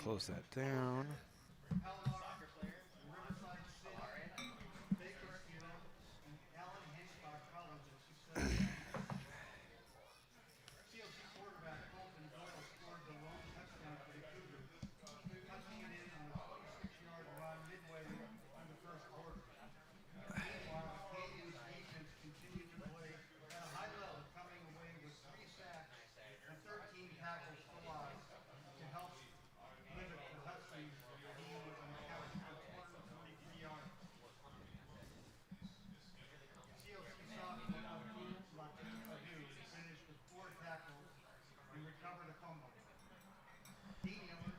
close that down. COC quarterback Colton Doyle scored the lone touchdown for the Cougars, punching it in on a 26-yard run midway through the first quarter. Meanwhile, Acadian's defense continued to play at a high level, coming away with 3 sacks and 13 tackles for loss to help limit the Huskies' team with an account for 243 yards. COC sophomore Latif Adu finished with 4 tackles and recovered a fumble. Dean Miller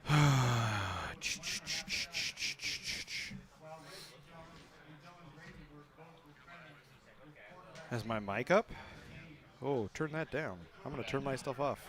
had 4 tackles for loss, 1 1/2 yards completed, while Reggie Jones and Dylan Brady were both returned with quarterback Has my safety mic up? for gains. Oh, turn that down. The I'm going to Cougars turn my stuff off.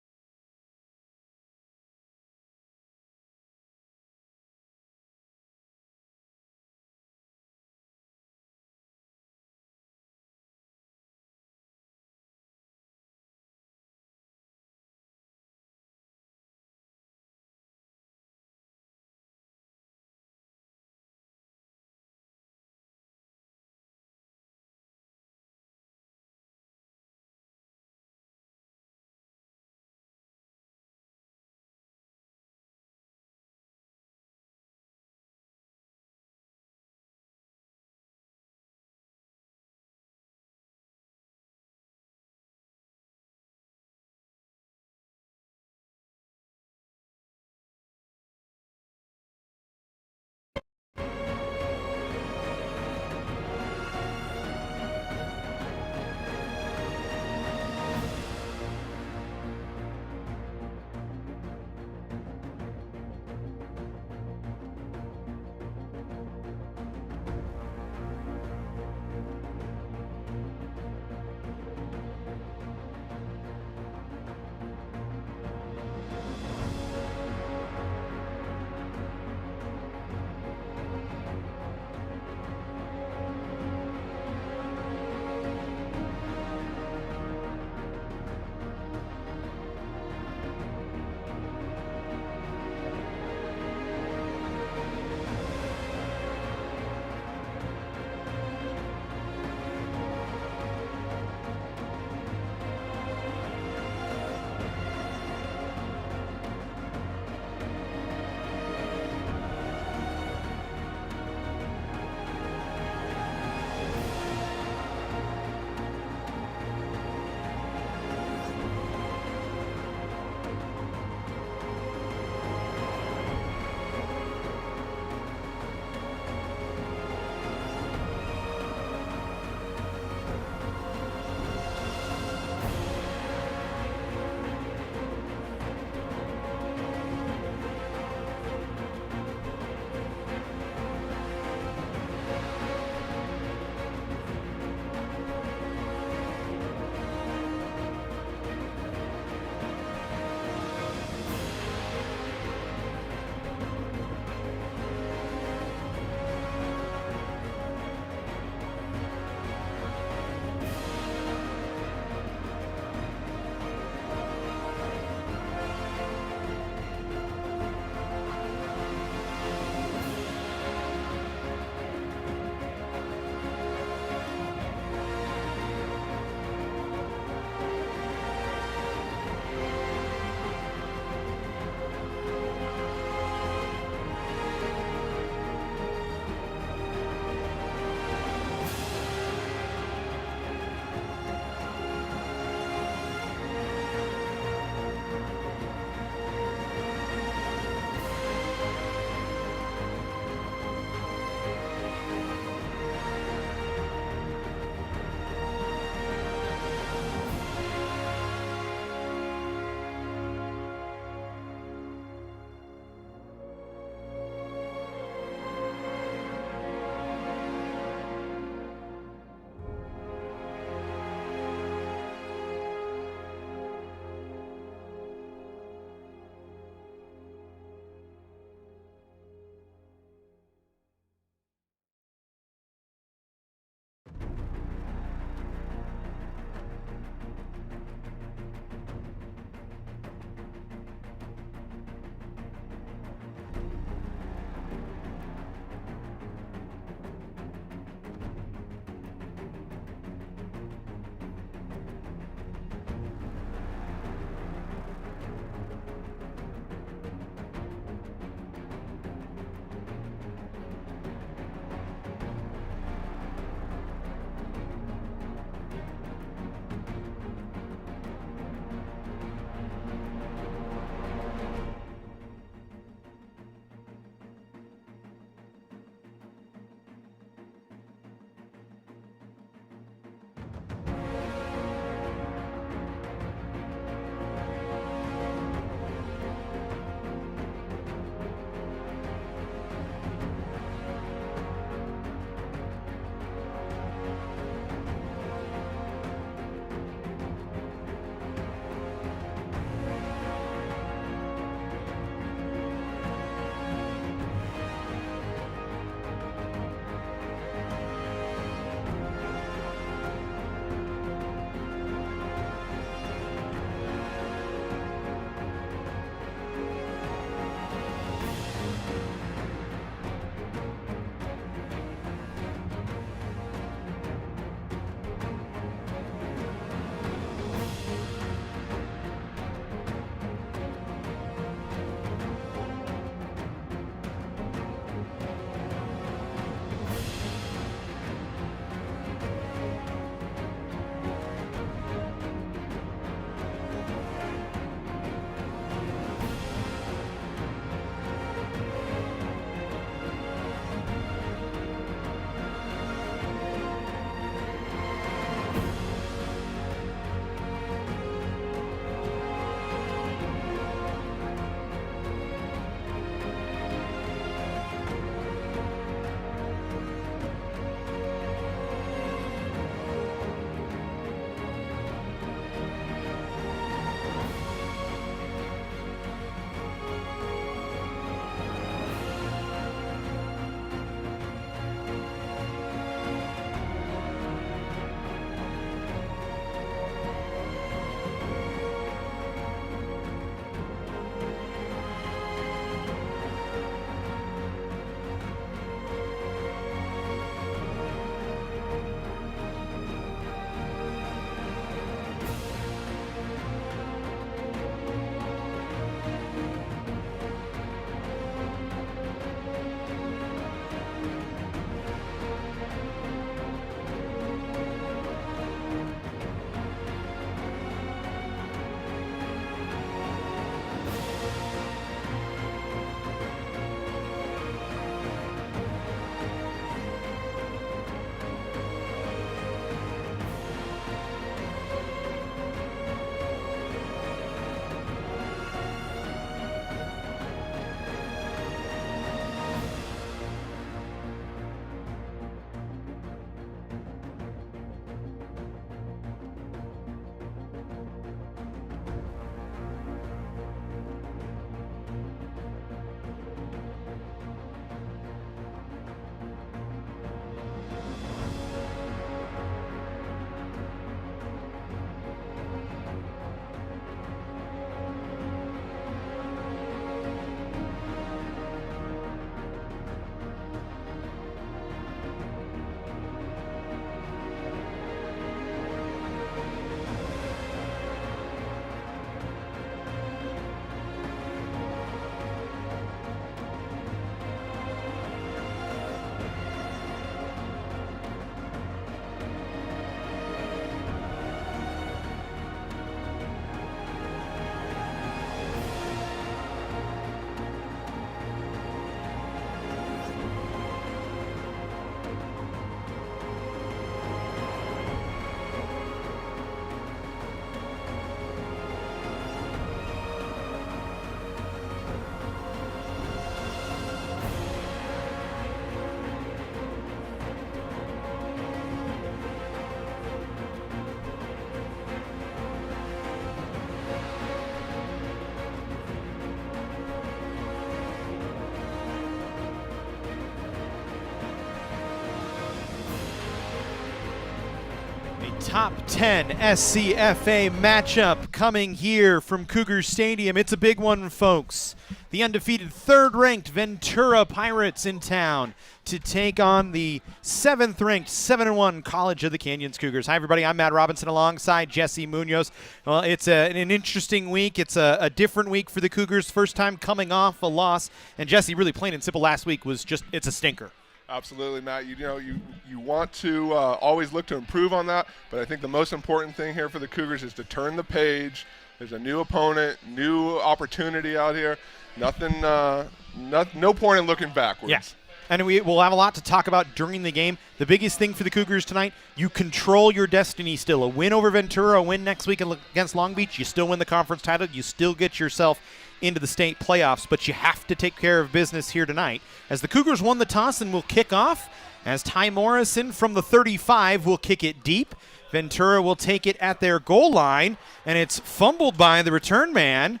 Top 10 SCFA matchup coming here from Cougar Stadium. It's a big one, folks. The undefeated third-ranked Ventura Pirates in town to take on the 7th-ranked 7-1 College of the Canyons Cougars. Hi, everybody. I'm Matt Robinson alongside Jesse Munoz. Well, it's an interesting week. It's a different week for the Cougars. First time coming off a loss. And Jesse, really plain and simple, last week was just, it's a stinker. Absolutely, Matt. You want to always look to improve on that, but I think the most important thing here for the Cougars is to turn the page. There's a new opponent, new opportunity out here. Nothing, no point in looking backwards. Yeah. And we'll have a lot to talk about during the game. The biggest thing for the Cougars tonight, you control your destiny still. A win over Ventura, a win next week against Long Beach, you still win the conference title. You still get yourself into the state playoffs, but you have to take care of business here tonight. As the Cougars won the toss and will kick off, as Ty Morrison from the 35 will kick it deep. Ventura will take it at their goal line, and it's fumbled by the return man.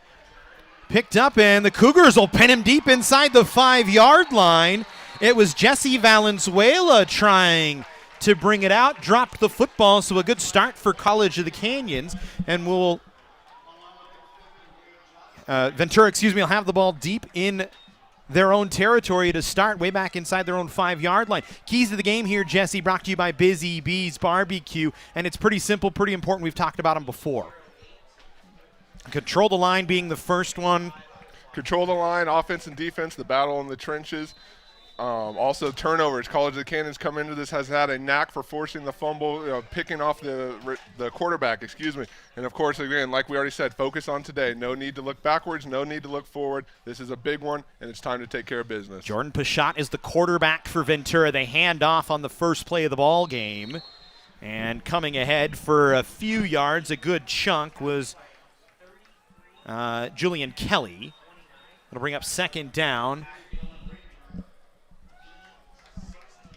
Picked up, and the Cougars will pin him deep inside the 5-yard line. It was Jesse Valenzuela trying to bring it out, dropped the football, so a good start for College of the Canyons, and will Ventura, will have the ball deep in their own territory to start, way back inside their own 5-yard line. Keys to the game here, Jesse, brought to you by Busy Bees Barbecue, and it's pretty simple, pretty important. We've talked about them before. Control the line being the first one. Control the line, offense and defense, the battle in the trenches. Also turnovers. College of the Canyons come into this, has had a knack for forcing the fumble, picking off the quarterback, And, of course, again, like we already said, focus on today. No need to look backwards, no need to look forward. This is a big one, and it's time to take care of business. Jordan Pashot is the quarterback for Ventura. They hand off on the first play of the ball game. And coming ahead for a few yards, a good chunk, was Julian Kelly. It'll bring up second down.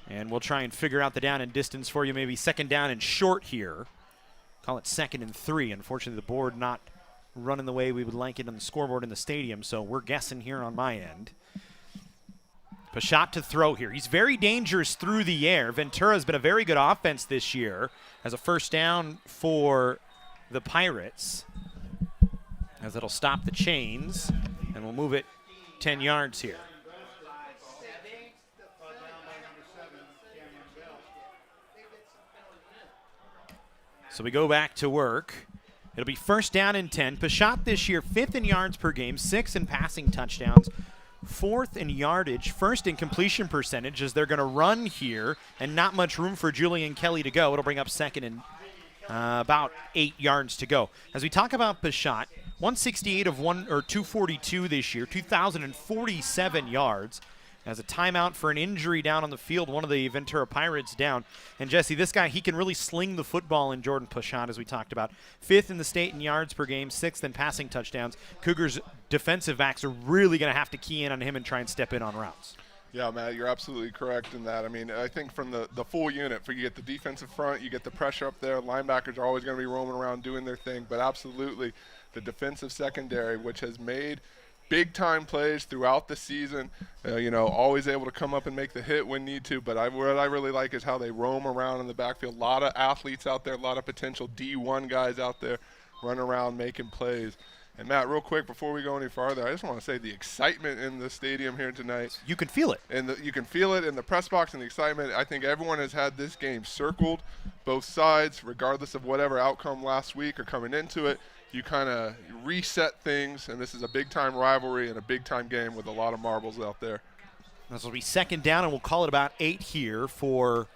And we'll try and figure out the down and distance for you. Maybe second down and short here. Call it 2nd and 3. Unfortunately, the board not running the way we would like it on the scoreboard in the stadium, so we're guessing here on my end. Pashot to throw here. He's very dangerous through the air. Ventura's been a very good offense this year as a first down for the Pirates, as it'll stop the chains, and we'll move it 10 yards here. So we go back to work. It'll be first down and 10. Pashot this year, 5th in yards per game, 6th in passing touchdowns, 4th in yardage, 1st in completion percentage, as they're going to run here, and not much room for Julian Kelly to go. It'll bring up second and about 8 yards to go. As we talk about Pashot, 168 of 242 this year, 2,047 yards. As a timeout for an injury down on the field, one of the Ventura Pirates down. And Jesse, this guy, he can really sling the football in Jordan Pashot, as we talked about. 5th in the state in yards per game, 6th in passing touchdowns. Cougars defensive backs are really going to have to key in on him and try and step in on routes. Yeah, Matt, you're absolutely correct in that. I mean, I think from the full unit, you get the defensive front, you get the pressure up there. Linebackers are always going to be roaming around doing their thing. But absolutely, the defensive secondary, which has made big-time plays throughout the season, always able to come up and make the hit when need to. But what I really like is how they roam around in the backfield. A lot of athletes out there, a lot of potential D1 guys out there running around making plays. And, Matt, real quick, before we go any farther, I just want to say the excitement in the stadium here tonight. You can feel it. And you can feel it in the press box and the excitement. I think everyone has had this game circled, both sides, regardless of whatever outcome last week or coming into it. You kind of reset things, and this is a big-time rivalry and a big-time game with a lot of marbles out there. This will be second down, and we'll call it about 8 here for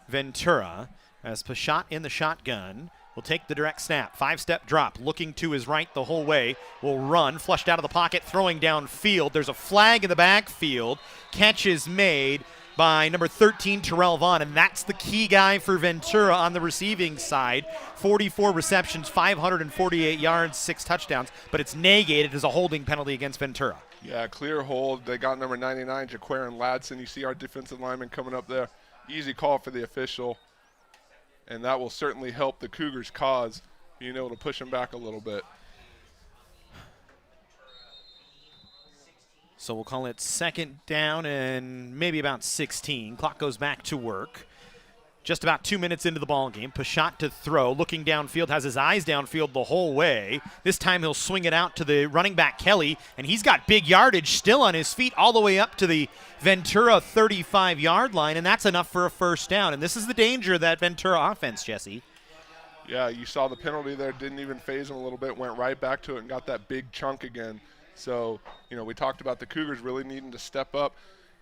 Ventura, as Pashot in the shotgun will take the direct snap. 5-step drop, looking to his right the whole way. Will run, flushed out of the pocket, throwing downfield. There's a flag in the backfield. Catch is made by number 13, Terrell Vaughn, and that's the key guy for Ventura on the receiving side. 44 receptions, 548 yards, 6 touchdowns, but it's negated as a holding penalty against Ventura. Yeah, clear hold. They got number 99, Jaquarin Ladson. You see our defensive lineman coming up there. Easy call for the official, and that will certainly help the Cougars' cause, being able to push them back a little bit. So we'll call it second down and maybe about 16. Clock goes back to work. Just about 2 minutes into the ball game. Pashot to throw, looking downfield, has his eyes downfield the whole way. This time he'll swing it out to the running back Kelly, and he's got big yardage still on his feet all the way up to the Ventura 35-yard line, and that's enough for a first down. And this is the danger of that Ventura offense, Jesse. Yeah, you saw the penalty there, didn't even phase him a little bit, went right back to it and got that big chunk again. So, we talked about the Cougars really needing to step up,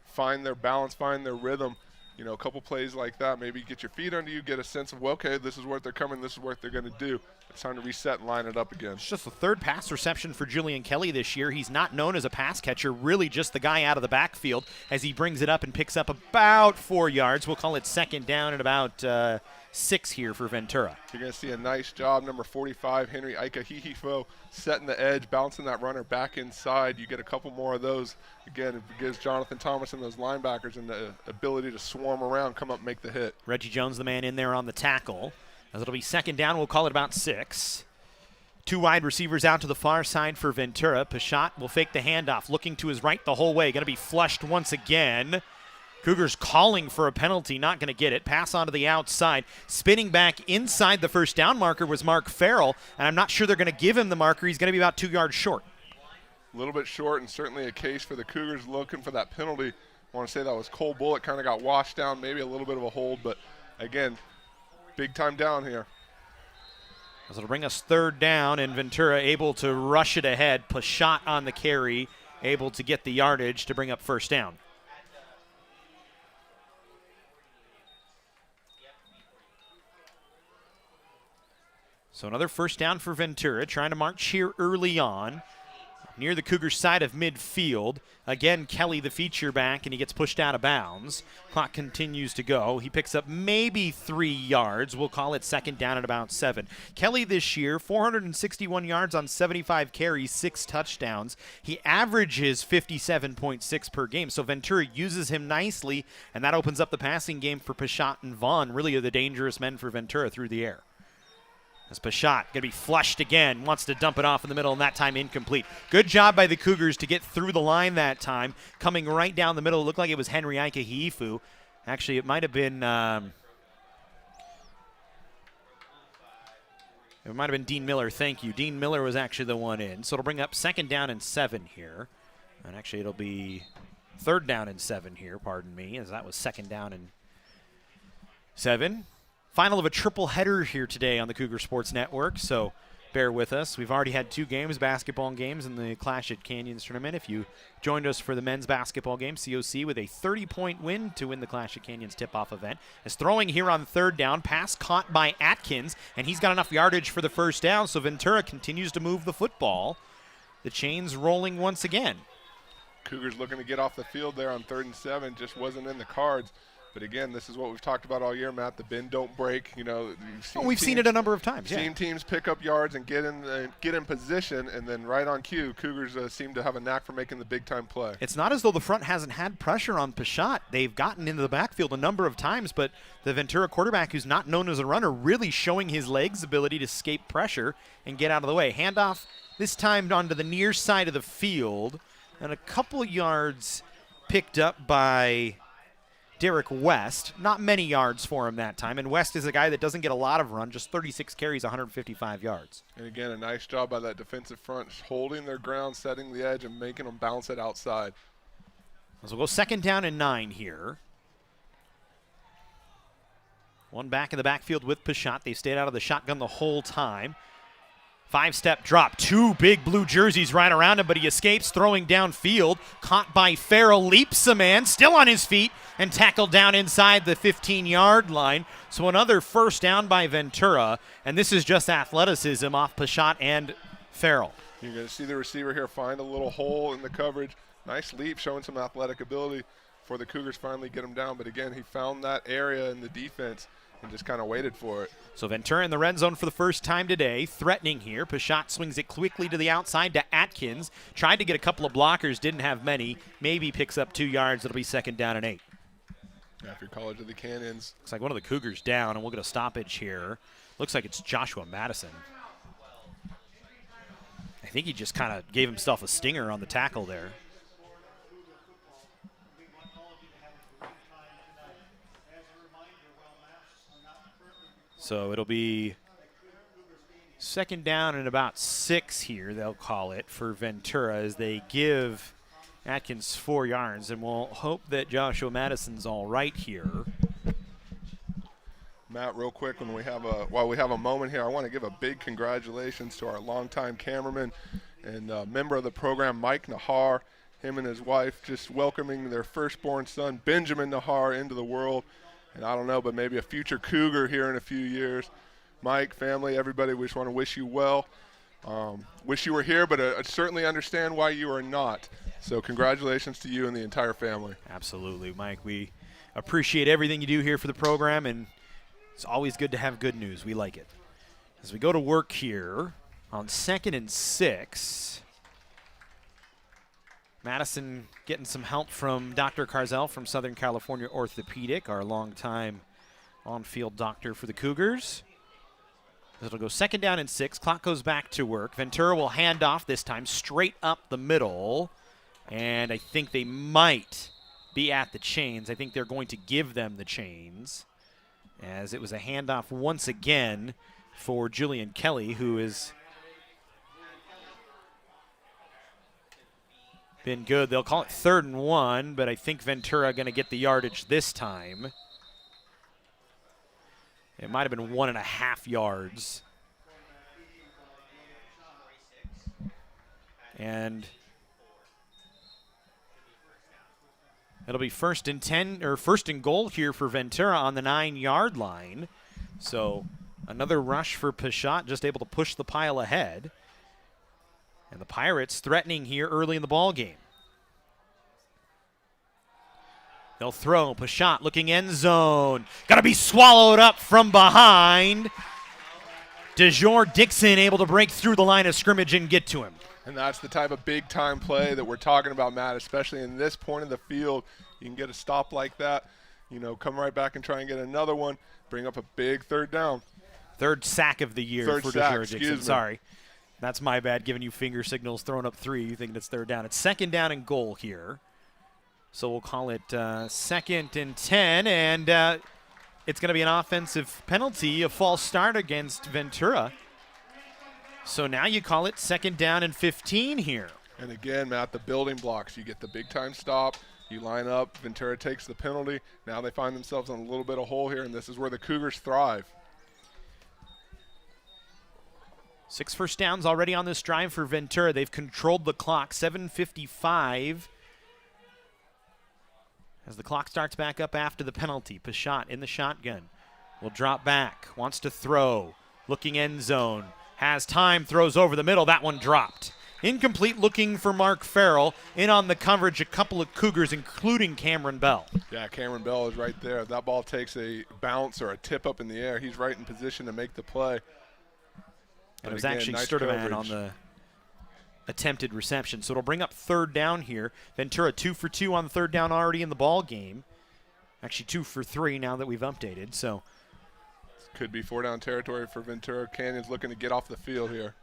find their balance, find their rhythm. A couple plays like that, maybe get your feet under you, get a sense of, well, okay, this is what they're coming, this is what they're going to do. It's time to reset and line it up again. It's just the third pass reception for Julian Kelly this year. He's not known as a pass catcher, really just the guy out of the backfield as he brings it up and picks up about 4 yards. We'll call it second down at about 6 here for Ventura. You're going to see a nice job, number 45, Henry Ika-Hihifo, setting the edge, bouncing that runner back inside. You get a couple more of those. Again, it gives Jonathan Thomas and those linebackers and the ability to swarm around, come up, make the hit. Reggie Jones, the man in there on the tackle. As it'll be second down, we'll call it about 6. 2 wide receivers out to the far side for Ventura. Pashot will fake the handoff, looking to his right the whole way. Going to be flushed once again. Cougars calling for a penalty, not going to get it. Pass onto the outside. Spinning back inside the first down marker was Mark Farrell, and I'm not sure they're going to give him the marker. He's going to be about 2 yards short. A little bit short, and certainly a case for the Cougars looking for that penalty. I want to say that was Cole Bullock, kind of got washed down, maybe a little bit of a hold, but again, big time down here. As it'll bring us third down, and Ventura able to rush it ahead. Pashot on the carry, able to get the yardage to bring up first down. So another first down for Ventura, trying to march here early on. Near the Cougars side of midfield. Again, Kelly the feature back, and he gets pushed out of bounds. Clock continues to go. He picks up maybe 3 yards. We'll call it second down at about 7. Kelly this year, 461 yards on 75 carries, 6 touchdowns. He averages 57.6 per game, so Ventura uses him nicely, and that opens up the passing game for Pashot and Vaughn. Really are the dangerous men for Ventura through the air. As Pashot going to be flushed again, wants to dump it off in the middle, and that time incomplete. Good job by the Cougars to get through the line that time. Coming right down the middle, it looked like it was Henry Ika-Hiifu. Actually, it might have been Dean Miller. Thank you. Dean Miller was actually the one in. So it'll bring up second down and 7 here. And actually, it'll be third down and 7 here, pardon me, as that was second down and 7. Final of a triple header here today on the Cougar Sports Network, so bear with us. We've already had 2 games, basketball games in the Clash at Canyons tournament. If you joined us for the men's basketball game, COC with a 30-point win to win the Clash at Canyons tip-off event. Is throwing here on third down, pass caught by Atkins, and he's got enough yardage for the first down, so Ventura continues to move the football. The chains rolling once again. Cougars looking to get off the field there on 3rd and 7, just wasn't in the cards. But again, this is what we've talked about all year, Matt. The bend don't break. We've seen it a number of times. Seen teams pick up yards and get in position, and then right on cue, Cougars seem to have a knack for making the big time play. It's not as though the front hasn't had pressure on Pashot. They've gotten into the backfield a number of times, but the Ventura quarterback, who's not known as a runner, really showing his legs' ability to escape pressure and get out of the way. Handoff this time onto the near side of the field, and a couple yards picked up by Derek West. Not many yards for him that time, and West is a guy that doesn't get a lot of run, just 36 carries, 155 yards. And again, a nice job by that defensive front, holding their ground, setting the edge, and making them bounce it outside. So we'll go second down and 9 here. One back in the backfield with Pashot. They stayed out of the shotgun the whole time. 5-step drop, 2 big blue jerseys right around him, but he escapes, throwing downfield. Caught by Farrell, leaps a man, still on his feet, and tackled down inside the 15-yard line. So another first down by Ventura, and this is just athleticism off Pashot and Farrell. You're going to see the receiver here find a little hole in the coverage. Nice leap, showing some athletic ability for the Cougars finally get him down. But again, he found that area in the defense and just kind of waited for it. So Ventura in the red zone for the first time today, threatening here. Pashot swings it quickly to the outside to Atkins. Tried to get a couple of blockers, didn't have many. Maybe picks up 2 yards. It'll be second down and 8. After College of the Canyons. Looks like one of the Cougars down, and we'll get a stoppage here. Looks like it's Joshua Madison. I think he just kind of gave himself a stinger on the tackle there. So it'll be second down and about 6 here, they'll call it, for Ventura as they give Atkins 4 yards. And we'll hope that Joshua Madison's all right here. Matt, real quick, while we have a moment here, I want to give a big congratulations to our longtime cameraman and member of the program, Mike Nahar. Him and his wife just welcoming their firstborn son, Benjamin Nahar, into the world. And I don't know, but maybe a future Cougar here in a few years. Mike, family, everybody, we just want to wish you well. Wish you were here, but I certainly understand why you are not. So congratulations to you and the entire family. Absolutely, Mike. We appreciate everything you do here for the program, and it's always good to have good news. We like it. As we go to work here on 2nd and 6, Madison getting some help from Dr. Carzell from Southern California Orthopedic, our longtime on-field doctor for the Cougars. It'll go 2nd down and 6. Clock goes back to work. Ventura will hand off this time straight up the middle. And I think they might be at the chains. I think they're going to give them the chains, as it was a handoff once again for Julian Kelly, who has been good. They'll call it 3rd and 1, but I think Ventura going to get the yardage this time. It might have been 1.5 yards. And it'll be 1st and 10, or 1st and goal here for Ventura on the 9-yard line. So another rush for Pichat, just able to push the pile ahead. And the Pirates threatening here early in the ball game. They'll throw. Pichat looking end zone. Got to be swallowed up from behind. DeJour Dixon able to break through the line of scrimmage and get to him. And that's the type of big-time play that we're talking about, Matt, especially in this point of the field. You can get a stop like that, come right back and try and get another one, bring up a big 3rd down. 3rd sack of the year for DeJour Dixon. Me. Sorry. That's my bad, giving you finger signals, throwing up 3. You think it's 3rd down. It's 2nd down and goal here. So we'll call it 2nd and 10, and it's going to be an offensive penalty, a false start against Ventura. So now you call it 2nd down and 15 here. And again, Matt, the building blocks. You get the big-time stop. You line up. Ventura takes the penalty. Now they find themselves on a little bit of hole here, and this is where the Cougars thrive. 6 first downs already on this drive for Ventura. They've controlled the clock. 7:55 as the clock starts back up after the penalty. Pichat in the shotgun. Will drop back. Wants to throw. Looking end zone. Has time. Throws over the middle. That one dropped. Incomplete, looking for Mark Farrell. In on the coverage, a couple of Cougars, including Cameron Bell. Yeah, Cameron Bell is right there. If that ball takes a bounce or a tip up in the air, he's right in position to make the play. And it was actually Sturtevant on the attempted reception. So it'll bring up 3rd down here. Ventura 2 for 2 on 3rd down already in the ball game. Actually 2 for 3 now that we've updated. So could be 4-down territory for Ventura. Canyon's looking to get off the field here.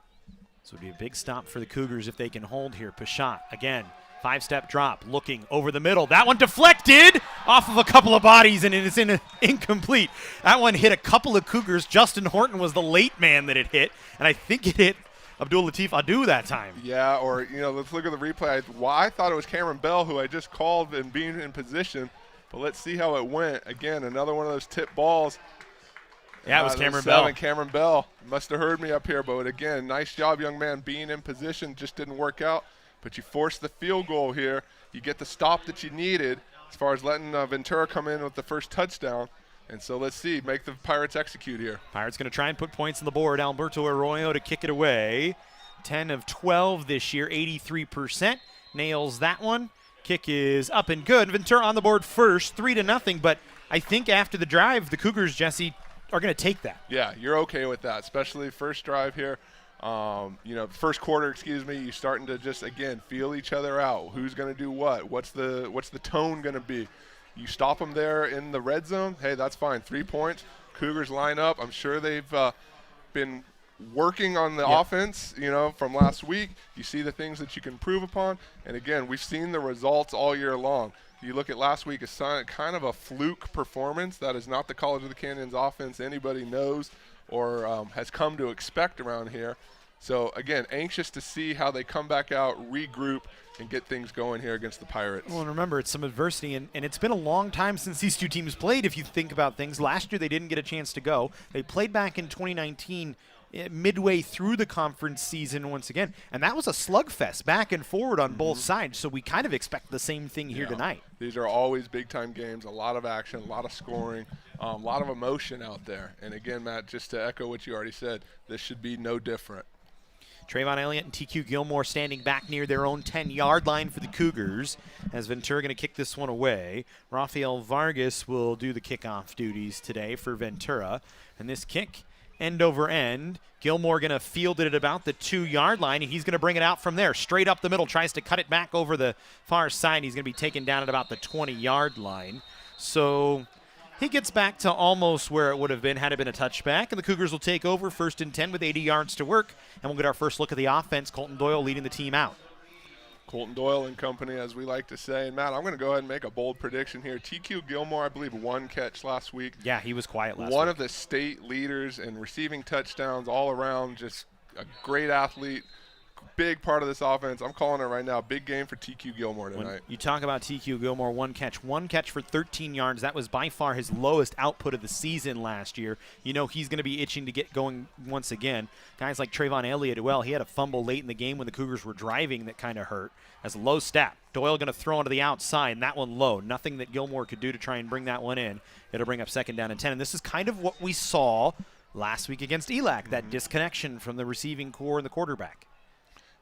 So it'd be a big stop for the Cougars if they can hold here. Pichat again, 5-step drop, looking over the middle. That one deflected off of a couple of bodies, and it is incomplete. That one hit a couple of Cougars. Justin Horton was the late man that it hit, and I think it hit Abdul Latif Adu that time. Yeah, or, let's look at the replay. I thought it was Cameron Bell who I just called and being in position, but let's see how it went. Again, another one of those tip balls. Yeah, it was Cameron Bell. Cameron Bell must have heard me up here, but again, nice job, young man, being in position. Just didn't work out, but you forced the field goal here. You get the stop that you needed as far as letting Ventura come in with the first touchdown. And so let's see, make the Pirates execute here. Pirates going to try and put points on the board. Alberto Arroyo to kick it away. 10 of 12 this year, 83%. Nails that one. Kick is up and good. Ventura on the board first, 3-0. But I think after the drive, the Cougars, Jesse, are going to take that. Yeah, you're okay with that, especially first drive here. First quarter, you're starting to just, again, feel each other out. Who's going to do what? What's the tone going to be? You stop them there in the red zone, hey, that's fine. 3 points. Cougars line up. I'm sure they've been working on the offense, from last week. You see the things that you can improve upon. And, again, we've seen the results all year long. you look at last week, it's kind of a fluke performance. That is not the College of the Canyons offense anybody knows or has come to expect around here. So, again, anxious to see how they come back out, regroup, and get things going here against the Pirates. Well, and remember, it's some adversity, and it's been a long time since these two teams played, if you think about things. Last year, they didn't get a chance to go. They played back in 2019, midway through the conference season once again, and that was a slugfest back and forward on both sides, so we kind of expect the same thing here tonight. These are always big-time games, a lot of action, a lot of scoring, a lot of emotion out there. And, again, Matt, just to echo what you already said, this should be no different. Trayvon Elliott and TQ Gilmore standing back near their own 10-yard line for the Cougars as Ventura going to kick this one away. Rafael Vargas will do the kickoff duties today for Ventura. And this kick, end over end, Gilmore going to field it at about the 2-yard line, and he's going to bring it out from there. Straight up the middle, tries to cut it back over the far side. He's going to be taken down at about the 20-yard line. So he gets back to almost where it would have been had it been a touchback, and the Cougars will take over 1st and 10 with 80 yards to work, and we'll get our first look at the offense. Colton Doyle leading the team out. Colton Doyle and company, as we like to say. And, Matt, I'm going to go ahead and make a bold prediction here. TQ Gilmore, I believe, 1 catch last week. Yeah, he was quiet last week. One of the state leaders in receiving touchdowns all around, just a great athlete. Big part of this offense. I'm calling it right now. Big game for TQ Gilmore tonight. When you talk about TQ Gilmore, one catch for 13 yards. That was by far his lowest output of the season last year. You know he's going to be itching to get going once again. Guys like Trayvon Elliott, well, he had a fumble late in the game when the Cougars were driving that kind of hurt. That's a low step. Doyle going to throw onto the outside, and that one low. Nothing that Gilmore could do to try and bring that one in. It'll bring up 2nd down and 10. And this is kind of what we saw last week against ELAC, that disconnection from the receiving core and the quarterback.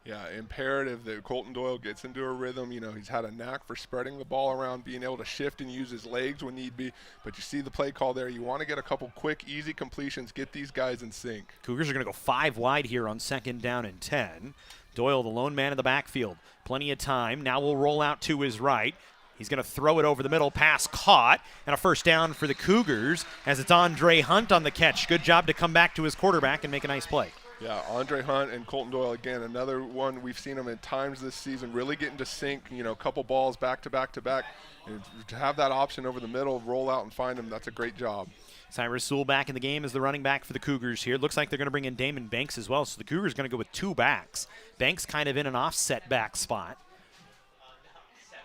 Yeah, imperative that Colton Doyle gets into a rhythm. You know, he's had a knack for spreading the ball around, being able to shift and use his legs when need be. But you see the play call there. You want to get a couple quick, easy completions, get these guys in sync. Cougars are going to go 5 wide here on 2nd down and 10. Doyle, the lone man in the backfield. Plenty of time. Now we'll roll out to his right. He's going to throw it over the middle, pass caught, and a 1st down for the Cougars as it's Andre Hunt on the catch. Good job to come back to his quarterback and make a nice play. Yeah, Andre Hunt and Colton Doyle, again, another one we've seen them at times this season, really getting to sync, you know, a couple balls back to back to back. And to have that option over the middle, roll out and find them, that's a great job. Cyrus Sewell back in the game as the running back for the Cougars here. Looks like they're going to bring in Damon Banks as well, so the Cougars are going to go with 2 backs. Banks kind of in an offset back spot.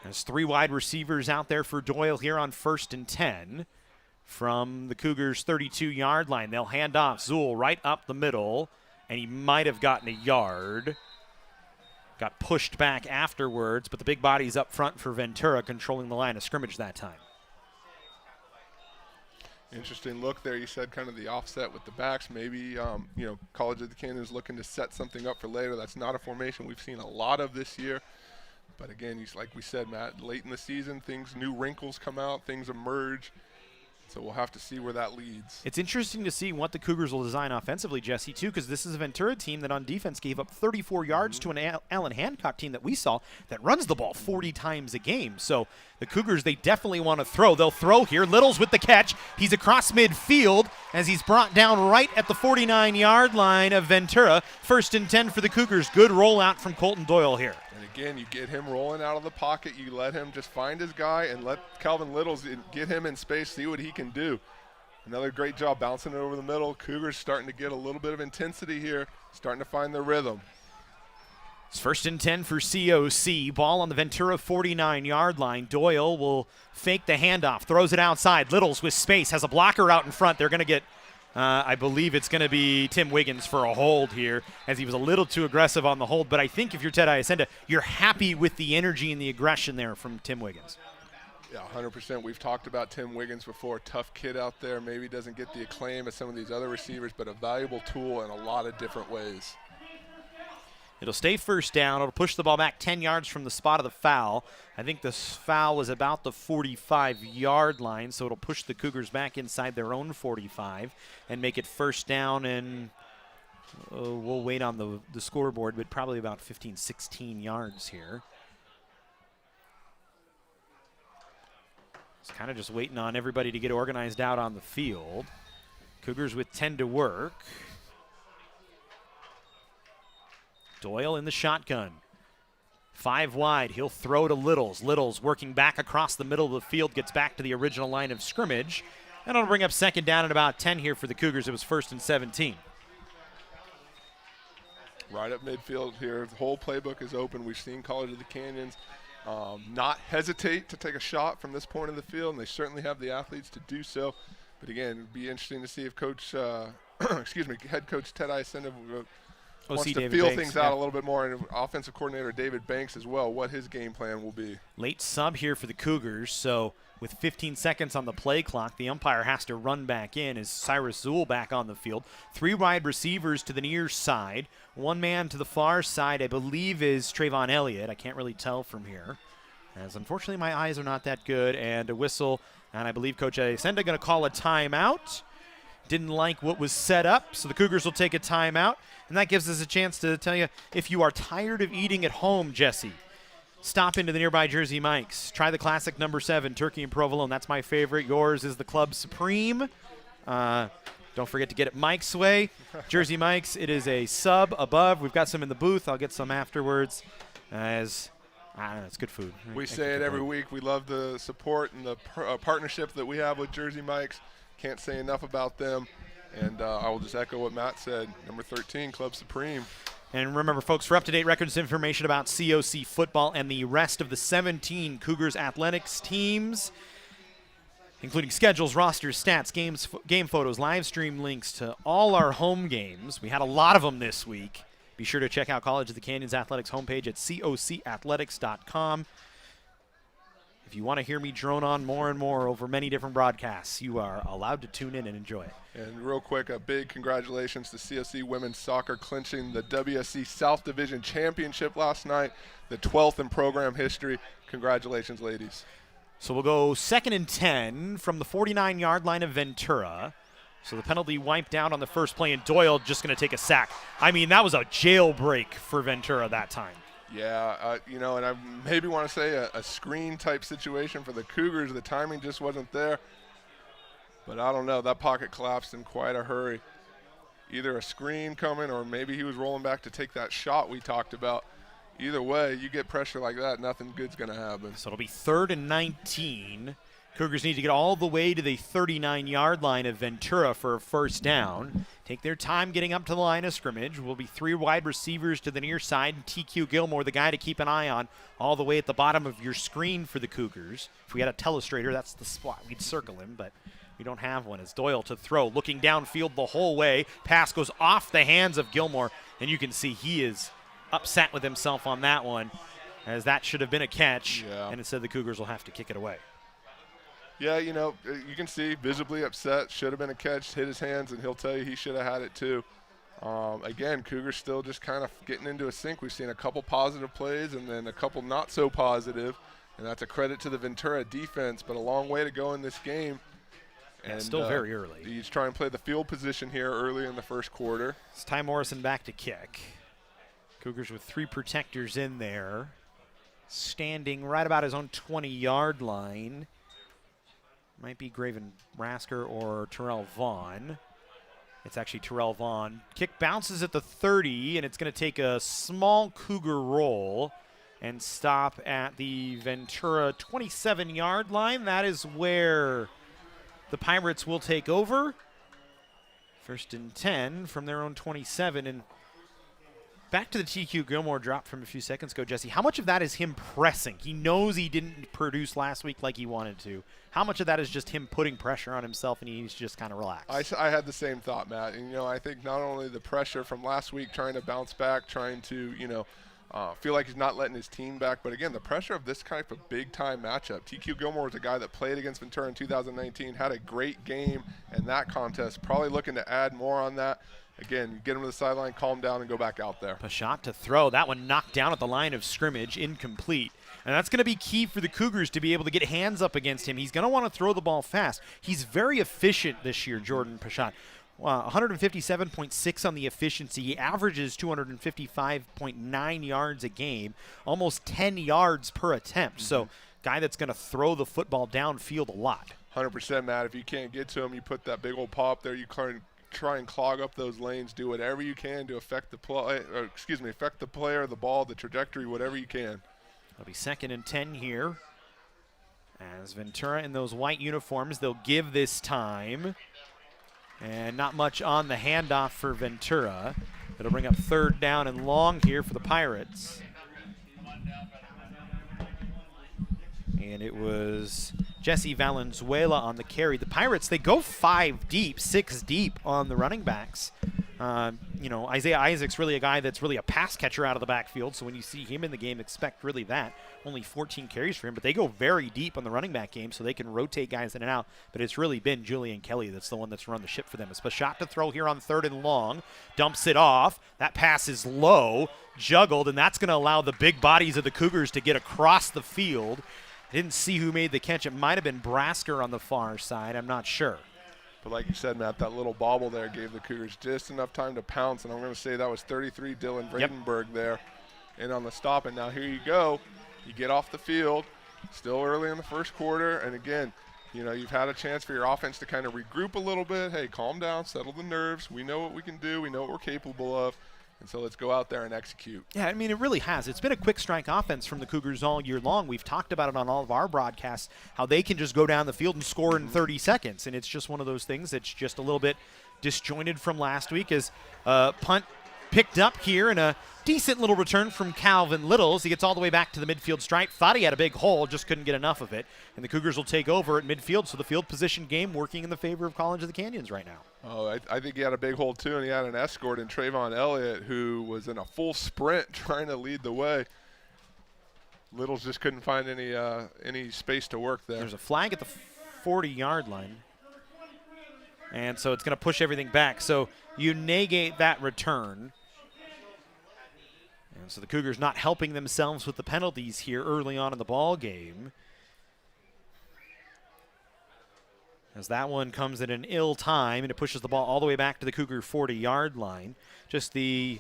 There's 3 wide receivers out there for Doyle here on 1st and 10 from the Cougars' 32-yard line. They'll hand off Zool right up the middle, and he might have gotten a yard. Got pushed back afterwards, but the big body's up front for Ventura, controlling the line of scrimmage that time. Interesting look there. You said kind of the offset with the backs. Maybe, you know, College of the Canyons looking to set something up for later. That's not a formation we've seen a lot of this year. But again, like we said, Matt, late in the season, new wrinkles come out, things emerge. So we'll have to see where that leads. It's interesting to see what the Cougars will design offensively, Jesse, too, because this is a Ventura team that on defense gave up 34 yards to an Allen Hancock team that we saw that runs the ball 40 times a game. So the Cougars, they definitely want to throw. They'll throw here. Littles with the catch. He's across midfield as he's brought down right at the 49-yard line of Ventura. 1st and 10 for the Cougars. Good rollout from Colton Doyle here. And again, you get him rolling out of the pocket. You let him just find his guy and let Calvin Littles get him in space, see what he can do. Another great job bouncing it over the middle. Cougars starting to get a little bit of intensity here, starting to find their rhythm. It's 1st and 10 for COC. Ball on the Ventura 49-yard line. Doyle will fake the handoff, throws it outside. Littles with space, has a blocker out in front. They're going to get, I believe it's going to be Tim Wiggins for a hold here, as he was a little too aggressive on the hold. But I think if you're Ted Iacenda, you're happy with the energy and the aggression there from Tim Wiggins. Yeah, 100%. We've talked about Tim Wiggins before. Tough kid out there. Maybe doesn't get the acclaim as some of these other receivers, but a valuable tool in a lot of different ways. It'll stay 1st down. It'll push the ball back 10 yards from the spot of the foul. I think the foul was about the 45-yard line, so it'll push the Cougars back inside their own 45 and make it 1st down, and we'll wait on the scoreboard, but probably about 15, 16 yards here. It's kind of just waiting on everybody to get organized out on the field. Cougars with 10 to work. Doyle in the shotgun. 5 wide. He'll throw to Littles. Littles working back across the middle of the field, gets back to the original line of scrimmage. And it'll bring up second down at about 10 here for the Cougars. It was 1st and 17. Right up midfield here. The whole playbook is open. We've seen College of the Canyons not hesitate to take a shot from this point of the field, and they certainly have the athletes to do so. But again, it'd be interesting to see if head coach Ted Iacenda wants to David feel Banks, things out a little bit more, and offensive coordinator David Banks as well, what his game plan will be. Late sub here for the Cougars, so with 15 seconds on the play clock, the umpire has to run back in as Cyrus Zool back on the field. 3 wide receivers to the near side. 1 man to the far side, I believe, is Trayvon Elliott. I can't really tell from here, as unfortunately my eyes are not that good. And a whistle, and I believe Coach Iacenda going to call a timeout. Didn't like what was set up, so the Cougars will take a timeout. And that gives us a chance to tell you, if you are tired of eating at home, Jesse, stop into the nearby Jersey Mike's. Try the classic number 7, turkey and provolone. That's my favorite. Yours is the Club Supreme. Don't forget to get it Mike's way. Jersey Mike's, it is a sub above. We've got some in the booth. I'll get some afterwards. It's good food. We say it every week. We love the support and the partnership that we have with Jersey Mike's. Can't say enough about them. And I will just echo what Matt said. Number 13, Club Supreme. And remember, folks, for up-to-date records information about COC football and the rest of the 17 Cougars athletics teams, including schedules, rosters, stats, game photos, live stream links to all our home games. We had a lot of them this week. Be sure to check out College of the Canyons Athletics homepage at cocathletics.com. If you want to hear me drone on more and more over many different broadcasts, you are allowed to tune in and enjoy it. And real quick, a big congratulations to COC Women's Soccer clinching the WSC South Division Championship last night, the 12th in program history. Congratulations, ladies. So we'll go 2nd and 10 from the 49-yard line of Ventura. So the penalty wiped out on the first play, and Doyle just going to take a sack. I mean, that was a jailbreak for Ventura that time. Yeah, and I maybe want to say a screen-type situation for the Cougars. The timing just wasn't there. But I don't know. That pocket collapsed in quite a hurry. Either a screen coming or maybe he was rolling back to take that shot we talked about. Either way, you get pressure like that, nothing good's going to happen. So it'll be 3rd and 19. Cougars need to get all the way to the 39-yard line of Ventura for a first down. Take their time getting up to the line of scrimmage. Will be 3 wide receivers to the near side. And TQ Gilmore, the guy to keep an eye on, all the way at the bottom of your screen for the Cougars. If we had a telestrator, that's the spot. We'd circle him, but we don't have one. It's Doyle to throw, looking downfield the whole way. Pass goes off the hands of Gilmore, and you can see he is upset with himself on that one, as that should have been a catch, and instead the Cougars will have to kick it away. Yeah, you can see visibly upset. Should have been a catch, hit his hands, and he'll tell you he should have had it too. Again, Cougars still just kind of getting into a sync. We've seen a couple positive plays and then a couple not so positive, and that's a credit to the Ventura defense, but a long way to go in this game. And still very early. He's trying to play the field position here early in the first quarter. It's Ty Morrison back to kick. Cougars with 3 protectors in there, standing right about his own 20-yard line. Might be Graven Rasker or Terrell Vaughn. It's actually Terrell Vaughn. Kick bounces at the 30, and it's going to take a small Cougar roll and stop at the Ventura 27-yard line. That is where the Pirates will take over. 1st and 10 from their own 27. And back to the TQ Gilmore drop from a few seconds ago, Jesse. How much of that is him pressing? He knows he didn't produce last week like he wanted to. How much of that is just him putting pressure on himself and he's just kind of relaxed? I had the same thought, Matt. And, I think not only the pressure from last week trying to bounce back, trying to, feel like he's not letting his team back. But, again, the pressure of this type of big-time matchup. TQ Gilmore was a guy that played against Ventura in 2019, had a great game in that contest, probably looking to add more on that. Again, get him to the sideline, calm down, and go back out there. Pashot to throw. That one knocked down at the line of scrimmage, incomplete. And that's going to be key for the Cougars to be able to get hands up against him. He's going to want to throw the ball fast. He's very efficient this year, Jordan Pashot. 157.6 on the efficiency. He averages 255.9 yards a game, almost 10 yards per attempt. So, guy that's going to throw the football downfield a lot. 100%, Matt. If you can't get to him, you put that big old paw up there. You try and clog up those lanes. Do whatever you can to affect the play, affect the player, the ball, the trajectory, whatever you can. It'll be 2nd and 10 here. As Ventura in those white uniforms, they'll give this time. And not much on the handoff for Ventura. It'll bring up 3rd down and long here for the Pirates. And it was Jesse Valenzuela on the carry. The Pirates, they go 5 deep, 6 deep on the running backs. Isaiah Isaac's really a guy that's really a pass catcher out of the backfield, so when you see him in the game, expect really that. Only 14 carries for him, but they go very deep on the running back game, so they can rotate guys in and out, but it's really been Julian Kelly that's the one that's run the ship for them. It's a shot to throw here on 3rd and long, dumps it off. That pass is low, juggled, and that's going to allow the big bodies of the Cougars to get across the field. I didn't see who made the catch. It might have been Brasker on the far side. I'm not sure. But like you said, Matt, that little bobble there gave the Cougars just enough time to pounce, and I'm going to say that was 33 Dylan Vredenberg there. And on the stop, and now here you go. You get off the field, still early in the first quarter, and again, you've had a chance for your offense to kind of regroup a little bit. Hey, calm down, settle the nerves. We know what we can do. We know what we're capable of. And so let's go out there and execute. Yeah, I mean, it really has. It's been a quick strike offense from the Cougars all year long. We've talked about it on all of our broadcasts, how they can just go down the field and score in 30 seconds. And it's just one of those things that's just a little bit disjointed from last week as punt picked up here and a decent little return from Calvin Littles. He gets all the way back to the midfield stripe. Thought he had a big hole, just couldn't get enough of it. And the Cougars will take over at midfield, so the field position game working in the favor of College of the Canyons right now. Oh, I think he had a big hole too, and he had an escort in Trayvon Elliott, who was in a full sprint trying to lead the way. Littles just couldn't find any space to work there. There's a flag at the 40-yard line. And so it's going to push everything back. So you negate that return. And so the Cougars not helping themselves with the penalties here early on in the ball game. As that one comes at an ill time, and it pushes the ball all the way back to the Cougar 40-yard line. Just the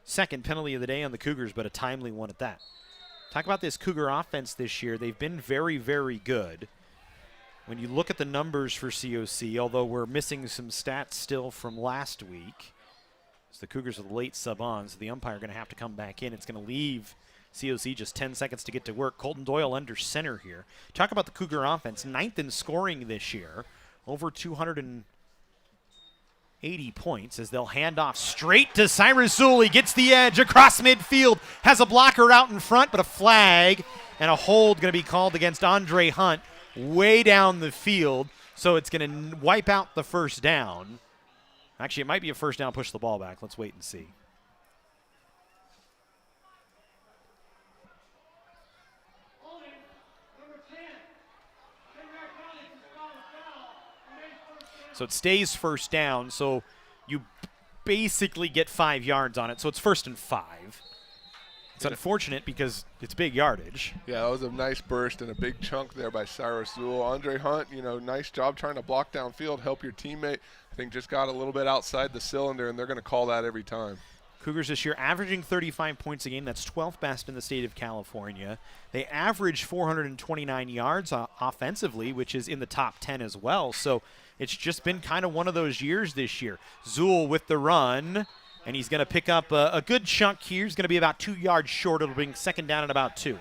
2nd penalty of the day on the Cougars, but a timely one at that. Talk about this Cougar offense this year. They've been very, very good. When you look at the numbers for COC, although we're missing some stats still from last week, so the Cougars with late sub on, so the umpire going to have to come back in. It's going to leave COC just 10 seconds to get to work. Colton Doyle under center here. Talk about the Cougar offense, 9th in scoring this year, over 280 points as they'll hand off straight to Cyrus Zool. He gets the edge across midfield, has a blocker out in front, but a flag and a hold going to be called against Andre Hunt way down the field, so it's going to wipe out the first down. Actually, it might be a first down, push the ball back. Let's wait and see. So it stays first down, so you basically get 5 yards on it, so it's 1st and 5. It's unfortunate because it's big yardage. Yeah, that was a nice burst and a big chunk there by Cyrus Zool. Andre Hunt, nice job trying to block downfield, help your teammate. I think just got a little bit outside the cylinder, and they're going to call that every time. Cougars this year averaging 35 points a game. That's 12th best in the state of California. They average 429 yards offensively, which is in the top 10 as well. So it's just been kind of one of those years this year. Zool with the run. And he's going to pick up a good chunk here. He's going to be about 2 yards short. It'll bring 2nd down at about 2.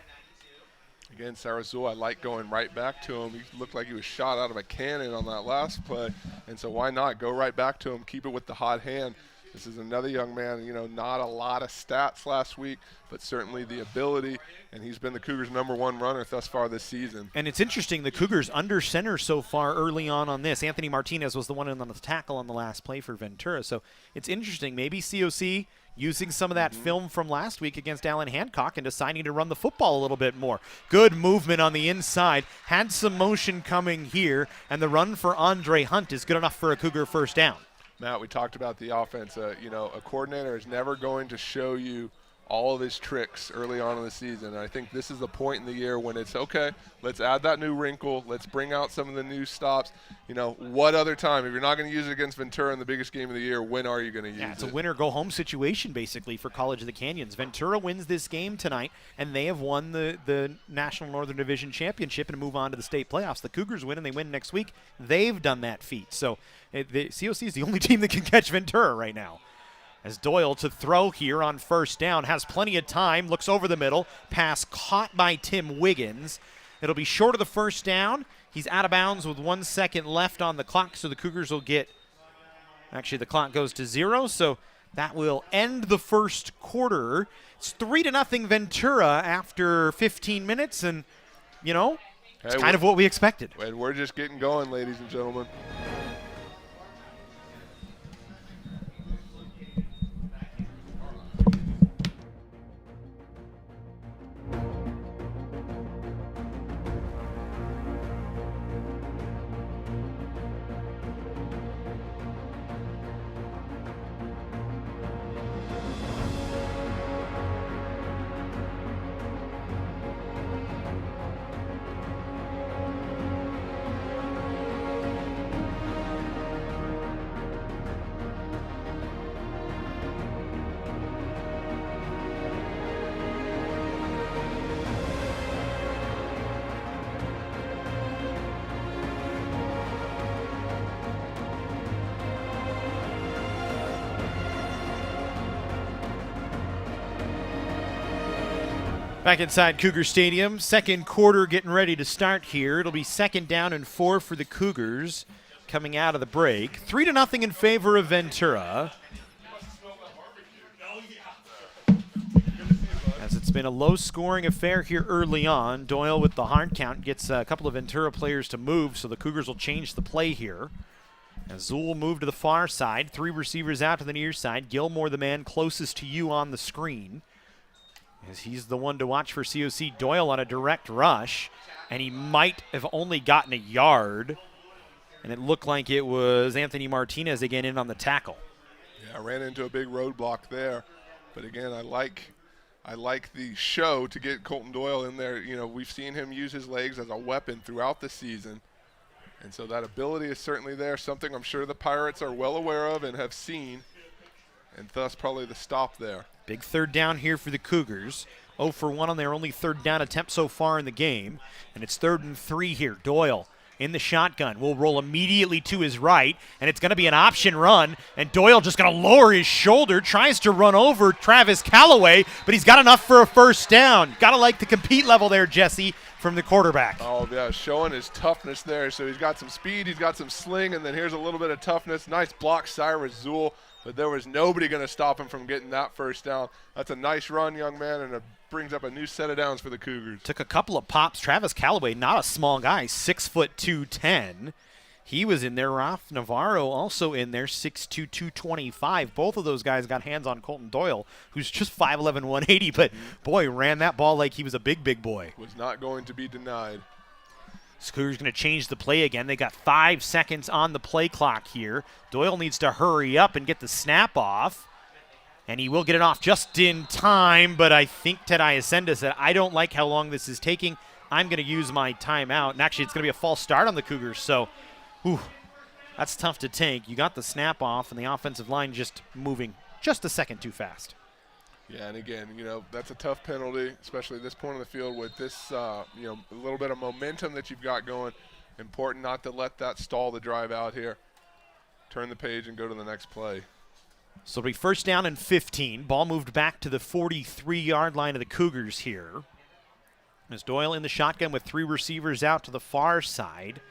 Again, Cyrus Zool, I like going right back to him. He looked like he was shot out of a cannon on that last play. And so why not go right back to him, keep it with the hot hand. This is another young man, not a lot of stats last week, but certainly the ability, and he's been the Cougars' #1 runner thus far this season. And it's interesting, the Cougars under center so far early on this. Anthony Martinez was the one on the tackle on the last play for Ventura. So it's interesting, maybe COC using some of that film from last week against Allen Hancock and deciding to run the football a little bit more. Good movement on the inside, had some motion coming here, and the run for Andre Hunt is good enough for a Cougar first down. Matt, we talked about the offense. A coordinator is never going to show you all of his tricks early on in the season. And I think this is the point in the year when it's okay, let's add that new wrinkle. Let's bring out some of the new stops. You know, what other time? If you're not going to use it against Ventura in the biggest game of the year, when are you going to use it? Yeah, it's a win-or-go-home situation, basically, for College of the Canyons. Ventura wins this game tonight, and they have won the National Northern Division Championship and move on to the state playoffs. The Cougars win, and they win next week. They've done that feat. So the COC is the only team that can catch Ventura right now. As Doyle to throw here on first down, has plenty of time, looks over the middle, pass caught by Tim Wiggins. It'll be short of the first down. He's out of bounds with 1 second left on the clock, so the Cougars will get, actually the clock goes to 0, so that will end the first quarter. It's 3-0 Ventura after 15 minutes, and, you know, it's kind of what we expected. And we're just getting going, ladies and gentlemen. Back inside Cougar Stadium, second quarter getting ready to start here. It'll be 2nd down and 4 for the Cougars coming out of the break. 3-0 in favor of Ventura. As it's been a low-scoring affair here early on. Doyle with the hard count gets a couple of Ventura players to move, so the Cougars will change the play here. As Zool will move to the far side, 3 receivers out to the near side. Gilmore, the man closest to you on the screen, as he's the one to watch for COC. Doyle on a direct rush, and he might have only gotten a yard, and it looked like it was Anthony Martinez again in on the tackle. Yeah, I ran into a big roadblock there, but again, I like the show to get Colton Doyle in there. You know, we've seen him use his legs as a weapon throughout the season, and so that ability is certainly there, something I'm sure the Pirates are well aware of and have seen, and thus probably the stop there. Big third down here for the Cougars. 0 for 1 on their only third down attempt so far in the game. And it's 3rd and 3 here. Doyle in the shotgun will roll immediately to his right, and it's going to be an option run. And Doyle just going to lower his shoulder, tries to run over Travis Callaway, but he's got enough for a first down. Got to like the compete level there, Jesse, from the quarterback. Oh, yeah, showing his toughness there. So he's got some speed, he's got some sling, and then here's a little bit of toughness. Nice block, Cyrus Zool. But there was nobody going to stop him from getting that first down. That's a nice run, young man, and it brings up a new set of downs for the Cougars. Took a couple of pops. Travis Callaway, not a small guy, 6'2", 210. He was in there. Ralph Navarro also in there, 6'2", 225. Both of those guys got hands on Colton Doyle, who's just 5'11", 180, but boy, ran that ball like he was a big boy. Was not going to be denied. Cougars going to change the play again. They got 5 seconds on the play clock here. Doyle needs to hurry up and get the snap off. And he will get it off just in time, but I think Ted Iacenda said, I don't like how long this is taking. I'm going to use my timeout. And actually, it's going to be a false start on the Cougars, so that's tough to take. You got the snap off, and the offensive line just moving just a second too fast. Yeah, and again, you know, that's a tough penalty, especially at this point in the field with this, you know, a little bit of momentum that you've got going. Important not to let that stall the drive out here. Turn the page and go to the next play. So it'll be 1st down and 15. Ball moved back to the 43-yard line of the Cougars here. As Doyle in the shotgun with 3 receivers out to the far side.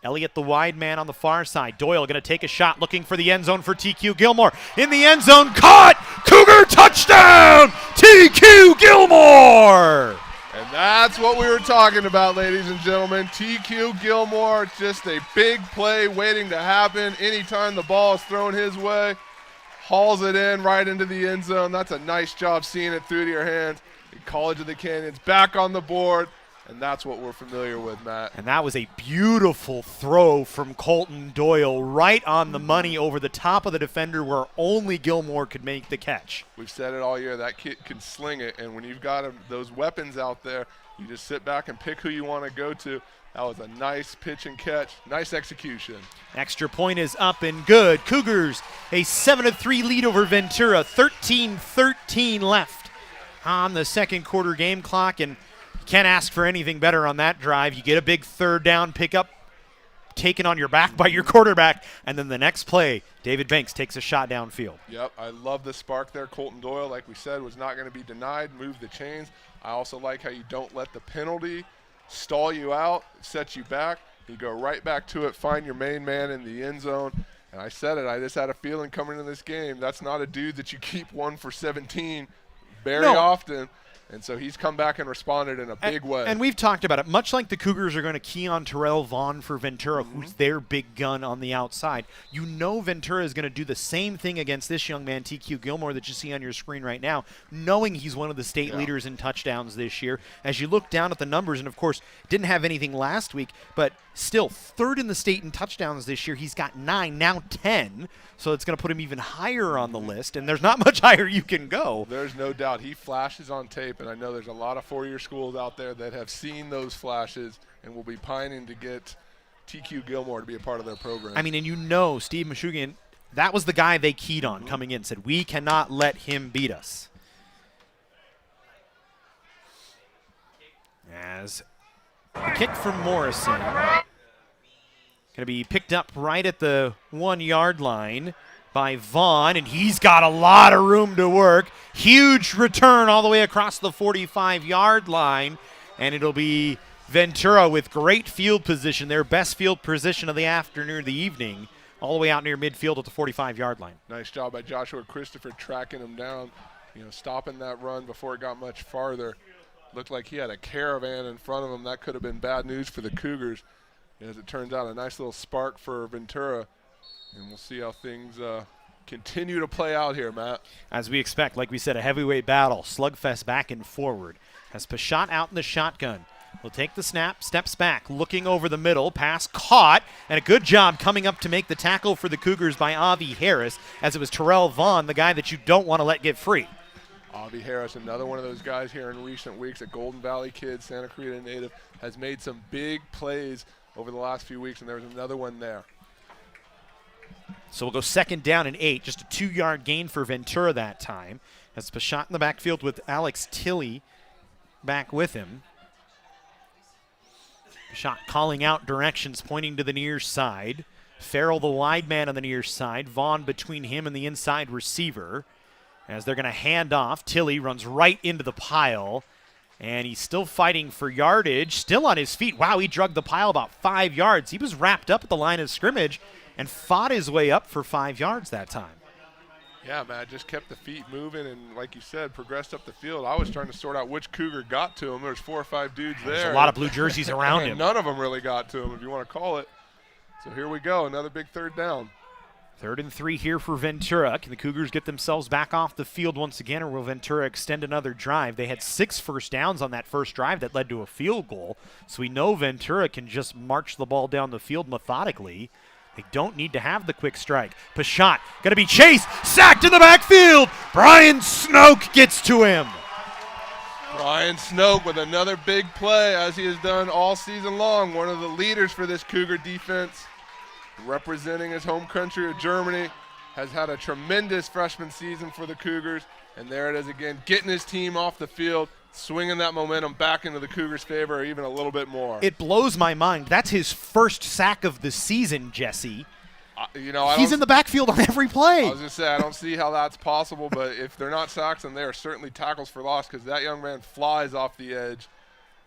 Elliott, the wide man on the far side. Doyle going to take a shot, looking for the end zone for TQ Gilmore. In the end zone, caught! Cougar touchdown! TQ Gilmore! And that's what we were talking about, ladies and gentlemen. TQ Gilmore, just a big play waiting to happen. Anytime the ball is thrown his way, hauls it in right into the end zone. That's a nice job seeing it through to your hands. The College of the Canyons back on the board. and that's what we're familiar with, Matt. And that was a beautiful throw from Colton Doyle, right on the money over the top of the defender where only Gilmore could make the catch. We've said it all year, that kid can sling it, and when you've got those weapons out there, you just sit back and pick who you want to go to. That was a nice pitch and catch, nice execution. Extra point is up and good. Cougars a 7-3 lead over Ventura, 13-13 left on the second quarter game clock, and you can't ask for anything better on that drive. You get a big third down pickup taken on your back by your quarterback, and then the next play, David Banks takes a shot downfield. Yep, I love the spark there. Colton Doyle, like we said, was not going to be denied, move the chains. I also like how you don't let the penalty stall you out, set you back. You go right back to it, find your main man in the end zone. And I said it, I just had a feeling coming into this game, that's not a dude that you keep 1 for 17 very often. And so he's come back and responded in a big way. And we've talked about it. Much like the Cougars are going to key on Terrell Vaughn for Ventura, who's their big gun on the outside, you know Ventura is going to do the same thing against this young man, TQ Gilmore, that you see on your screen right now, knowing he's one of the state leaders in touchdowns this year. As you look down at the numbers, and of course, didn't have anything last week, but still third in the state in touchdowns this year. He's got 9, now 10. So it's going to put him even higher on the list, and there's not much higher you can go. There's no doubt. He flashes on tape, and I know there's a lot of four-year schools out there that have seen those flashes and will be pining to get TQ Gilmore to be a part of their program. I mean, and you know Steve Meshuggah, that was the guy they keyed on coming in, said, we cannot let him beat us. As a kick from Morrison. Going to be picked up right at the 1-yard line by Vaughn, and he's got a lot of room to work. Huge return all the way across the 45-yard line, and it'll be Ventura with great field position, their best field position of the afternoon, the evening, all the way out near midfield at the 45-yard line. Nice job by Joshua Christopher tracking him down, stopping that run before it got much farther. Looked like he had a caravan in front of him. That could have been bad news for the Cougars. As it turns out, a nice little spark for Ventura, and we'll see how things continue to play out here, Matt. As we expect, like we said, a heavyweight battle, slugfest back and forward. As Pashot out in the shotgun, will take the snap, steps back, looking over the middle, pass caught, and a good job coming up to make the tackle for the Cougars by Avi Harris, as it was Terrell Vaughn, the guy that you don't want to let get free. Avi Harris, another one of those guys here in recent weeks, a Golden Valley kid, Santa Clarita native, has made some big plays over the last few weeks, and there was another one there. So we'll go 2nd down and 8, just a 2-yard gain for Ventura that time. That's Pashot in the backfield with Alex Tilley back with him. Pashot calling out directions, pointing to the near side. Farrell, the wide man on the near side. Vaughn between him and the inside receiver. As they're going to hand off, Tilley runs right into the pile. And he's still fighting for yardage, still on his feet. Wow, he drugged the pile about 5 yards. He was wrapped up at the line of scrimmage and fought his way up for 5 yards that time. Yeah, Matt, just kept the feet moving and, like you said, progressed up the field. I was trying to sort out which Cougar got to him. There's 4 or 5 dudes there. There's a lot of blue jerseys around him. None of them really got to him, if you want to call it. So here we go, another big 3rd down. 3rd and 3 here for Ventura. Can the Cougars get themselves back off the field once again, or will Ventura extend another drive? They had 6 first downs on that first drive that led to a field goal, so we know Ventura can just march the ball down the field methodically. They don't need to have the quick strike. Pashot going to be chased, sacked in the backfield. Brian Snoke gets to him. Brian Snoke with another big play, as he has done all season long. One of the leaders for this Cougar defense. Representing his home country of Germany, has had a tremendous freshman season for the Cougars, and there it is again, getting his team off the field, swinging that momentum back into the Cougars' favor, or even a little bit more. It blows my mind. That's his first sack of the season, Jesse. He's in the backfield on every play. I was going to say, I don't see how that's possible, but if they're not sacks, then they are certainly tackles for loss, because that young man flies off the edge.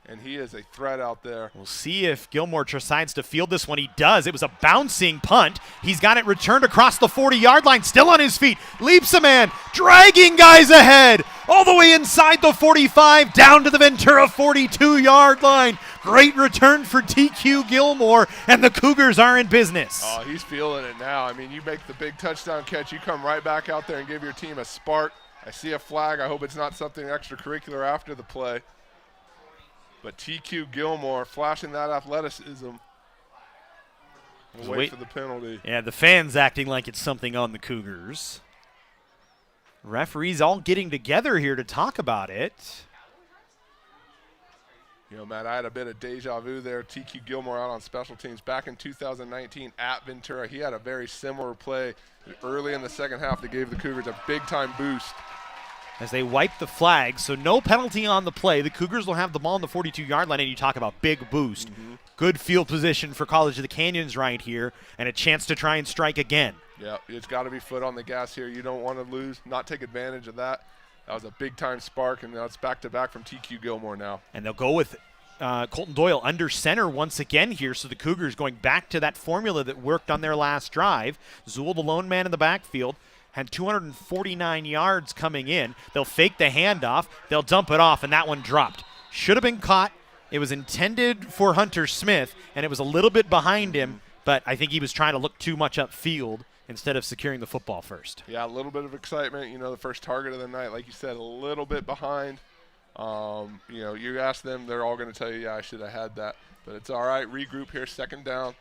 And he is a threat out there. We'll see if Gilmore decides to field this one. He does. It was a bouncing punt. He's got it returned across the 40-yard line, still on his feet. Leaps a man, dragging guys ahead, all the way inside the 45, down to the Ventura 42-yard line. Great return for TQ Gilmore, and the Cougars are in business. Oh, he's feeling it now. I mean, you make the big touchdown catch, you come right back out there and give your team a spark. I see a flag. I hope it's not something extracurricular after the play. But TQ Gilmore flashing that athleticism. We'll wait for the penalty. Yeah, the fans acting like it's something on the Cougars. Referees all getting together here to talk about it. You know, Matt, I had a bit of deja vu there. TQ Gilmore out on special teams back in 2019 at Ventura. He had a very similar play early in the second half that gave the Cougars a big-time boost. As they wipe the flag, so no penalty on the play. The Cougars will have the ball on the 42-yard line, and you talk about big boost. Good field position for College of the Canyons right here, and a chance to try and strike again. Yeah, it's got to be foot on the gas here. You don't want to lose, not take advantage of that. That was a big-time spark, and now it's back-to-back from TQ Gilmore now. And they'll go with Colton Doyle under center once again here, so the Cougars going back to that formula that worked on their last drive. Zool, the lone man in the backfield, had 249 yards coming in. They'll fake the handoff. They'll dump it off, and that one dropped. Should have been caught. It was intended for Hunter Smith, and it was a little bit behind him, but I think he was trying to look too much upfield instead of securing the football first. Yeah, a little bit of excitement. You know, the first target of the night, like you said, a little bit behind. You know, you ask them, they're all going to tell you, yeah, I should have had that. But it's all right. Regroup here, second down.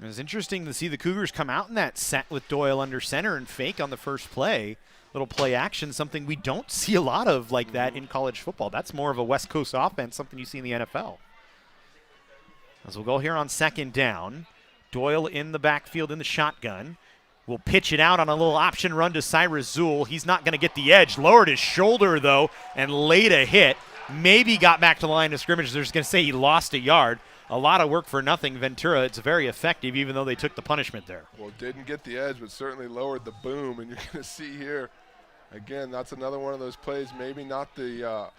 It was interesting to see the Cougars come out in that set with Doyle under center and fake on the first play. Little play action, something we don't see a lot of like that in college football. That's more of a West Coast offense, something you see in the NFL. As we'll go here on second down, Doyle in the backfield in the shotgun. We'll pitch it out on a little option run to Cyrus Zool. He's not going to get the edge. Lowered his shoulder, though, and laid a hit. Maybe got back to the line of scrimmage. They're just going to say he lost a yard. A lot of work for nothing. Ventura, it's very effective, even though they took the punishment there. Well, didn't get the edge, but certainly lowered the boom. And you're going to see here, again, that's another one of those plays, maybe not the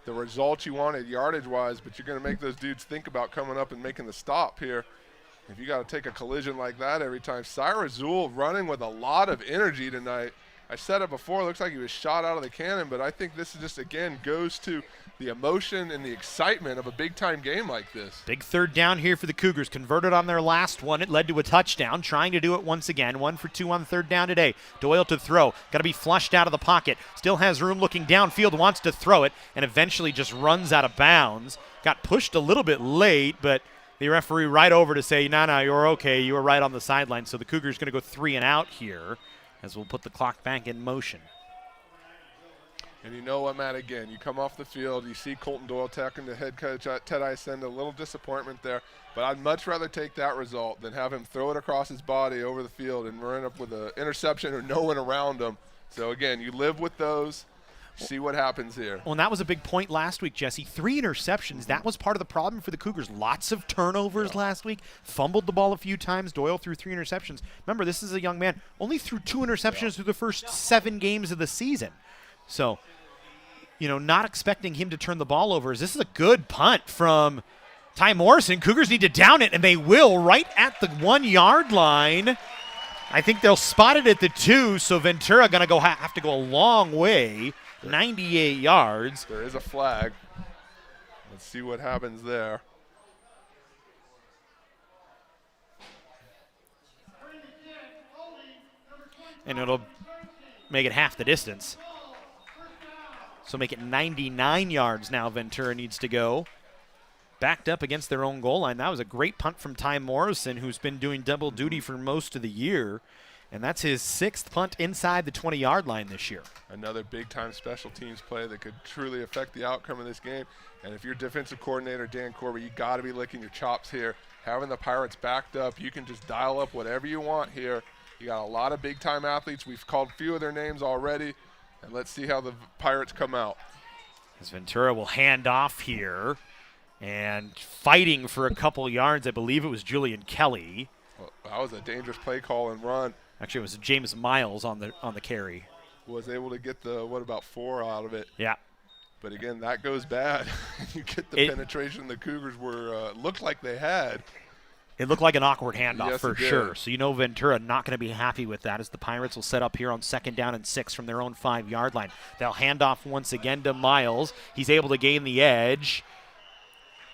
result you wanted yardage-wise, but you're going to make those dudes think about coming up and making the stop here. If you got to take a collision like that every time. Cyrus Zool running with a lot of energy tonight. I said it before, it looks like he was shot out of the cannon, but I think this is just, again, goes to the emotion and the excitement of a big-time game like this. Big third down here for the Cougars. Converted on their last one. It led to a touchdown. Trying to do it once again. 1 for 2 on third down today. Doyle to throw. Got to be flushed out of the pocket. Still has room looking downfield. Wants to throw it, and eventually just runs out of bounds. Got pushed a little bit late, but the referee right over to say, no, you're okay. You were right on the sideline. So the Cougars going to go 3 and out here as we'll put the clock back in motion. And you know what, Matt, again, you come off the field, you see Colton Doyle attacking the head coach, Ted Isenda, a little disappointment there. But I'd much rather take that result than have him throw it across his body over the field and run up with an interception or no one around him. So, again, you live with those. See what happens here. Well, and that was a big point last week, Jesse. 3 interceptions. That was part of the problem for the Cougars. Lots of turnovers last week. Fumbled the ball a few times. Doyle threw 3 interceptions. Remember, this is a young man. Only threw 2 interceptions through the first 7 games of the season. So, you know, not expecting him to turn the ball over. This is a good punt from Ty Morrison. Cougars need to down it, and they will right at the 1-yard line. I think they'll spot it at the 2, so Ventura going to have to go a long way. 98 yards. There is a flag. Let's see what happens there. And it'll make it half the distance. So make it 99 yards now Ventura needs to go. Backed up against their own goal line. That was a great punt from Ty Morrison, who's been doing double duty for most of the year. And that's his 6th punt inside the 20-yard line this year. Another big-time special teams play that could truly affect the outcome of this game. And if you're defensive coordinator Dan Corby, you got to be licking your chops here. Having the Pirates backed up, you can just dial up whatever you want here. You got a lot of big-time athletes. We've called a few of their names already. And let's see how the Pirates come out. As Ventura will hand off here. And fighting for a couple yards, I believe it was Julian Kelly. Well, that was a dangerous play call and run. Actually, it was James Miles on the carry. Was able to get the, about 4 out of it. Yeah. But, again, that goes bad. You get the penetration the Cougars were looked like they had. It looked like an awkward handoff Yes, for it did. sure. So you know Ventura not going to be happy with that as the Pirates will set up here on 2nd down and 6 from their own 5-yard line. They'll hand off once again to Miles. He's able to gain the edge.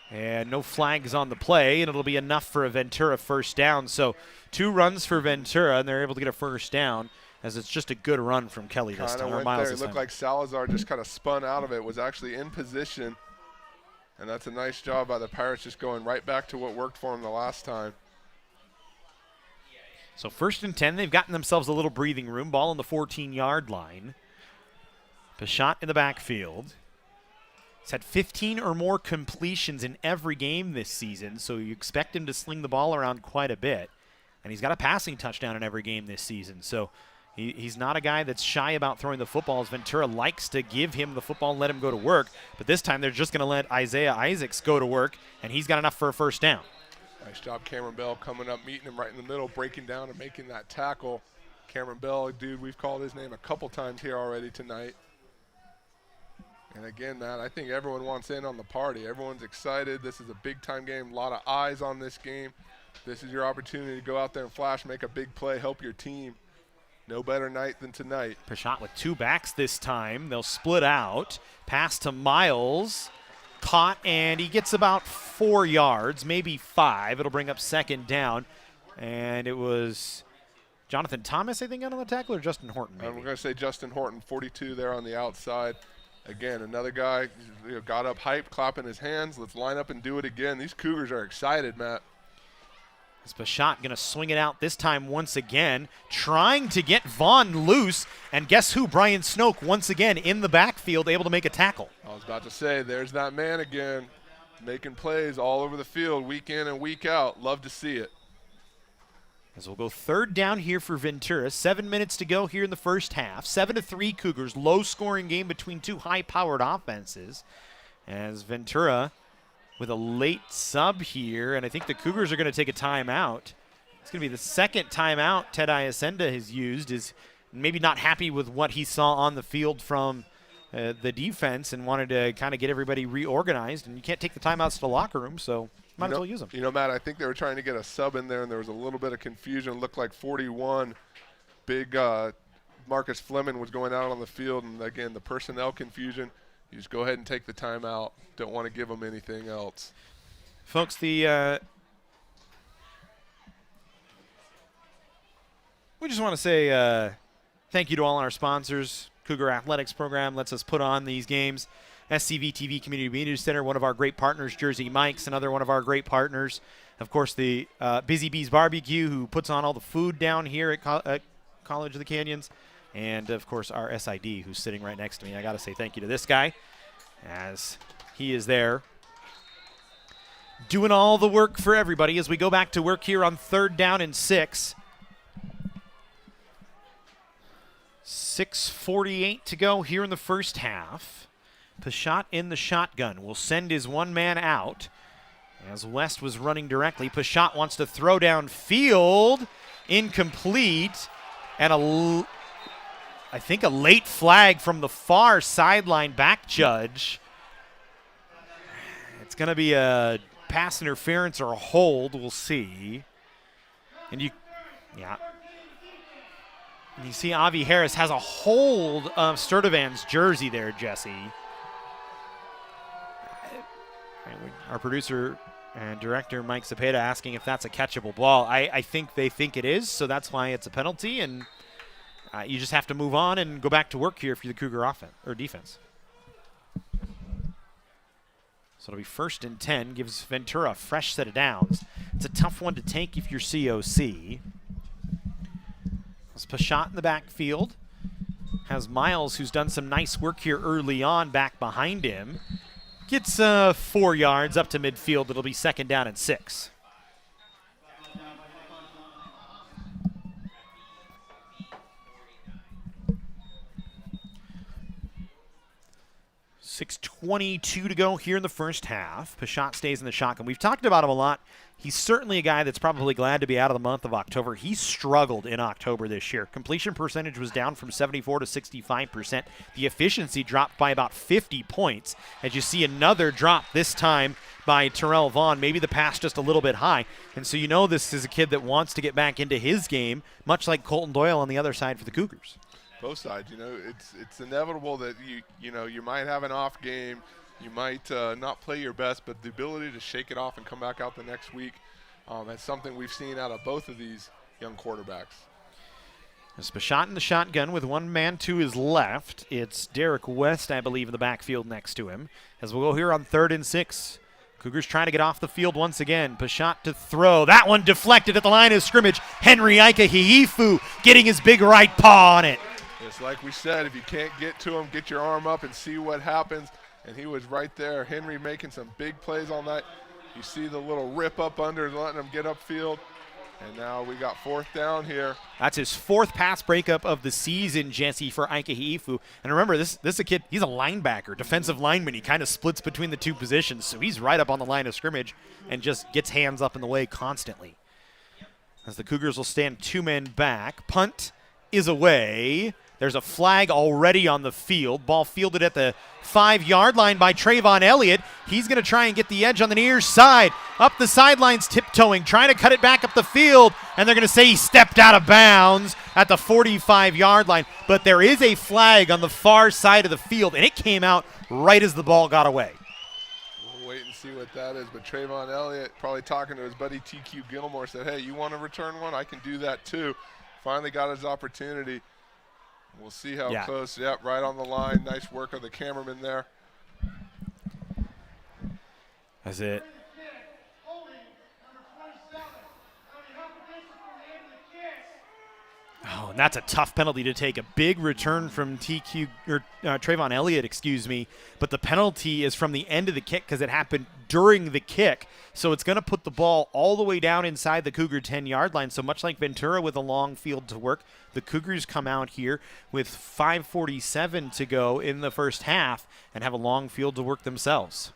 And no flags on the play, and it'll be enough for a Ventura first down. So 2 runs for Ventura, and they're able to get a first down. as it's just a good run from Kelly this Kind time. of Or went Miles there. It this looked time. like Salazar just kind of spun out of it, was actually in position. And that's a nice job by the Pirates, just going right back to what worked for them the last time. So 1st and 10, they've gotten themselves a little breathing room. Ball on the 14-yard line. Pashot in the backfield. He's had 15 or more completions in every game this season, so you expect him to sling the ball around quite a bit. And he's got a passing touchdown in every game this season, so he's not a guy that's shy about throwing the football, as Ventura likes to give him the football and let him go to work. But this time they're just going to let Isaiah Isaacs go to work, and he's got enough for a 1st down. Nice job, Cameron Bell coming up, meeting him right in the middle, breaking down and making that tackle. Cameron Bell, dude, we've called his name a couple times here already tonight. And again, Matt, I think everyone wants in on the party. Everyone's excited. This is a big-time game, a lot of eyes on this game. This is your opportunity to go out there and flash, make a big play, help your team. No better night than tonight. Pashot with 2 backs this time. They'll split out. Pass to Miles. Caught, and he gets about 4 yards, maybe 5. It'll bring up 2nd down. And it was Jonathan Thomas, I think, on the tackle, or Justin Horton, maybe? I'm going to say Justin Horton, 42 there on the outside. Again, another guy got up hyped, clapping his hands. Let's line up and do it again. These Cougars are excited, Matt. Is Pashot going to swing it out this time once again, trying to get Vaughn loose. And guess who? Brian Snoke once again in the backfield, able to make a tackle. I was about to say, there's that man again, making plays all over the field week in and week out. Love to see it. As we'll go 3rd down here for Ventura. 7 minutes to go here in the 1st half. 7-3 Cougars. Low-scoring game between 2 high-powered offenses. As Ventura with a late sub here, and I think the Cougars are going to take a timeout. It's going to be the 2nd timeout Ted Iacenda has used. Is maybe not happy with what he saw on the field from the defense and wanted to kind of get everybody reorganized. And you can't take the timeouts to the locker room, so might as well use them. You know, Matt, I think they were trying to get a sub in there, and there was a little bit of confusion. It looked like 41, big Marcus Fleming was going out on the field, and again, the personnel confusion. You just go ahead and take the timeout. Don't want to give them anything else. Folks, we just want to say thank you to all our sponsors. Cougar Athletics Program lets us put on these games. SCV TV Community Media Center, one of our great partners. Jersey Mike's, another one of our great partners. Of course, the Busy Bees Barbecue, who puts on all the food down here at College of the Canyons. And, of course, our SID, who's sitting right next to me. I got to say thank you to this guy, as he is there doing all the work for everybody as we go back to work here on 3rd down and 6. 6:48 to go here in the 1st half. Pashot in the shotgun will send his 1 man out as West was running directly. Pashot wants to throw down field. Incomplete. And I think a late flag from the far sideline back judge. It's going to be a pass interference or a hold. We'll see. And you see Avi Harris has a hold of Sturdivant's jersey there, Jesse. Our producer and director, Mike Cepeda, asking if that's a catchable ball. I think they think it is, so that's why it's a penalty, and you just have to move on and go back to work here for the Cougar offense or defense. So it'll be 1st and 10, gives Ventura a fresh set of downs. It's a tough one to take if you're COC. It's Pashot in the backfield. Has Miles, who's done some nice work here early on, back behind him. Gets 4 yards up to midfield. It'll be 2nd down and 6. .6:22 to go here in the 1st half. Pashot stays in the shotgun. We've talked about him a lot. He's certainly a guy that's probably glad to be out of the month of October. He struggled in October this year. Completion percentage was down from 74 to 65%. The efficiency dropped by about 50 points. As you see another drop this time by Terrell Vaughn. Maybe the pass just a little bit high. And so you know this is a kid that wants to get back into his game, much like Colton Doyle on the other side for the Cougars. Both sides, it's inevitable that you might have an off game, you might not play your best, but the ability to shake it off and come back out the next week, that's something we've seen out of both of these young quarterbacks. There's Bashot in the shotgun with one man to his left. It's Derek West, I believe, in the backfield next to him. As we'll go here on 3rd and 6. Cougars trying to get off the field once again. Bashot to throw. That one deflected at the line of scrimmage. Henry Ikahiifu getting his big right paw on it. It's like we said, if you can't get to him, get your arm up and see what happens. And he was right there. Henry making some big plays all night. You see the little rip up under, letting him get upfield. And now we got 4th down here. That's his 4th pass breakup of the season, Jesse, for Ikahiifu. And remember, this is a kid, he's a linebacker, defensive lineman. He kind of splits between the two positions, so he's right up on the line of scrimmage and just gets hands up in the way constantly. As the Cougars will stand 2 men back. Punt is away. There's a flag already on the field. Ball fielded at the 5-yard line by Trayvon Elliott. He's going to try and get the edge on the near side. Up the sidelines, tiptoeing, trying to cut it back up the field. And they're going to say he stepped out of bounds at the 45-yard line. But there is a flag on the far side of the field, and it came out right as the ball got away. We'll wait and see what that is. But Trayvon Elliott, probably talking to his buddy TQ Gilmore, said, hey, you want to return one? I can do that too. Finally got his opportunity. We'll see how close. Yep, right on the line. Nice work of the cameraman there. That's it. Oh, and that's a tough penalty to take. A big return from Trayvon Elliott, excuse me. But the penalty is from the end of the kick because it happened during the kick. So it's going to put the ball all the way down inside the Cougar 10-yard line. So much like Ventura with a long field to work, the Cougars come out here with 5:47 to go in the first half and have a long field to work themselves.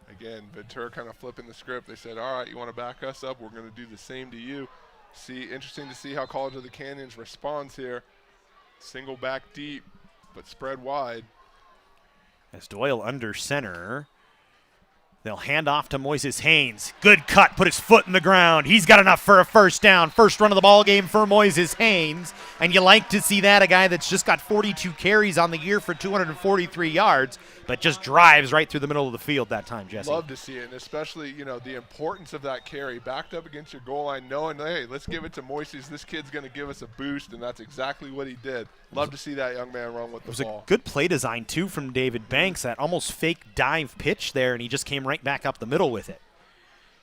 Again, Ventura kind of flipping the script. They said, all right, you want to back us up? We're going to do the same to you. Interesting to see how College of the Canyons responds here. Single back deep, but spread wide. As Doyle under center. They'll hand off to Moises Haynes. Good cut, put his foot in the ground. He's got enough for a first down. First run of the ball game for Moises Haynes. And you like to see that, a guy that's just got 42 carries on the year for 243 yards, but just drives right through the middle of the field that time, Jesse. Love to see it, and especially, the importance of that carry. Backed up against your goal line, knowing, hey, let's give it to Moises. This kid's going to give us a boost, and that's exactly what he did. Love to see that young man run with the ball. It was a good play design, too, from David Banks, that almost fake dive pitch there, and he just came right back up the middle with it.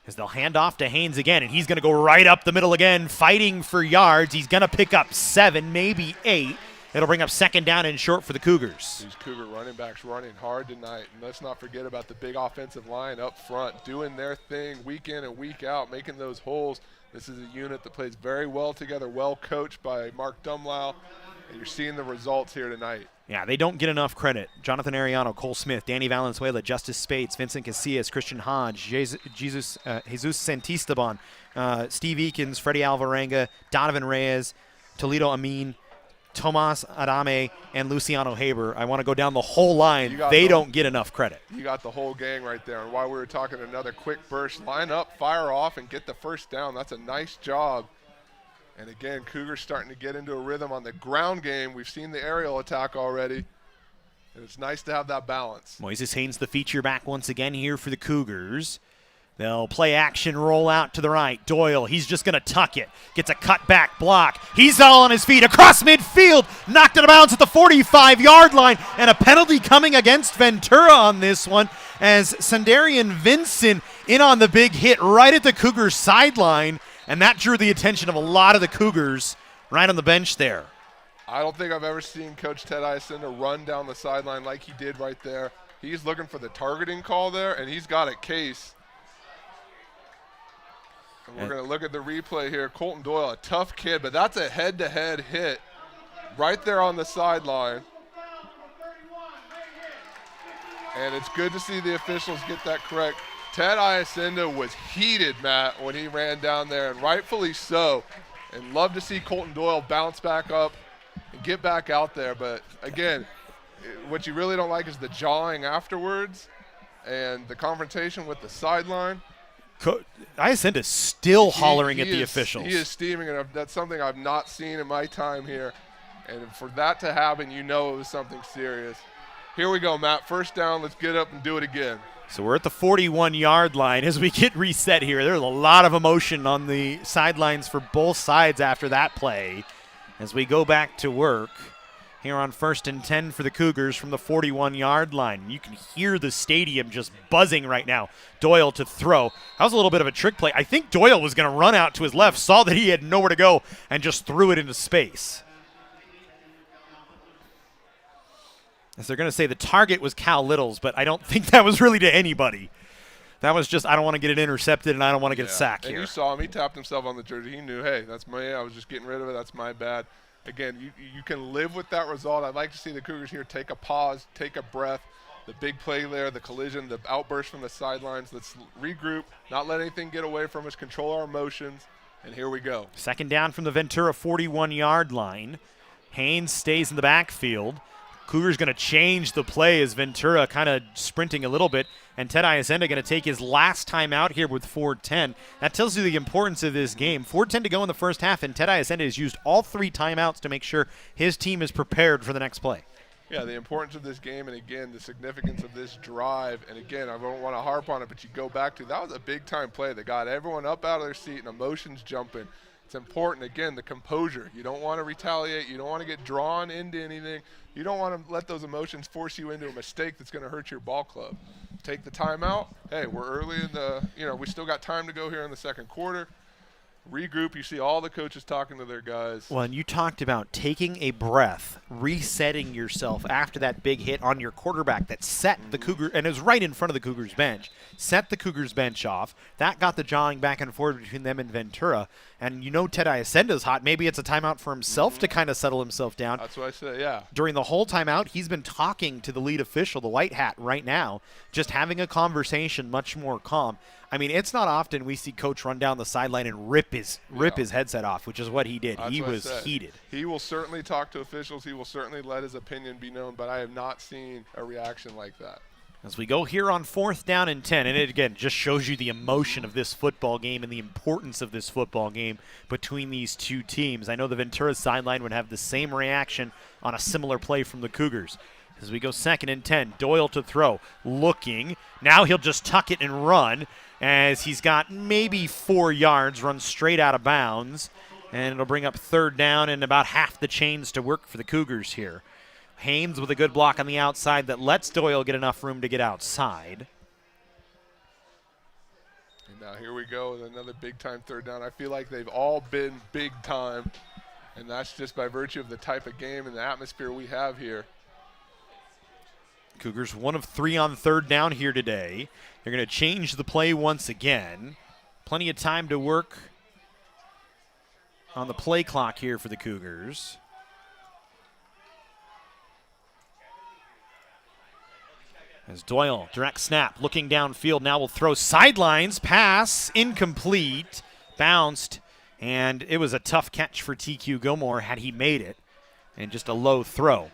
As they'll hand off to Haynes again, and he's going to go right up the middle again, fighting for yards. He's going to pick up 7, maybe 8. It'll bring up 2nd down and short for the Cougars. These Cougar running backs running hard tonight. And let's not forget about the big offensive line up front, doing their thing week in and week out, making those holes. This is a unit that plays very well together, well coached by Mark Dumlau. And you're seeing the results here tonight. Yeah, they don't get enough credit. Jonathan Ariano, Cole Smith, Danny Valenzuela, Justice Spates, Vincent Casillas, Christian Hodge, Jesus Santisteban, Steve Eakins, Freddie Alvarenga, Donovan Reyes, Toledo Amin, Tomas Adame, and Luciano Haber. I want to go down the whole line. They don't get enough credit. You got the whole gang right there. And while we were talking, another quick burst, line up, fire off, and get the first down. That's a nice job. And again, Cougars starting to get into a rhythm on the ground game. We've seen the aerial attack already, and it's nice to have that balance. Moises Haynes, the feature back once again here for the Cougars. They'll play action, roll out to the right. Doyle, he's just going to tuck it. Gets a cutback block. He's all on his feet across midfield. Knocked out of bounds at the 45-yard line. And a penalty coming against Ventura on this one as Sandarian Vincent in on the big hit right at the Cougars sideline. And that drew the attention of a lot of the Cougars right on the bench there. I don't think I've ever seen Coach Ted Iacinda run down the sideline like he did right there. He's looking for the targeting call there, and he's got it case. And we're going to look at the replay here. Colton Doyle, a tough kid, but that's a head-to-head hit right there on the sideline. And it's good to see the officials get that correct. Ted Iacinda was heated, Matt, when he ran down there, and rightfully so. And love to see Colton Doyle bounce back up and get back out there. But, again, what you really don't like is the jawing afterwards and the confrontation with the sideline. Iacinda's still hollering at the officials. He is steaming, and that's something I've not seen in my time here. And for that to happen, you know it was something serious. Here we go, Matt. First down. Let's get up and do it again. So we're at the 41-yard line as we get reset here. There's a lot of emotion on the sidelines for both sides after that play as we go back to work here on 1st and 10 for the Cougars from the 41-yard line. You can hear the stadium just buzzing right now. Doyle to throw. That was a little bit of a trick play. I think Doyle was going to run out to his left, saw that he had nowhere to go, and just threw it into space. As they're going to say the target was Cal Littles, but I don't think that was really to anybody. That was just, I don't want to get it intercepted and I don't want to get sacked here. And you saw him. He tapped himself on the jersey. He knew, hey, that's I was just getting rid of it. That's my bad. Again, you can live with that result. I'd like to see the Cougars here take a pause, take a breath. The big play there, the collision, the outburst from the sidelines. Let's regroup, not let anything get away from us, control our emotions, and here we go. 2nd down from the Ventura 41-yard line. Haynes stays in the backfield. Cougars going to change the play as Ventura kind of sprinting a little bit, and Ted Iacenda going to take his last time out here with 4:10. That tells you the importance of this game. 4:10 to go in the first half, and Ted Iacenda has used all 3 timeouts to make sure his team is prepared for the next play. Yeah, the importance of this game, and again, the significance of this drive, and again, I don't want to harp on it, but you go back to, that was a big-time play that got everyone up out of their seat and emotions jumping. It's important, again, the composure. You don't want to retaliate. You don't want to get drawn into anything. You don't want to let those emotions force you into a mistake that's going to hurt your ball club. Take the timeout. Hey, we're early in the, we still got time to go here in the second quarter. Regroup. You see all the coaches talking to their guys. Well, and you talked about taking a breath, resetting yourself after that big hit on your quarterback that set the Cougar, and it was right in front of the Cougars bench, set the Cougars bench off. That got the jawing back and forth between them and Ventura. And Ted Iacenda's hot. Maybe it's a timeout for himself to kind of settle himself down. That's what I said, yeah. During the whole timeout, he's been talking to the lead official, the white hat, right now, just having a conversation, much more calm. I mean, it's not often we see Coach run down the sideline and rip his headset off, which is what he did. He was heated. He will certainly talk to officials. He will certainly let his opinion be known, but I have not seen a reaction like that. As we go here on 4th down and 10, and it again just shows you the emotion of this football game and the importance of this football game between these two teams. I know the Ventura sideline would have the same reaction on a similar play from the Cougars. As we go 2nd and 10, Doyle to throw, looking. Now he'll just tuck it and run as he's got maybe 4 yards, run straight out of bounds, and it'll bring up 3rd down and about half the chains to work for the Cougars here. Haynes with a good block on the outside that lets Doyle get enough room to get outside. And now here we go with another big-time 3rd down. I feel like they've all been big-time, and that's just by virtue of the type of game and the atmosphere we have here. Cougars 1 of 3 on 3rd down here today. They're going to change the play once again. Plenty of time to work on the play clock here for the Cougars. As Doyle, direct snap, looking downfield, now will throw sidelines, pass, incomplete, bounced, and it was a tough catch for TQ Gilmore had he made it, and just a low throw.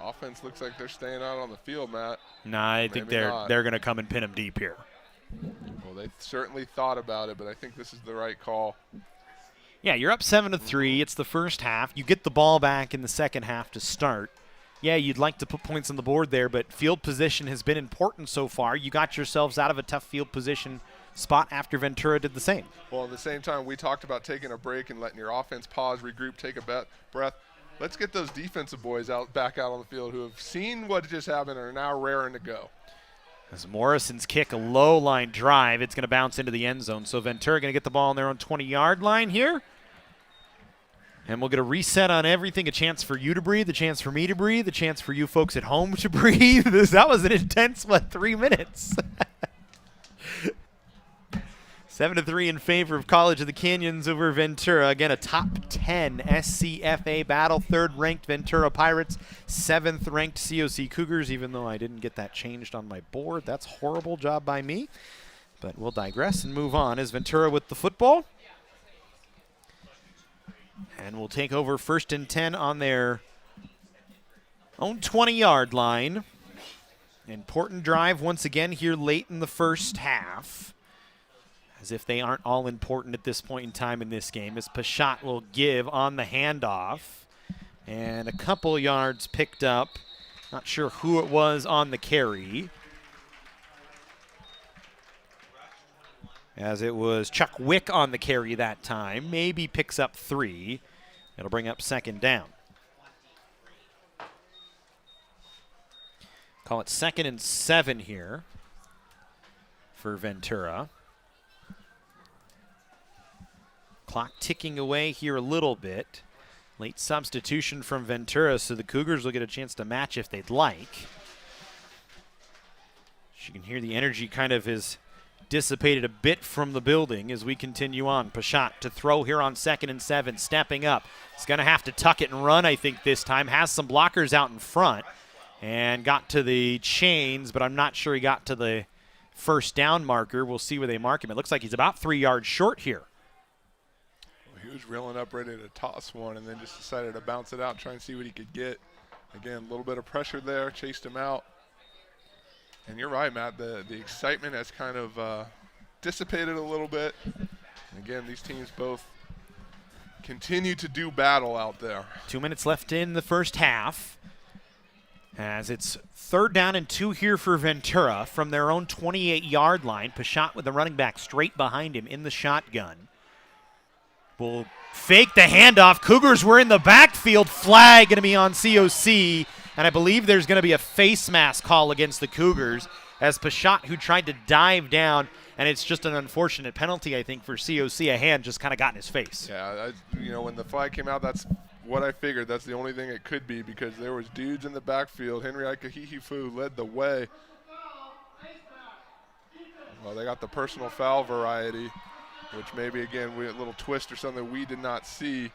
Offense looks like they're staying out on the field, Matt. Nah, I think they're going to come and pin him deep here. Well, they certainly thought about it, but I think this is the right call. Yeah, you're up 7-3. It's the first half. You get the ball back in the second half to start. Yeah, you'd like to put points on the board there, but field position has been important so far. You got yourselves out of a tough field position spot after Ventura did the same. Well, at the same time, we talked about taking a break and letting your offense pause, regroup, take a breath. Let's get those defensive boys back out on the field who have seen what just happened and are now raring to go. As Morrison's kick, a low line drive, it's going to bounce into the end zone. So Ventura going to get the ball on their own 20-yard line here. And we'll get a reset on everything, a chance for you to breathe, a chance for me to breathe, a chance for you folks at home to breathe. That was an intense, 3 minutes? 7-3 in favor of College of the Canyons over Ventura. Again, a top 10 SCFA battle. 3rd-ranked Ventura Pirates, 7th-ranked COC Cougars, even though I didn't get that changed on my board. That's horrible job by me. But we'll digress and move on as Ventura with the football. And we'll take over 1st and 10 on their own 20-yard line. Important drive once again here late in the first half. As if they aren't all important at this point in time in this game, as Pashat will give on the handoff. And a couple yards picked up Not sure who it was on the carry, as it was Chuck Wick on the carry that time. Maybe picks up 3. It'll bring up 2nd down. Call it 2nd and 7 here for Ventura. Clock ticking away here a little bit. Late substitution from Ventura, so the Cougars will get a chance to match if they'd like. You can hear the energy kind of is dissipated a bit from the building as we continue on. Pashot to throw here on 2nd and 7, stepping up. He's going to have to tuck it and run, I think, this time. Has some blockers out in front and got to the chains, but I'm not sure he got to the first down marker. We'll see where they mark him. It looks like he's about 3 yards short here. He was reeling up, ready to toss one, and then just decided to bounce it out and try and see what he could get. Again, a little bit of pressure there, chased him out. And you're right, Matt, the excitement has kind of dissipated a little bit. And again, these teams both continue to do battle out there. 2 minutes left in the first half, as it's 3rd down and 2 here for Ventura from their own 28-yard line. Pashot with the running back straight behind him in the shotgun. Will fake the handoff. Cougars were in the backfield. Flag going to be on COC, and I believe there's going to be a face mask call against the Cougars as Pashot, who tried to dive down, and it's just an unfortunate penalty, I think, for COC. A hand just kind of got in his face. Yeah, when the flag came out, that's what I figured. That's the only thing it could be, because there was dudes in the backfield. Henry Ikahihifu led the way. Well, they got the personal foul variety, which maybe, again, a little twist or something we did not see.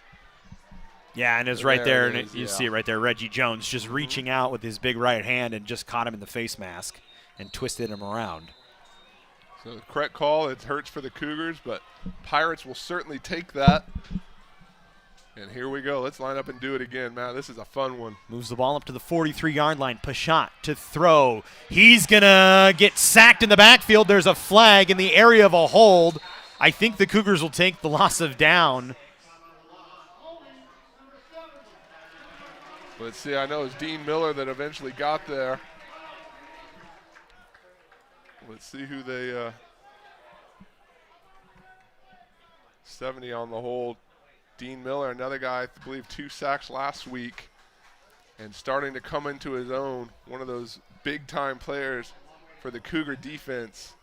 Yeah, and it's right there, and is, you see it right there. Reggie Jones just reaching out with his big right hand and just caught him in the face mask and twisted him around. So the correct call. It hurts for the Cougars, but Pirates will certainly take that. And here we go. Let's line up and do it again, Matt. This is a fun one. Moves the ball up to the 43-yard line. Pashot to throw. He's going to get sacked in the backfield. There's a flag in the area of a hold. I think the Cougars will take the loss of down. Let's see. I know it's Dean Miller that eventually got there. Let's see who they 70 on the hold. Dean Miller, another guy, I believe 2 sacks last week, and starting to come into his own. One of those big-time players for the Cougar defense.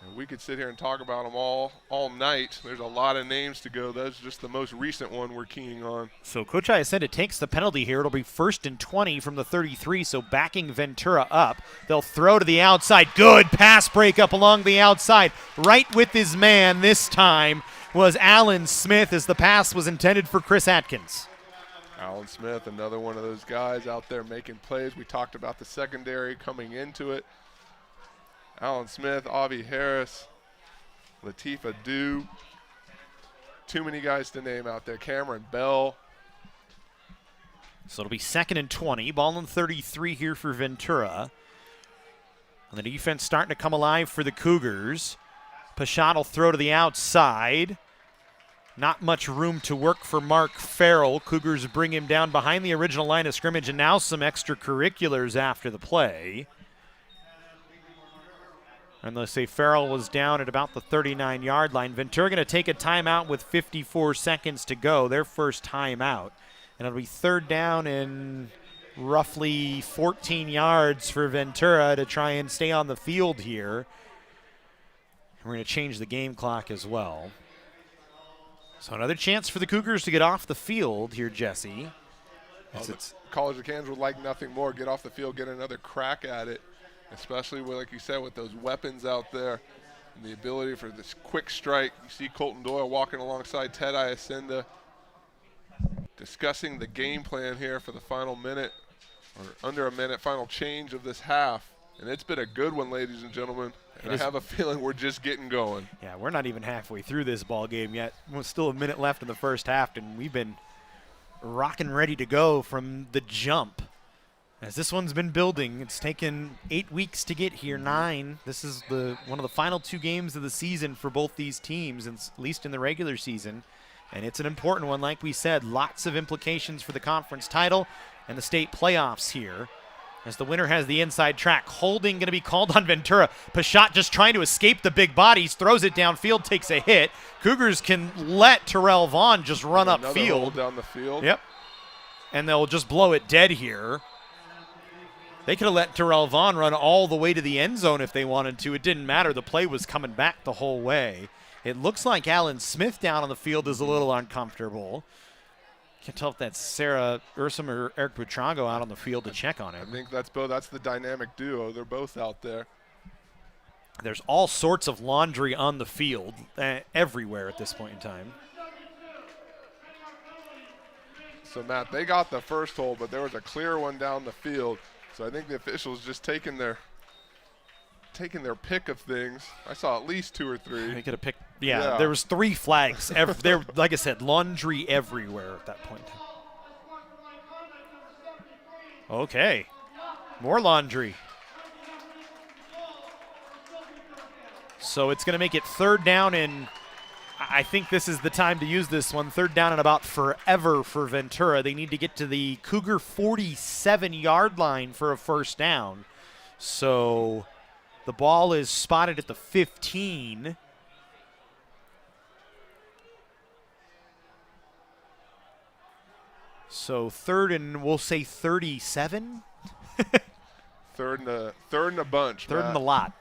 And we could sit here and talk about them all night. There's a lot of names to go. That's just the most recent one we're keying on. So Coach Iacenta takes the penalty here. It'll be 1st and 20 from the 33, so backing Ventura up. They'll throw to the outside. Good pass break up along the outside. Right with his man this time was Alan Smith, as the pass was intended for Chris Atkins. Alan Smith, another one of those guys out there making plays. We talked about the secondary coming into it. Alan Smith, Avi Harris, Latif Adu. Too many guys to name out there. Cameron Bell. So it'll be 2nd and 20. Ball on 33 here for Ventura. And the defense starting to come alive for the Cougars. Pashot will throw to the outside. Not much room to work for Mark Farrell. Cougars bring him down behind the original line of scrimmage, and now some extracurriculars after the play. And let's say Farrell was down at about the 39-yard line. Ventura going to take a timeout with 54 seconds to go, their first timeout. And it'll be 3rd down and roughly 14 yards for Ventura to try and stay on the field here. And we're going to change the game clock as well. So another chance for the Cougars to get off the field here, Jesse. College of Kansas would like nothing more. Get off the field, get another crack at it. Especially, like you said, with those weapons out there and the ability for this quick strike. You see Colton Doyle walking alongside Ted Iacenta, discussing the game plan here for the final minute, or under a minute, final change of this half. And it's been a good one, ladies and gentlemen. And I have a feeling we're just getting going. Yeah, we're not even halfway through this ball game yet. There's still a minute left in the first half, and we've been rocking ready to go from the jump. As this one's been building, it's taken 8 weeks to get here, 9. This is one of the final 2 games of the season for both these teams, at least in the regular season. And it's an important one, like we said. Lots of implications for the conference title. and the state playoffs here. As the winner has the inside track. Holding going to be called on Ventura. Pashot just trying to escape the big bodies. Throws it downfield, takes a hit. Cougars can let Terrell Vaughn just run upfield. Down the field. Yep. And they'll just blow it dead here. They could have let Terrell Vaughn run all the way to the end zone if they wanted to. It didn't matter. The play was coming back the whole way. It looks like Alan Smith down on the field is a little uncomfortable. Can't tell if that's Sarah Ursum or Eric Butrago out on the field to check on him. I think that's both. That's the dynamic duo. They're both out there. There's all sorts of laundry on the field everywhere at this point in time. So, Matt, they got the first hole, but there was a clear one down the field. So I think the officials just taking their pick of things. I saw at least 2 or 3. They could have picked. Yeah, there was 3 flags. There, like I said, laundry everywhere at that point. Okay, more laundry. So it's going to make it 3rd down, and I think this is the time to use this one. 3rd down and about forever for Ventura. They need to get to the Cougar 47-yard line for a 1st down. So the ball is spotted at the 15. So 3rd and we'll say 37. Third and a bunch. 3rd and a lot.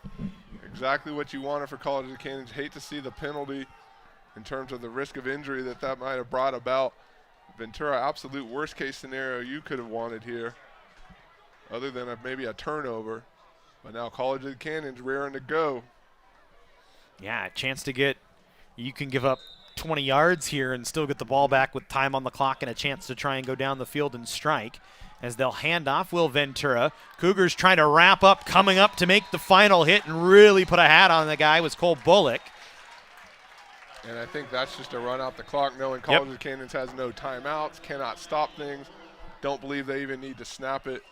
Exactly what you wanted for College of the Canyons. Hate to see the penalty in terms of the risk of injury that might have brought about. Ventura, absolute worst case scenario you could have wanted here, other than maybe a turnover. But now College of the Canyons rearing to go. Yeah, a chance to get, you can give up 20 yards here and still get the ball back with time on the clock and a chance to try and go down the field and strike. As they'll hand off Will Ventura. Cougars trying to wrap up, coming up to make the final hit and really put a hat on the guy was Cole Bullock. And I think that's just a run out the clock, knowing College of the Canyons has no timeouts, cannot stop things. Don't believe they even need to snap it.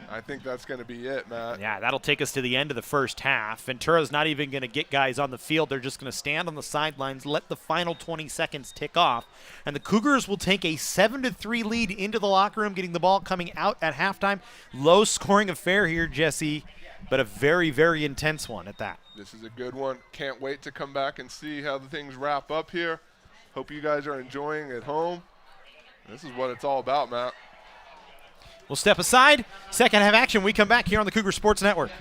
I think that's going to be it, Matt. Yeah, that'll take us to the end of the 1st half. Ventura's not even going to get guys on the field. They're just going to stand on the sidelines, let the final 20 seconds tick off. And the Cougars will take a 7-3 lead into the locker room, getting the ball coming out at halftime. Low-scoring affair here, Jesse, but a very, very intense one at that. This is a good one. Can't wait to come back and see how the things wrap up here. Hope you guys are enjoying at home. This is what it's all about, Matt. We'll step aside. 2nd half action. We come back here on the Cougar Sports Network.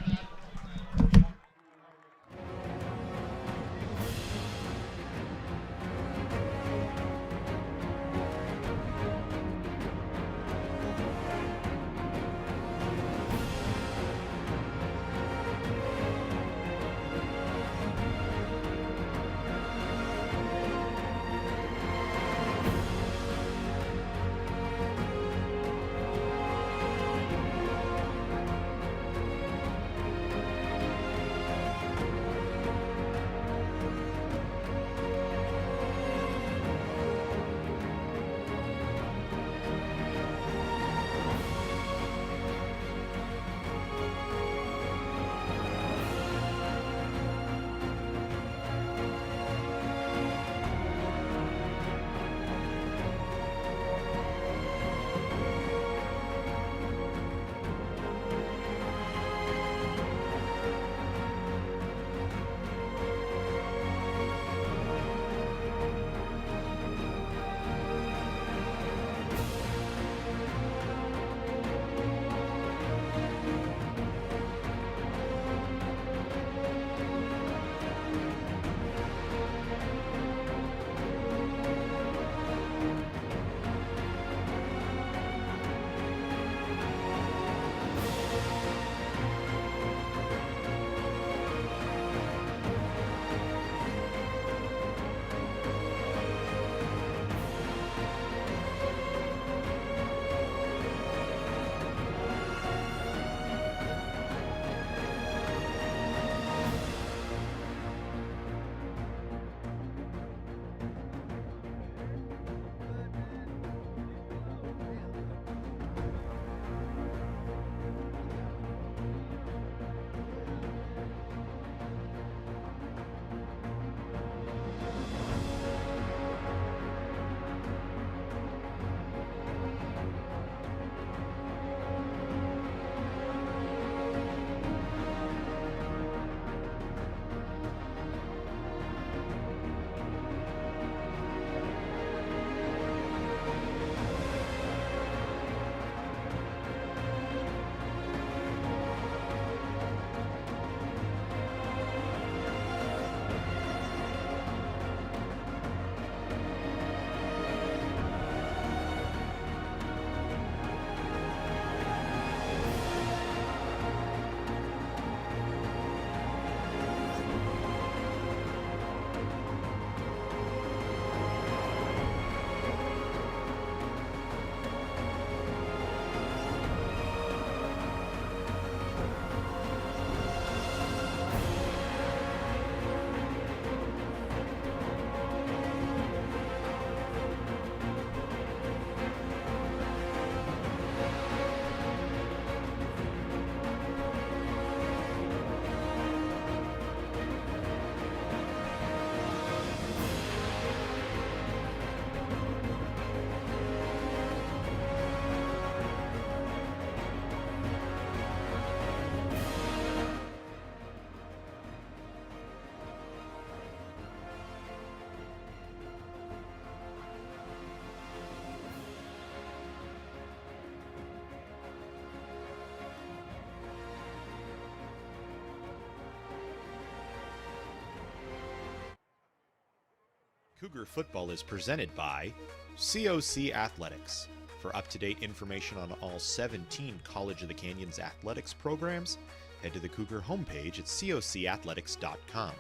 Cougar Football is presented by COC Athletics. For up-to-date information on all 17 College of the Canyons athletics programs, head to the Cougar homepage at cocathletics.com.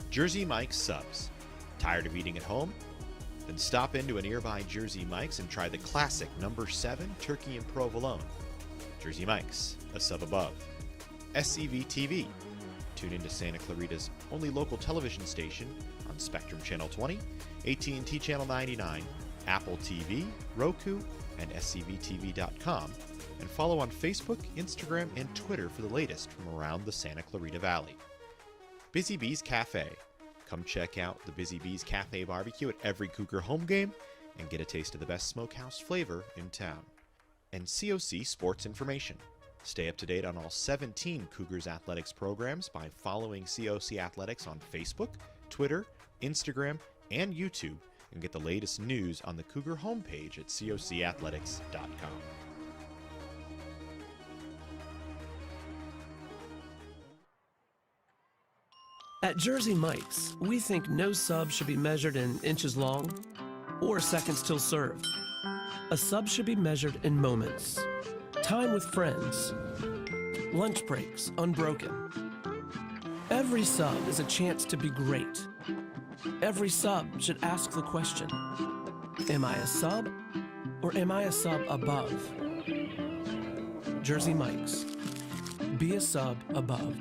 Jersey Mike's Subs. Tired of eating at home? Then stop into a nearby Jersey Mike's and try the classic number 7 turkey and provolone. Jersey Mike's, a sub above. SCV TV. Tune into Santa Clarita's only local television station on Spectrum Channel 20, AT&T Channel 99, Apple TV, Roku, and scvtv.com, and follow on Facebook, Instagram, and Twitter for the latest from around the Santa Clarita Valley. Busy Bees Cafe. Come check out the Busy Bees Cafe barbecue at every Cougar home game and get a taste of the best smokehouse flavor in town. And COC Sports Information. Stay up to date on all 17 Cougars athletics programs by following COC Athletics on Facebook, Twitter, Instagram, and YouTube, and get the latest news on the Cougar homepage at cocathletics.com. At Jersey Mike's, we think no sub should be measured in inches long or seconds till served. A sub should be measured in moments. Time with friends. Lunch breaks unbroken. Every sub is a chance to be great. Every sub should ask the question, am I a sub or am I a sub above? Jersey Mike's. Be a sub above.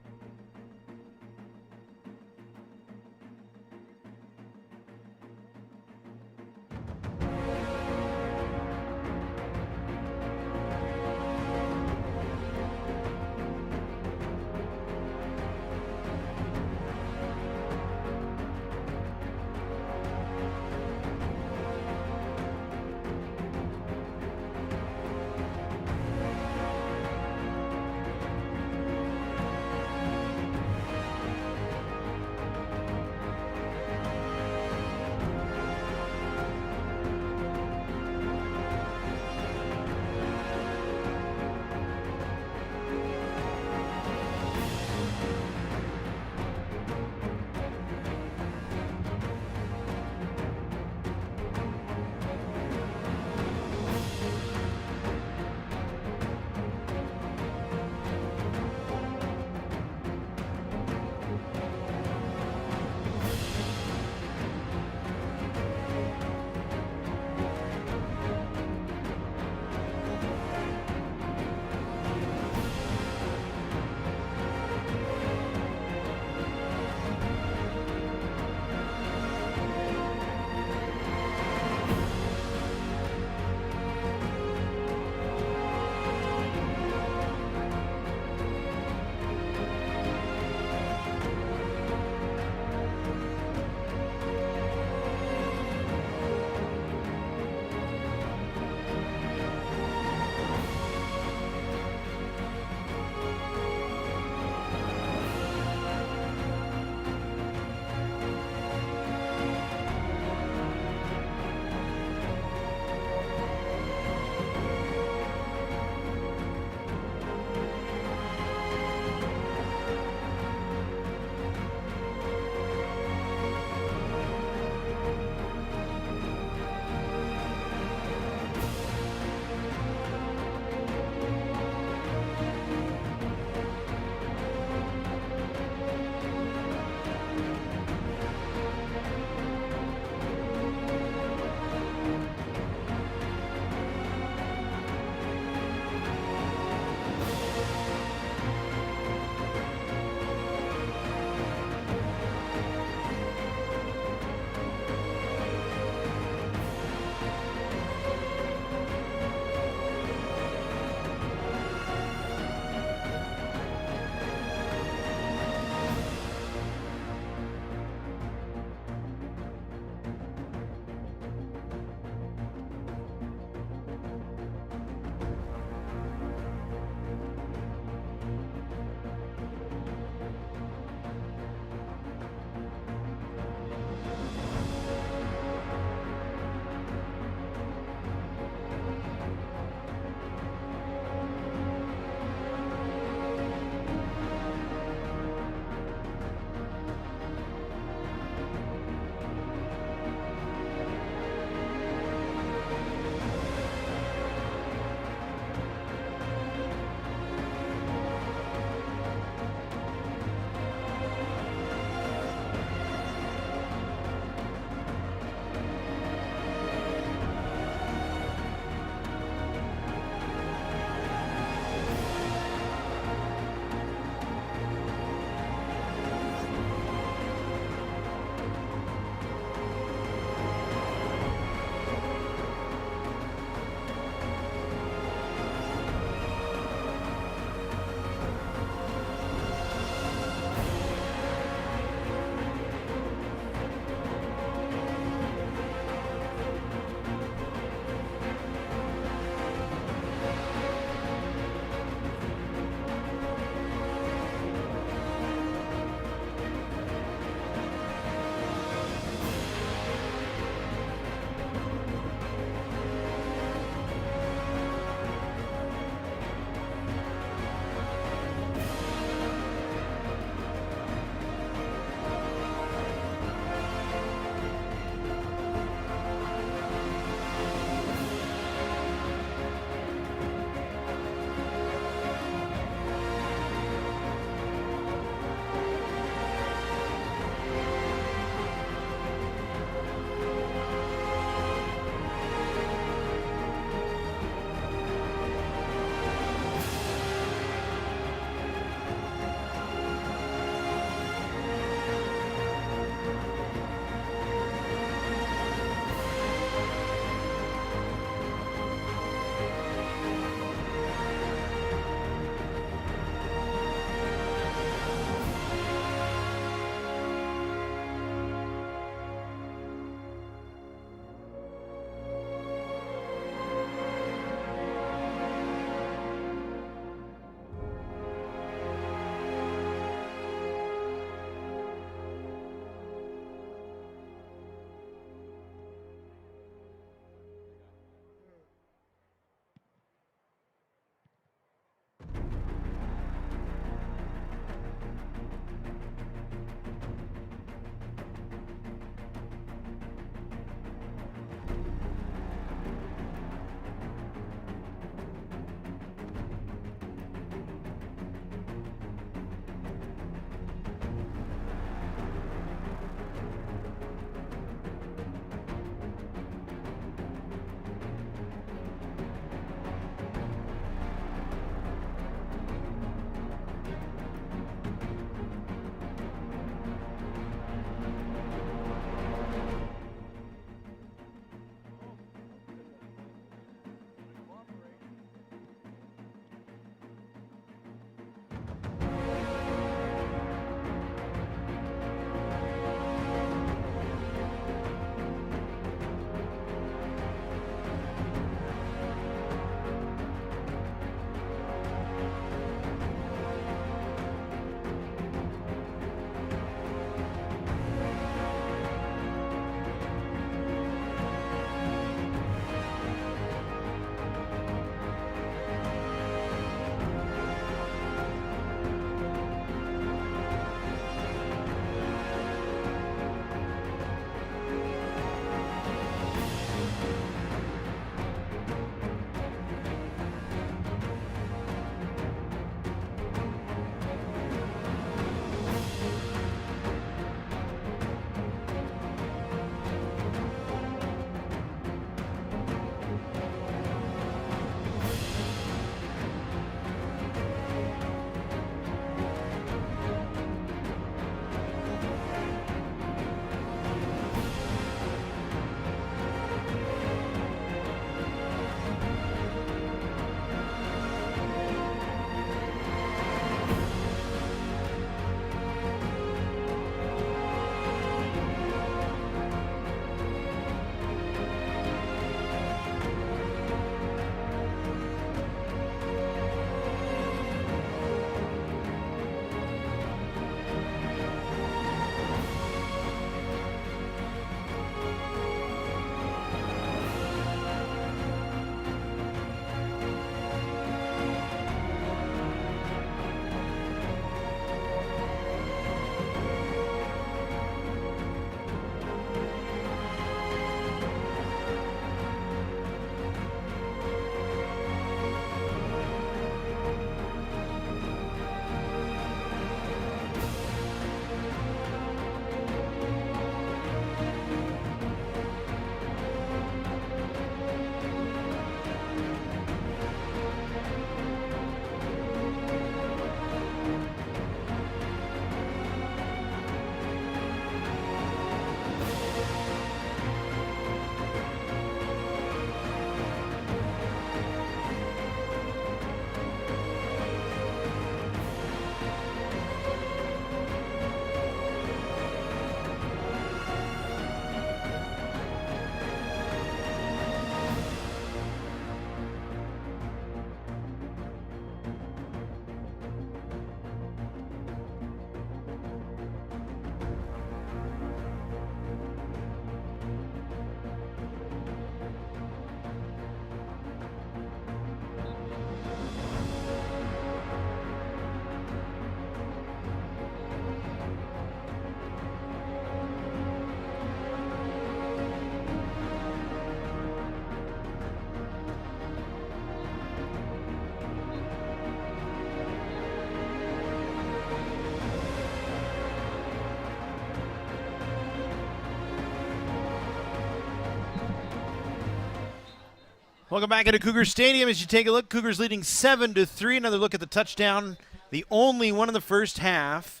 Welcome back into Cougar Stadium. As you take a look, Cougars leading 7-3. Another look at the touchdown, the only one in the first half,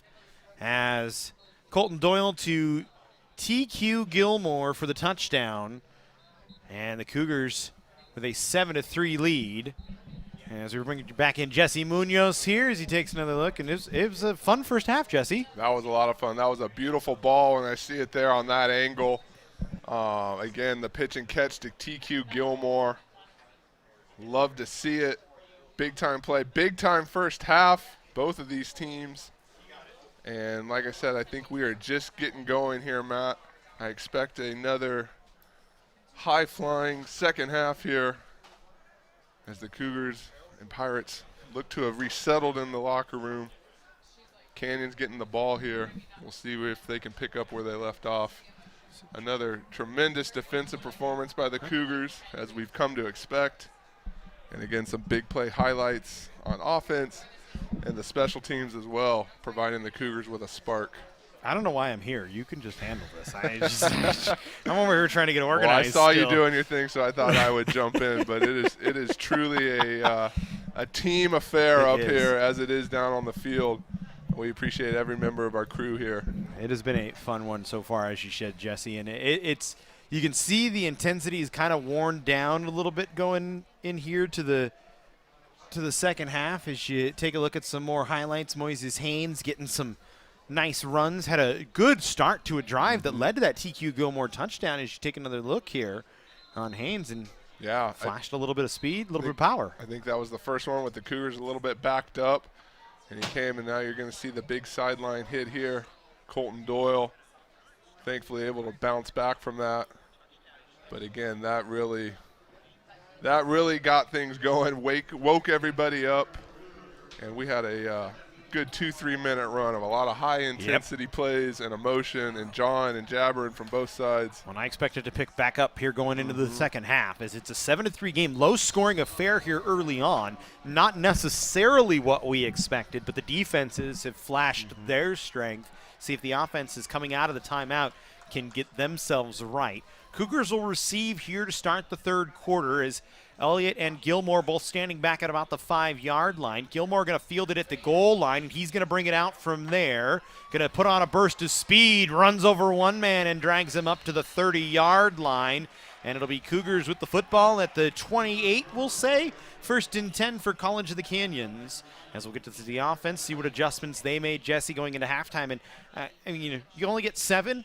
as Colton Doyle to TQ Gilmore for the touchdown, and the Cougars with a 7-3 lead. As we bring back in Jesse Munoz here as he takes another look, and it was a fun first half, Jesse. That was a lot of fun. That was a beautiful ball, and I see it there on that angle. Again, the pitch and catch to TQ Gilmore. Love to see it. Big-time play. Big-time first half, both of these teams. And like I said, I think we are just getting going here, Matt. I expect another high-flying second half here as the Cougars and Pirates look to have resettled in the locker room. Canyon's getting the ball here. We'll see if they can pick up where they left off. Another tremendous defensive performance by the Cougars, as we've come to expect. And again, some big play highlights on offense and the special teams as well, providing the Cougars with a spark. I don't know why I'm here. You can just handle this. I'm over here trying to get organized. Well, I saw still. you doing your thing, so I thought I would jump in. But it is truly a team affair up here, as it is down on the field. We appreciate every member of our crew here. It has been a fun one so far, as you said, Jesse, and it's you can see the intensity is kind of worn down a little bit going in here to the second half. As you take a look at some more highlights, Moises Haynes getting some nice runs, had a good start to a drive that led to that TQ Gilmore touchdown. As you take another look here on Haynes, and flashed a little bit of speed, a little bit of power. I think that was the first one with the Cougars a little bit backed up, and he came, and now you're going to see the big sideline hit here. Colton Doyle thankfully able to bounce back from that. But again, that really got things going, woke everybody up, and we had a good 2-3 minute run of a lot of high intensity plays and emotion and jawing and jabbering from both sides. When I expected to pick back up here going into the second half, as it's a 7-3 game, low scoring affair here early on. Not necessarily what we expected, but the defenses have flashed their strength. See if the offense is coming out of the timeout can get themselves right. Cougars will receive here to start the third quarter as Elliott and Gilmore both standing back at about the 5-yard line. Gilmore going to field it at the goal line, and he's going to bring it out from there. Going to put on a burst of speed, runs over one man and drags him up to the 30-yard line. And it'll be Cougars with the football at the 28, we'll say. 1st and 10 for College of the Canyons. As we'll get to the offense, see what adjustments they made, Jesse, going into halftime. And you only get 7.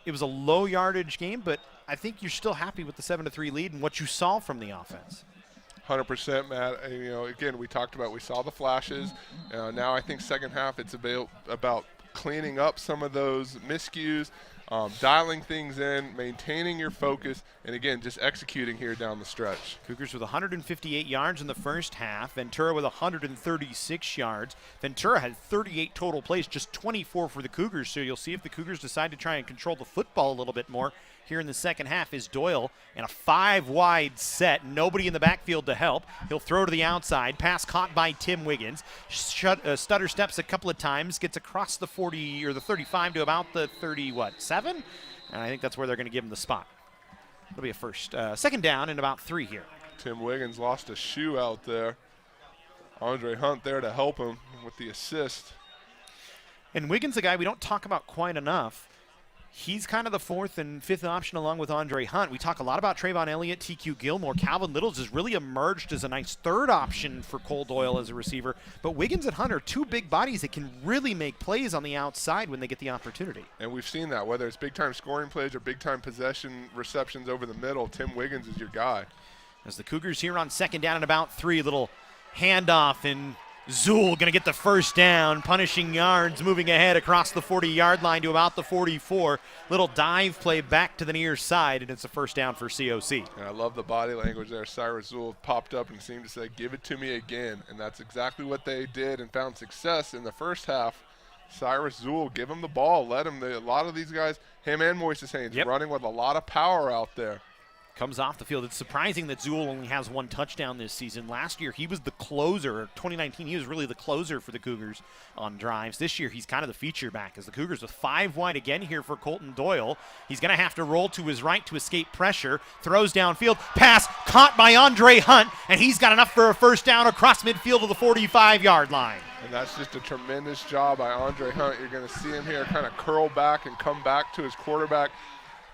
It was a low yardage game, but I think you're still happy with the 7-3 lead and what you saw from the offense. 100%, Matt. And, again, we talked about we saw the flashes. Now I think second half it's about cleaning up some of those miscues, dialing things in, maintaining your focus, and again, just executing here down the stretch. Cougars with 158 yards in the first half. Ventura with 136 yards. Ventura had 38 total plays, just 24 for the Cougars. So you'll see if the Cougars decide to try and control the football a little bit more here in the second half. Is Doyle in a 5-wide set. Nobody in the backfield to help. He'll throw to the outside. Pass caught by Tim Wiggins. Stutter steps a couple of times. Gets across the 40 or the 35 to about the 7? And I think that's where they're going to give him the spot. It'll be a second down and about 3 here. Tim Wiggins lost a shoe out there. Andre Hunt there to help him with the assist. And Wiggins, a guy we don't talk about quite enough. He's kind of the 4th and 5th option along with Andre Hunt. We talk a lot about Trayvon Elliott, TQ Gilmore. Calvin Littles has really emerged as a nice 3rd option for Cole Doyle as a receiver. But Wiggins and Hunt are 2 big bodies that can really make plays on the outside when they get the opportunity. And we've seen that, whether it's big-time scoring plays or big-time possession receptions over the middle, Tim Wiggins is your guy. As the Cougars here on second down and about 3, little handoff, and Zool going to get the first down, punishing yards, moving ahead across the 40-yard line to about the 44. Little dive play back to the near side, and it's a first down for COC. And I love the body language there. Cyrus Zool popped up and seemed to say, give it to me again. And that's exactly what they did and found success in the first half. Cyrus Zool, give him the ball. Let him. A lot of these guys, him and Moises Haynes, running with a lot of power out there. comes off the field. It's surprising that Zool only has one touchdown this season. Last year, he was the closer. 2019, he was really the closer for the Cougars on drives. This year, he's kind of the feature back as the Cougars with 5 wide again here for Colton Doyle. He's going to have to roll to his right to escape pressure. Throws downfield. Pass caught by Andre Hunt, and he's got enough for a first down across midfield to the 45-yard line. And that's just a tremendous job by Andre Hunt. You're going to see him here kind of curl back and come back to his quarterback.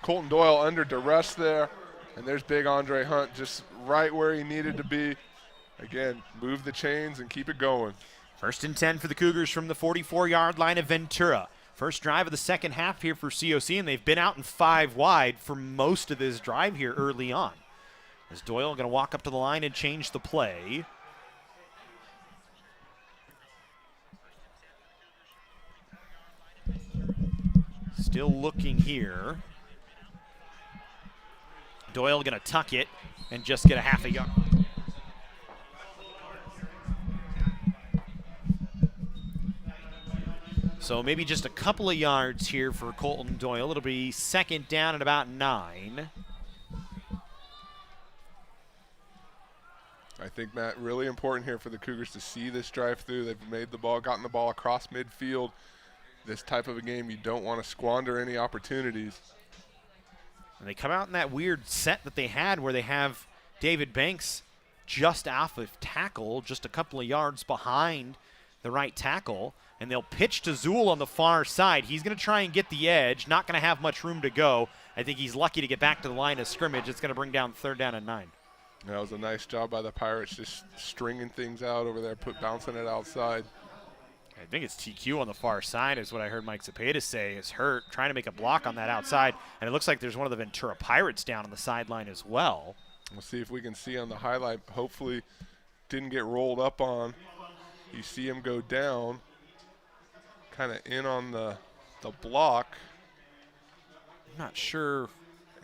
Colton Doyle under duress there. And there's big Andre Hunt just right where he needed to be. Again, move the chains and keep it going. 1st and 10 for the Cougars from the 44-yard line of Ventura. First drive of the second half here for COC, and they've been out in 5 wide for most of this drive here early on. As Doyle going to walk up to the line and change the play. Still looking here. Doyle going to tuck it and just get a half a yard. So maybe just a couple of yards here for Colton Doyle. It'll be 2nd down at about 9. I think, Matt, really important here for the Cougars to see this drive through. They've made the ball, gotten the ball across midfield. This type of a game, you don't want to squander any opportunities. And they come out in that weird set that they had where they have David Banks just off of tackle, just a couple of yards behind the right tackle, and they'll pitch to Zool on the far side. He's going to try and get the edge, not going to have much room to go. I think he's lucky to get back to the line of scrimmage. It's going to bring down 3rd down and 9. That was a nice job by the Pirates, just stringing things out over there, bouncing it outside. I think it's TQ on the far side is what I heard Mike Cepeda say is hurt, trying to make a block on that outside. And it looks like there's one of the Ventura Pirates down on the sideline as well. We'll see if we can see on the highlight. Hopefully didn't get rolled up on. You see him go down, kind of in on the block. I'm not sure.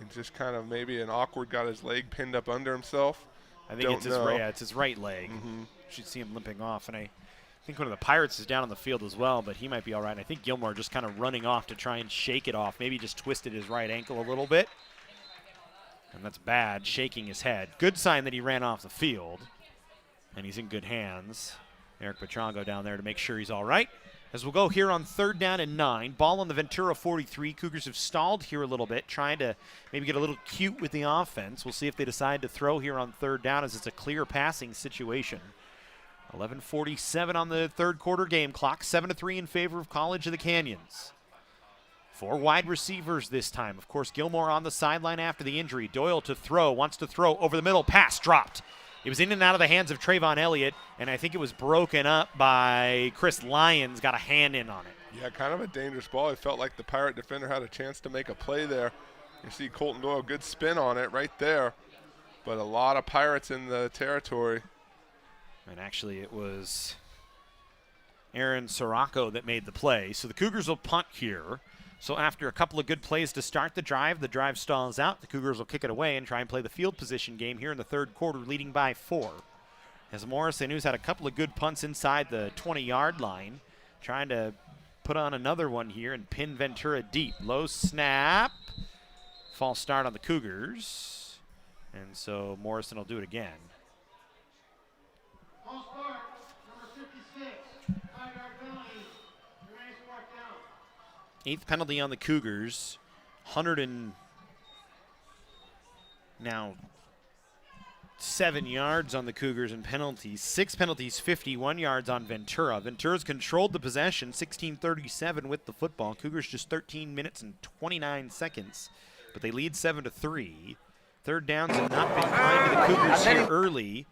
And just kind of maybe an awkward, got his leg pinned up under himself. I think it's his right leg. Should see him limping off. And I think one of the Pirates is down on the field as well, but he might be all right. And I think Gilmore just kind of running off to try and shake it off. Maybe just twisted his right ankle a little bit. And that's bad, shaking his head. Good sign that he ran off the field. And he's in good hands. Eric Petrongo down there to make sure he's all right. As we'll go here on 3rd down and 9. Ball on the Ventura 43. Cougars have stalled here a little bit, trying to maybe get a little cute with the offense. We'll see if they decide to throw here on 3rd down as it's a clear passing situation. 11:47 on the 3rd quarter game clock. 7-3 in favor of College of the Canyons. 4 wide receivers this time. Of course, Gilmore on the sideline after the injury. Doyle to throw, wants to throw over the middle. Pass dropped. It was in and out of the hands of Trayvon Elliott, and I think it was broken up by Chris Lyons, got a hand in on it. Yeah, kind of a dangerous ball. It felt like the Pirate defender had a chance to make a play there. You see Colton Doyle, good spin on it right there. But a lot of Pirates in the territory. And actually it was Aaron Sirocco that made the play. So the Cougars will punt here. So after a couple of good plays to start the drive stalls out. The Cougars will kick it away and try and play the field position game here in the 3rd quarter, leading by 4. As Morrison, who's had a couple of good punts inside the 20-yard line, trying to put on another one here and pin Ventura deep. Low snap. False start on the Cougars. And so Morrison will do it again. False start, number 56, 5-yard penalty, remains 4th down. 8th penalty on the Cougars. 7 yards on the Cougars in penalties. 6 penalties, 51 yards on Ventura. Ventura's controlled the possession, 16:37 with the football. Cougars just 13 minutes and 29 seconds, but they lead 7-3. 3rd downs have not been kind to the Cougars here early,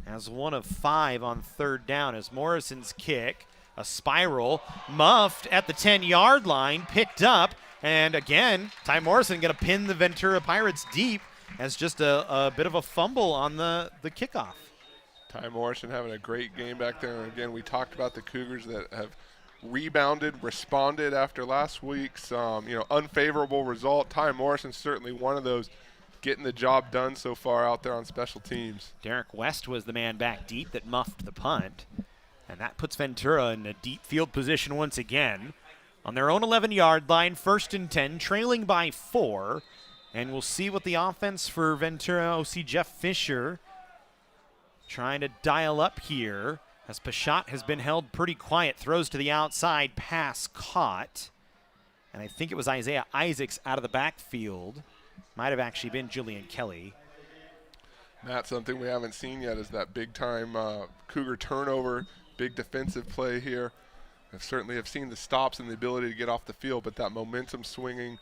as 1 of 5 on 3rd down as Morrison's kick. A spiral, muffed at the 10-yard line, picked up, and again, Ty Morrison going to pin the Ventura Pirates deep as just a bit of a fumble on the kickoff. Ty Morrison having a great game back there. And again, we talked about the Cougars that have rebounded, responded after last week's unfavorable result. Ty Morrison certainly one of those getting the job done so far out there on special teams. Derek West was the man back deep that muffed the punt. And that puts Ventura in a deep field position once again. On their own 11-yard line, 1st and 10, trailing by 4. And we'll see what the offense for Ventura OC Jeff Fisher trying to dial up here as Pashot has been held pretty quiet. Throws to the outside, pass caught. And I think it was Isaiah Isaacs out of the backfield. Might have actually been Julian Kelly. Matt, something we haven't seen yet is that big-time Cougar turnover, big defensive play here. I certainly have seen the stops and the ability to get off the field, but that momentum swinging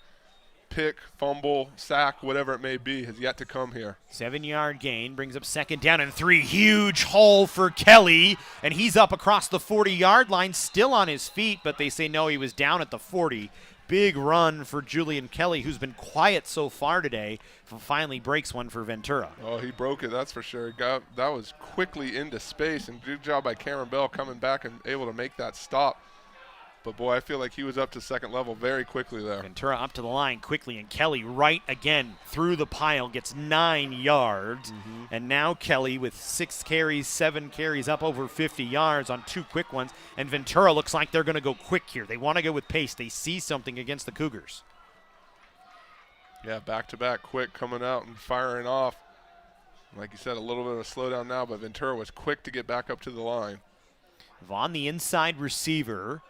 pick, fumble, sack, whatever it may be, has yet to come here. 7-yard gain brings up 2nd down and 3. Huge hole for Kelly, and he's up across the 40-yard line, still on his feet, but they say no, he was down at the 40. Big run for Julian Kelly, who's been quiet so far today, finally breaks one for Ventura. Oh, he broke it, that's for sure. That was quickly into space, and good job by Cameron Bell coming back and able to make that stop. But, boy, I feel like he was up to second level very quickly there. Ventura up to the line quickly, and Kelly right again through the pile, gets 9 yards. And now Kelly with 6 carries, 7 carries, up over 50 yards on 2 quick ones. And Ventura looks like they're going to go quick here. They want to go with pace. They see something against the Cougars. Yeah, back-to-back quick coming out and firing off. Like you said, a little bit of a slowdown now, but Ventura was quick to get back up to the line. Vaughn, the inside receiver,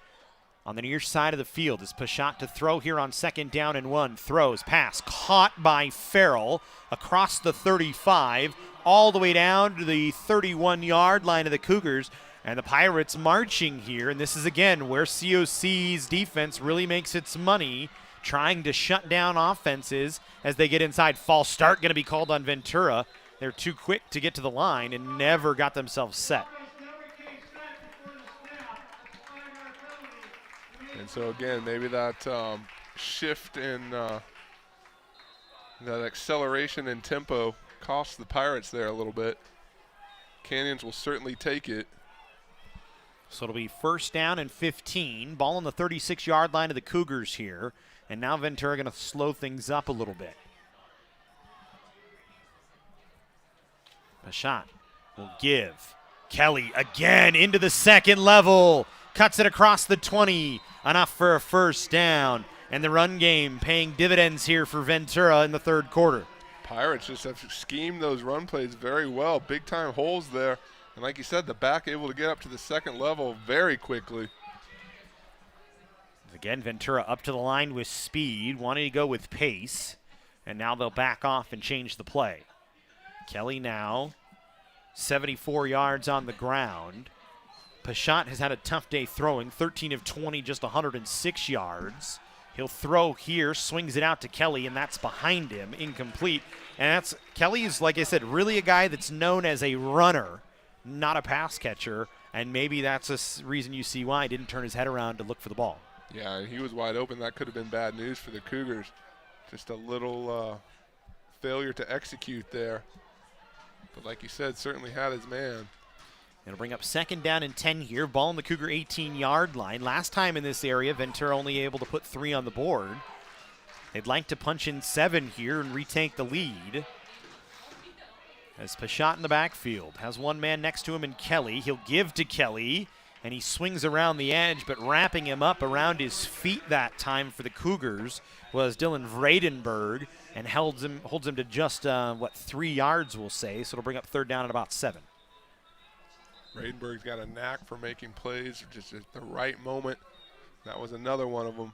on the near side of the field is Pashot to throw here on 2nd down and 1. Throws, pass, caught by Farrell across the 35, all the way down to the 31-yard line of the Cougars. And the Pirates marching here, and this is again where COC's defense really makes its money, trying to shut down offenses as they get inside. False start going to be called on Ventura. They're too quick to get to the line and never got themselves set. And so, again, maybe that shift in that acceleration and tempo cost the Pirates there a little bit. Canyons will certainly take it. So it'll be 1st down and 15. Ball on the 36-yard line of the Cougars here. And now Ventura going to slow things up a little bit. Pashot will give. Kelly again into the 2nd level. Cuts it across the 20. Enough for a 1st down. And the run game paying dividends here for Ventura in the 3rd quarter. Pirates just have schemed those run plays very well. Big-time holes there. And like you said, the back able to get up to the 2nd level very quickly. Again, Ventura up to the line with speed, wanting to go with pace. And now they'll back off and change the play. Kelly now 74 yards on the ground. Pashot has had a tough day throwing, 13 of 20, just 106 yards. He'll throw here, swings it out to Kelly, and that's behind him, incomplete. And Kelly's, like I said, really a guy that's known as a runner, not a pass catcher, and maybe that's a reason you see why he didn't turn his head around to look for the ball. Yeah, he was wide open. That could have been bad news for the Cougars. Just a little failure to execute there. But like you said, certainly had his man. It'll bring up 2nd down and 10 here. Ball on the Cougar 18-yard line. Last time in this area, Ventura only able to put 3 on the board. They'd like to punch in 7 here and retake the lead. As Pashot in the backfield has one man next to him in Kelly. He'll give to Kelly, and he swings around the edge, but wrapping him up around his feet that time for the Cougars was Dylan Vredenberg, and holds him to just, 3 yards, we'll say. So it'll bring up 3rd down at about 7. Vredenberg's got a knack for making plays just at the right moment. That was another one of them.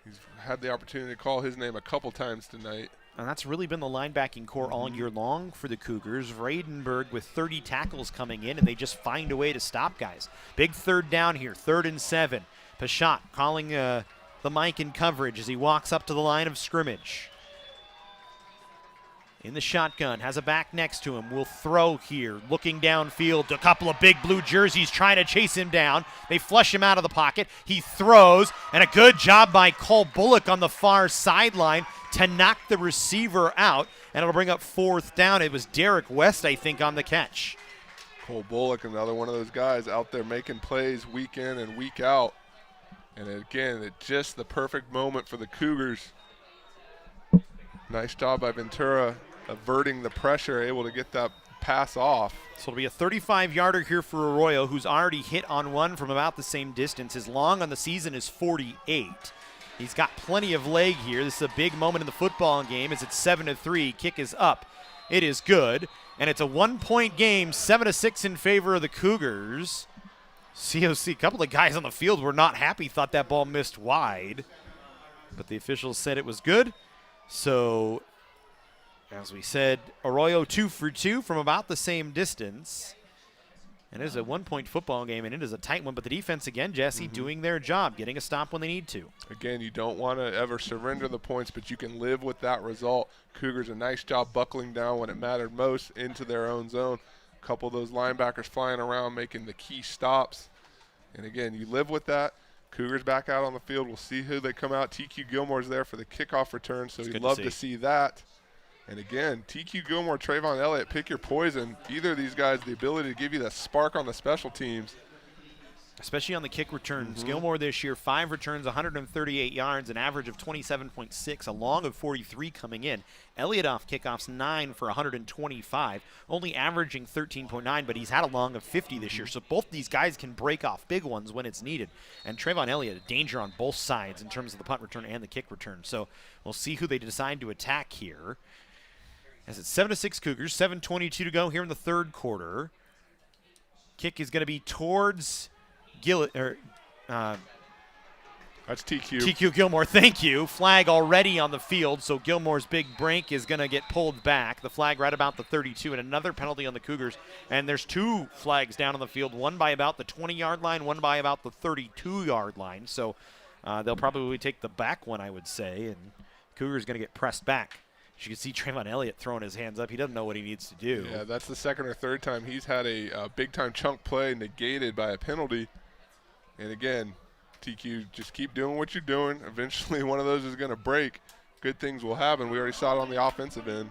He's had the opportunity to call his name a couple times tonight. And that's really been the linebacking core all year long for the Cougars. Vredenberg with 30 tackles coming in, and they just find a way to stop guys. Big 3rd down here, 3rd and 7. Pashot calling the mic in coverage as he walks up to the line of scrimmage. In the shotgun, has a back next to him, will throw here, looking downfield. A couple of big blue jerseys trying to chase him down. They flush him out of the pocket. He throws, and a good job by Cole Bullock on the far sideline to knock the receiver out, and it'll bring up 4th down. It was Derek West, I think, on the catch. Cole Bullock, another one of those guys out there making plays week in and week out. And again, it's just the perfect moment for the Cougars. Nice job by Ventura averting the pressure, able to get that pass off. So it'll be a 35-yarder here for Arroyo, who's already hit on one from about the same distance. His long on the season is 48. He's got plenty of leg here. This is a big moment in the football game as it's 7-3. Kick is up. It is good. And it's a 1-point game, 7-6 in favor of the Cougars. COC, a couple of guys on the field were not happy, thought that ball missed wide. But the officials said it was good. So, as we said, Arroyo 2 for 2 from about the same distance. And it is a 1-point football game, and it is a tight one. But the defense, again, Jesse, doing their job, getting a stop when they need to. Again, you don't want to ever surrender the points, but you can live with that result. Cougars, a nice job buckling down when it mattered most into their own zone. A couple of those linebackers flying around, making the key stops. And, again, you live with that. Cougars back out on the field. We'll see who they come out. TQ Gilmore's there for the kickoff return, so you'd love to see that. And again, TQ Gilmore, Trayvon Elliott, pick your poison. Either of these guys, the ability to give you that spark on the special teams. Especially on the kick returns. Gilmore this year, 5 returns, 138 yards, an average of 27.6, a long of 43 coming in. Elliott off kickoffs, 9 for 125, only averaging 13.9, but he's had a long of 50 this year. So both these guys can break off big ones when it's needed. And Trayvon Elliott, a danger on both sides in terms of the punt return and the kick return. So we'll see who they decide to attack here. As it's 7-6 Cougars, 7:22 to go here in the third quarter. Kick is going to be towards That's TQ. TQ Gilmore, thank you. Flag already on the field, so Gilmore's big break is going to get pulled back. The flag right about the 32, and another penalty on the Cougars. And there's 2 flags down on the field, one by about the 20-yard line, one by about the 32-yard line. So they'll probably take the back one, I would say, and Cougars going to get pressed back. As you can see Trayvon Elliott throwing his hands up. He doesn't know what he needs to do. Yeah, that's the second or third time he's had a big-time chunk play negated by a penalty. And, again, TQ, just keep doing what you're doing. Eventually one of those is going to break. Good things will happen. We already saw it on the offensive end.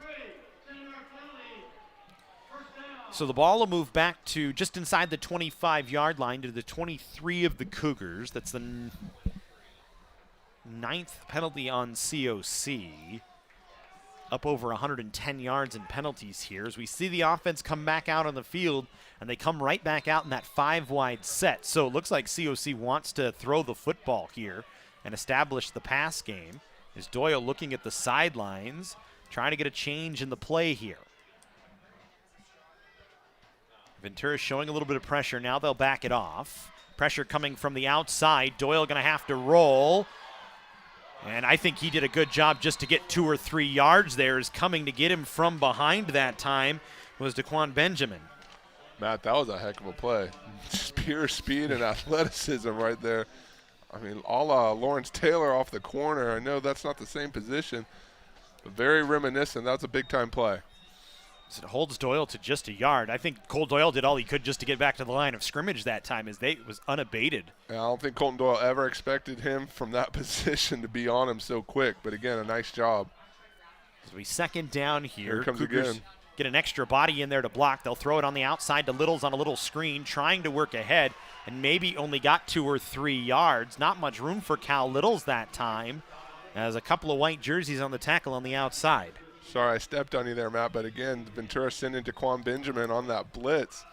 So the ball will move back to just inside the 25-yard line to the 23 of the Cougars. That's the 9th penalty on COC. Up over 110 yards in penalties here as we see the offense come back out on the field, and they come right back out in that 5-wide set. So it looks like COC wants to throw the football here and establish the pass game. Is Doyle looking at the sidelines, trying to get a change in the play here. Ventura showing a little bit of pressure. Now they'll back it off. Pressure coming from the outside. Doyle going to have to roll. And I think he did a good job just to get 2 or 3 yards there. Is coming to get him from behind that time was Daquan Benjamin. Matt, that was a heck of a play. Just pure speed and athleticism right there. I mean, a la Lawrence Taylor off the corner. I know that's not the same position, but very reminiscent. That's a big-time play. It holds Doyle to just a yard. I think Cole Doyle did all he could just to get back to the line of scrimmage that time as it was unabated. And I don't think Colton Doyle ever expected him from that position to be on him so quick. But, again, a nice job. As we second down here. Here it comes Cougars again. Get an extra body in there to block. They'll throw it on the outside to Littles on a little screen, trying to work ahead, and maybe only got 2 or 3 yards. Not much room for Cal Littles that time, as a couple of white jerseys on the tackle on the outside. Sorry, I stepped on you there, Matt. But, again, Ventura sending Daquan Benjamin on that blitz.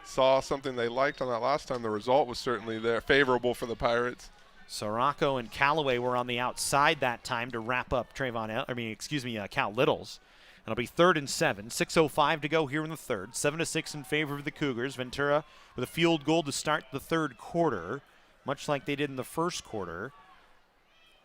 Saw something they liked on that last time. The result was certainly there, favorable for the Pirates. Sirocco and Callaway were on the outside that time to wrap up Cal Littles. It'll be 3rd and 7, 6:05 to go here in the third. 7-6 in favor of the Cougars. Ventura with a field goal to start the third quarter, much like they did in the first quarter.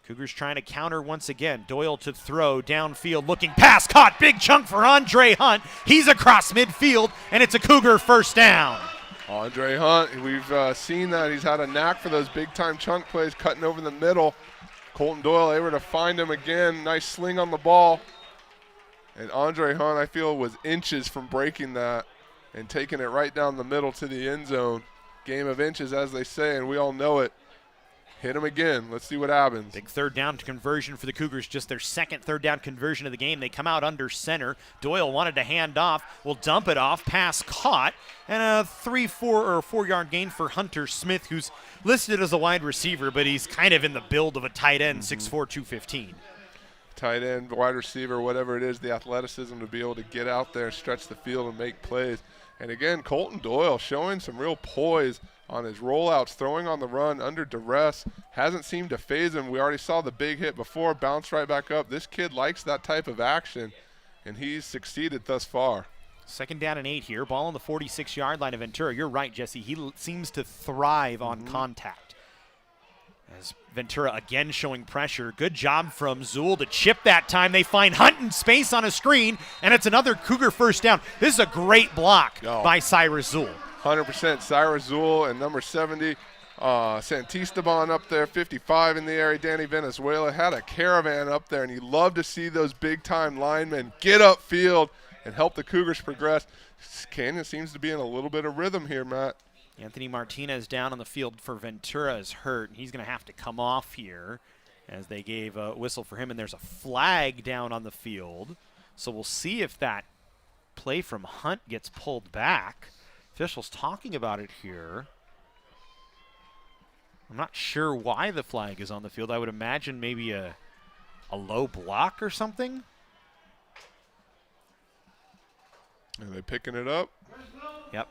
Cougars trying to counter once again. Doyle to throw downfield, looking pass caught. Big chunk for Andre Hunt. He's across midfield, and it's a Cougar first down. Andre Hunt, we've seen that. He's had a knack for those big-time chunk plays, cutting over the middle. Colton Doyle able to find him again. Nice sling on the ball. And Andre Hunt, I feel, was inches from breaking that and taking it right down the middle to the end zone. Game of inches, as they say, and we all know it. Hit him again. Let's see what happens. Big third down conversion for the Cougars, just their second third down conversion of the game. They come out under center. Doyle wanted to hand off, will dump it off, pass caught, and a 4-yard gain for Hunter Smith, who's listed as a wide receiver, but he's kind of in the build of a tight end, 6'4", 215. tight end, wide receiver, whatever it is, the athleticism to be able to get out there, stretch the field, and make plays. And again, Colton Doyle showing some real poise on his rollouts, throwing on the run under duress. Hasn't seemed to phase him. We already saw the big hit before, bounced right back up. This kid likes that type of action, and he's succeeded thus far. 2nd down and 8 here. Ball on the 46-yard line of Ventura. You're right, Jesse. He seems to thrive on contact. As Ventura again showing pressure. Good job from Zool to chip that time. They find Hunt in space on a screen, and it's another Cougar first down. This is a great block by Cyrus Zool. 100% Cyrus Zool and number 70, Santisteban up there, 55 in the area. Danny Venezuela had a caravan up there, and you love to see those big-time linemen get upfield and help the Cougars progress. Canyon seems to be in a little bit of rhythm here, Matt. Anthony Martinez down on the field for Ventura is hurt, and he's going to have to come off here as they gave a whistle for him, and there's a flag down on the field. So we'll see if that play from Hunt gets pulled back. Officials talking about it here. I'm not sure why the flag is on the field. I would imagine maybe a low block or something. Are they picking it up? Yep.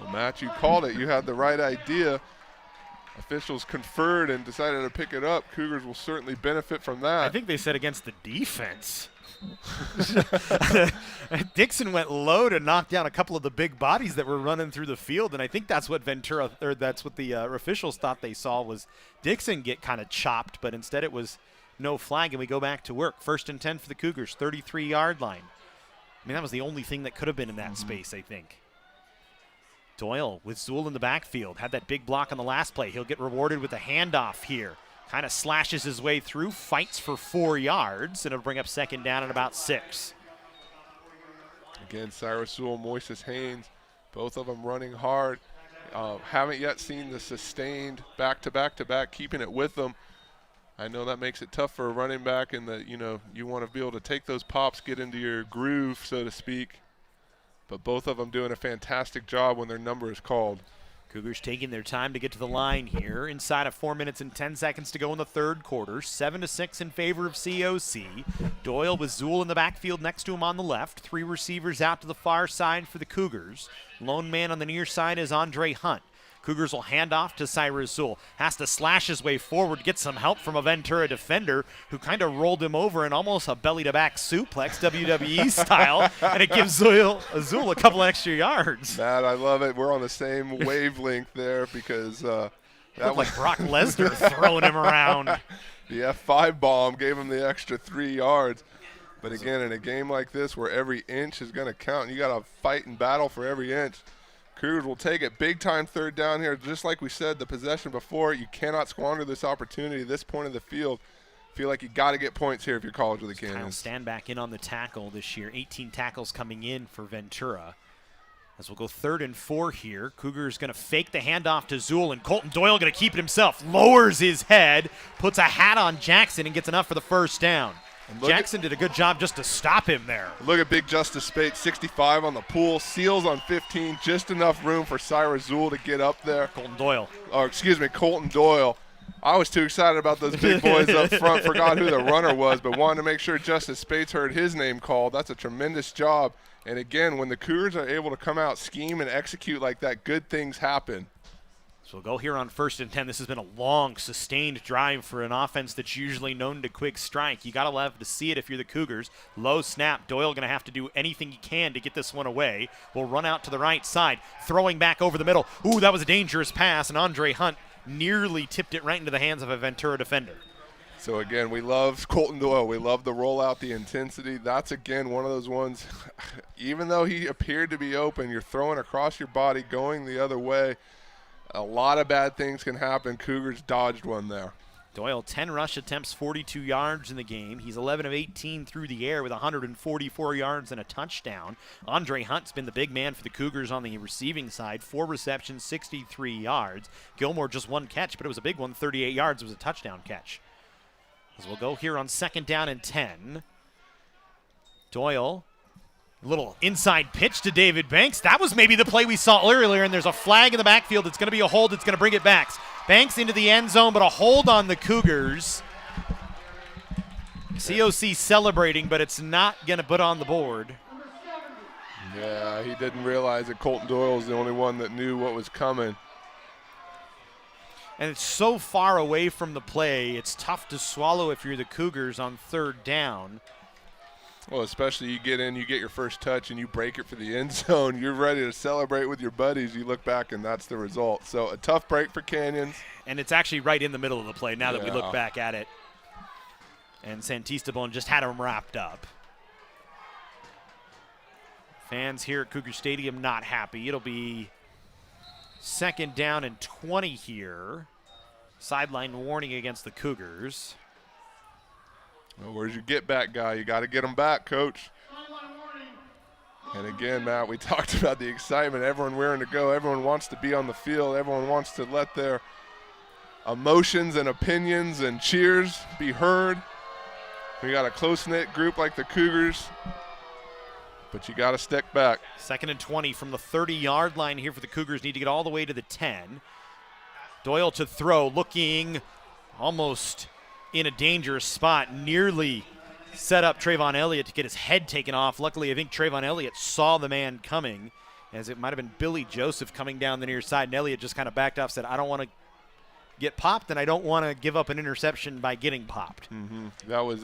Well, Matt, you called it. You had the right idea. Officials conferred and decided to pick it up. Cougars will certainly benefit from that. I think they said against the defense. Dixon went low to knock down a couple of the big bodies that were running through the field, and I think that's what that's what the officials thought they saw was Dixon get kind of chopped, but instead it was no flag, and we go back to work. 1st and 10 for the Cougars, 33-yard line. I mean, that was the only thing that could have been in that space, I think. Doyle with Zool in the backfield. Had that big block on the last play. He'll get rewarded with a handoff here. Kind of slashes his way through, fights for 4 yards, and it'll bring up 2nd down and about 6. Again, Cyrus Zool, Moises Haynes, both of them running hard. Haven't yet seen the sustained back-to-back-to-back, keeping it with them. I know that makes it tough for a running back, and that you want to be able to take those pops, get into your groove, so to speak. But both of them doing a fantastic job when their number is called. Cougars taking their time to get to the line here. Inside of 4 minutes and 10 seconds to go in the 3rd quarter. 7-6 in favor of COC. Doyle with Zool in the backfield next to him on the left. 3 receivers out to the far side for the Cougars. Lone man on the near side is Andre Hunt. Cougars will hand off to Cyrus Zool. Has to slash his way forward, get some help from a Ventura defender who kind of rolled him over in almost a belly-to-back suplex, WWE style, and it gives Zool a couple extra yards. Matt, I love it. We're on the same wavelength there because that was like Brock Lesnar throwing him around. The F5 bomb gave him the extra 3 yards. But again, in a game like this where every inch is going to count, and you got to fight and battle for every inch, Cougars will take it. Big time 3rd down here. Just like we said, the possession before, you cannot squander this opportunity. This point of the field, feel like you got to get points here if you're College of the Canyons. Kyle stand back in on the tackle this year. 18 tackles coming in for Ventura. As we'll go 3rd and 4 here. Cougars going to fake the handoff to Zool, and Colton Doyle going to keep it himself. Lowers his head, puts a hat on Jackson, and gets enough for the 1st down. Jackson did a good job just to stop him there. Look at big Justice Spate, 65 on the pool, seals on 15, just enough room for Cyrus Zool to get up there. Colton Doyle. Colton Doyle. I was too excited about those big boys up front, forgot who the runner was, but wanted to make sure Justice Spates heard his name called. That's a tremendous job. And again, when the Cougars are able to come out, scheme, and execute like that, good things happen. So we'll go here on 1st and 10. This has been a long, sustained drive for an offense that's usually known to quick strike. You got to love to see it if you're the Cougars. Low snap. Doyle going to have to do anything he can to get this one away. We'll run out to the right side, throwing back over the middle. Ooh, that was a dangerous pass, and Andre Hunt nearly tipped it right into the hands of a Ventura defender. So, again, we love Colton Doyle. We love the rollout, the intensity. That's, again, one of those ones, even though he appeared to be open, you're throwing across your body, going the other way. A lot of bad things can happen. Cougars dodged one there. Doyle, 10 rush attempts, 42 yards in the game. He's 11 of 18 through the air with 144 yards and a touchdown. Andre Hunt's been the big man for the Cougars on the receiving side. 4 receptions, 63 yards. Gilmore just 1 catch, but it was a big one, 38 yards. It was a touchdown catch. As we'll go here on 2nd down and 10. Doyle. Little inside pitch to David Banks. That was maybe the play we saw earlier, and there's a flag in the backfield. It's going to be a hold. It's going to bring it back. Banks into the end zone, but a hold on the Cougars. COC celebrating, but it's not going to put on the board. Yeah, he didn't realize that Colton Doyle was the only one that knew what was coming. And it's so far away from the play, it's tough to swallow if you're the Cougars on third down. Well, especially you get in, you get your first touch, and you break it for the end zone. You're ready to celebrate with your buddies. You look back, and that's the result. So a tough break for Canyons. And it's actually right in the middle of the play now that we look Yeah. back at it. And Santistabon just had him wrapped up. Fans here at Cougar Stadium not happy. It'll be second down and 20 here. Sideline warning against the Cougars. Well, where's your get-back guy? You got to get him back, Coach. And again, Matt, we talked about the excitement. Everyone raring to go. Everyone wants to be on the field. Everyone wants to let their emotions and opinions and cheers be heard. We got a close-knit group like the Cougars, but you got to stick back. Second and 20 from the 30-yard line here for the Cougars. Need to get all the way to the 10. Doyle to throw, looking almost in a dangerous spot. Nearly set up Trayvon Elliott to get his head taken off. Luckily, I think Trayvon Elliott saw the man coming, as it might have been Billy Joseph coming down the near side, and Elliott just kind of backed off, said, I don't want to get popped, and I don't want to give up an interception by getting popped. Mm-hmm. That was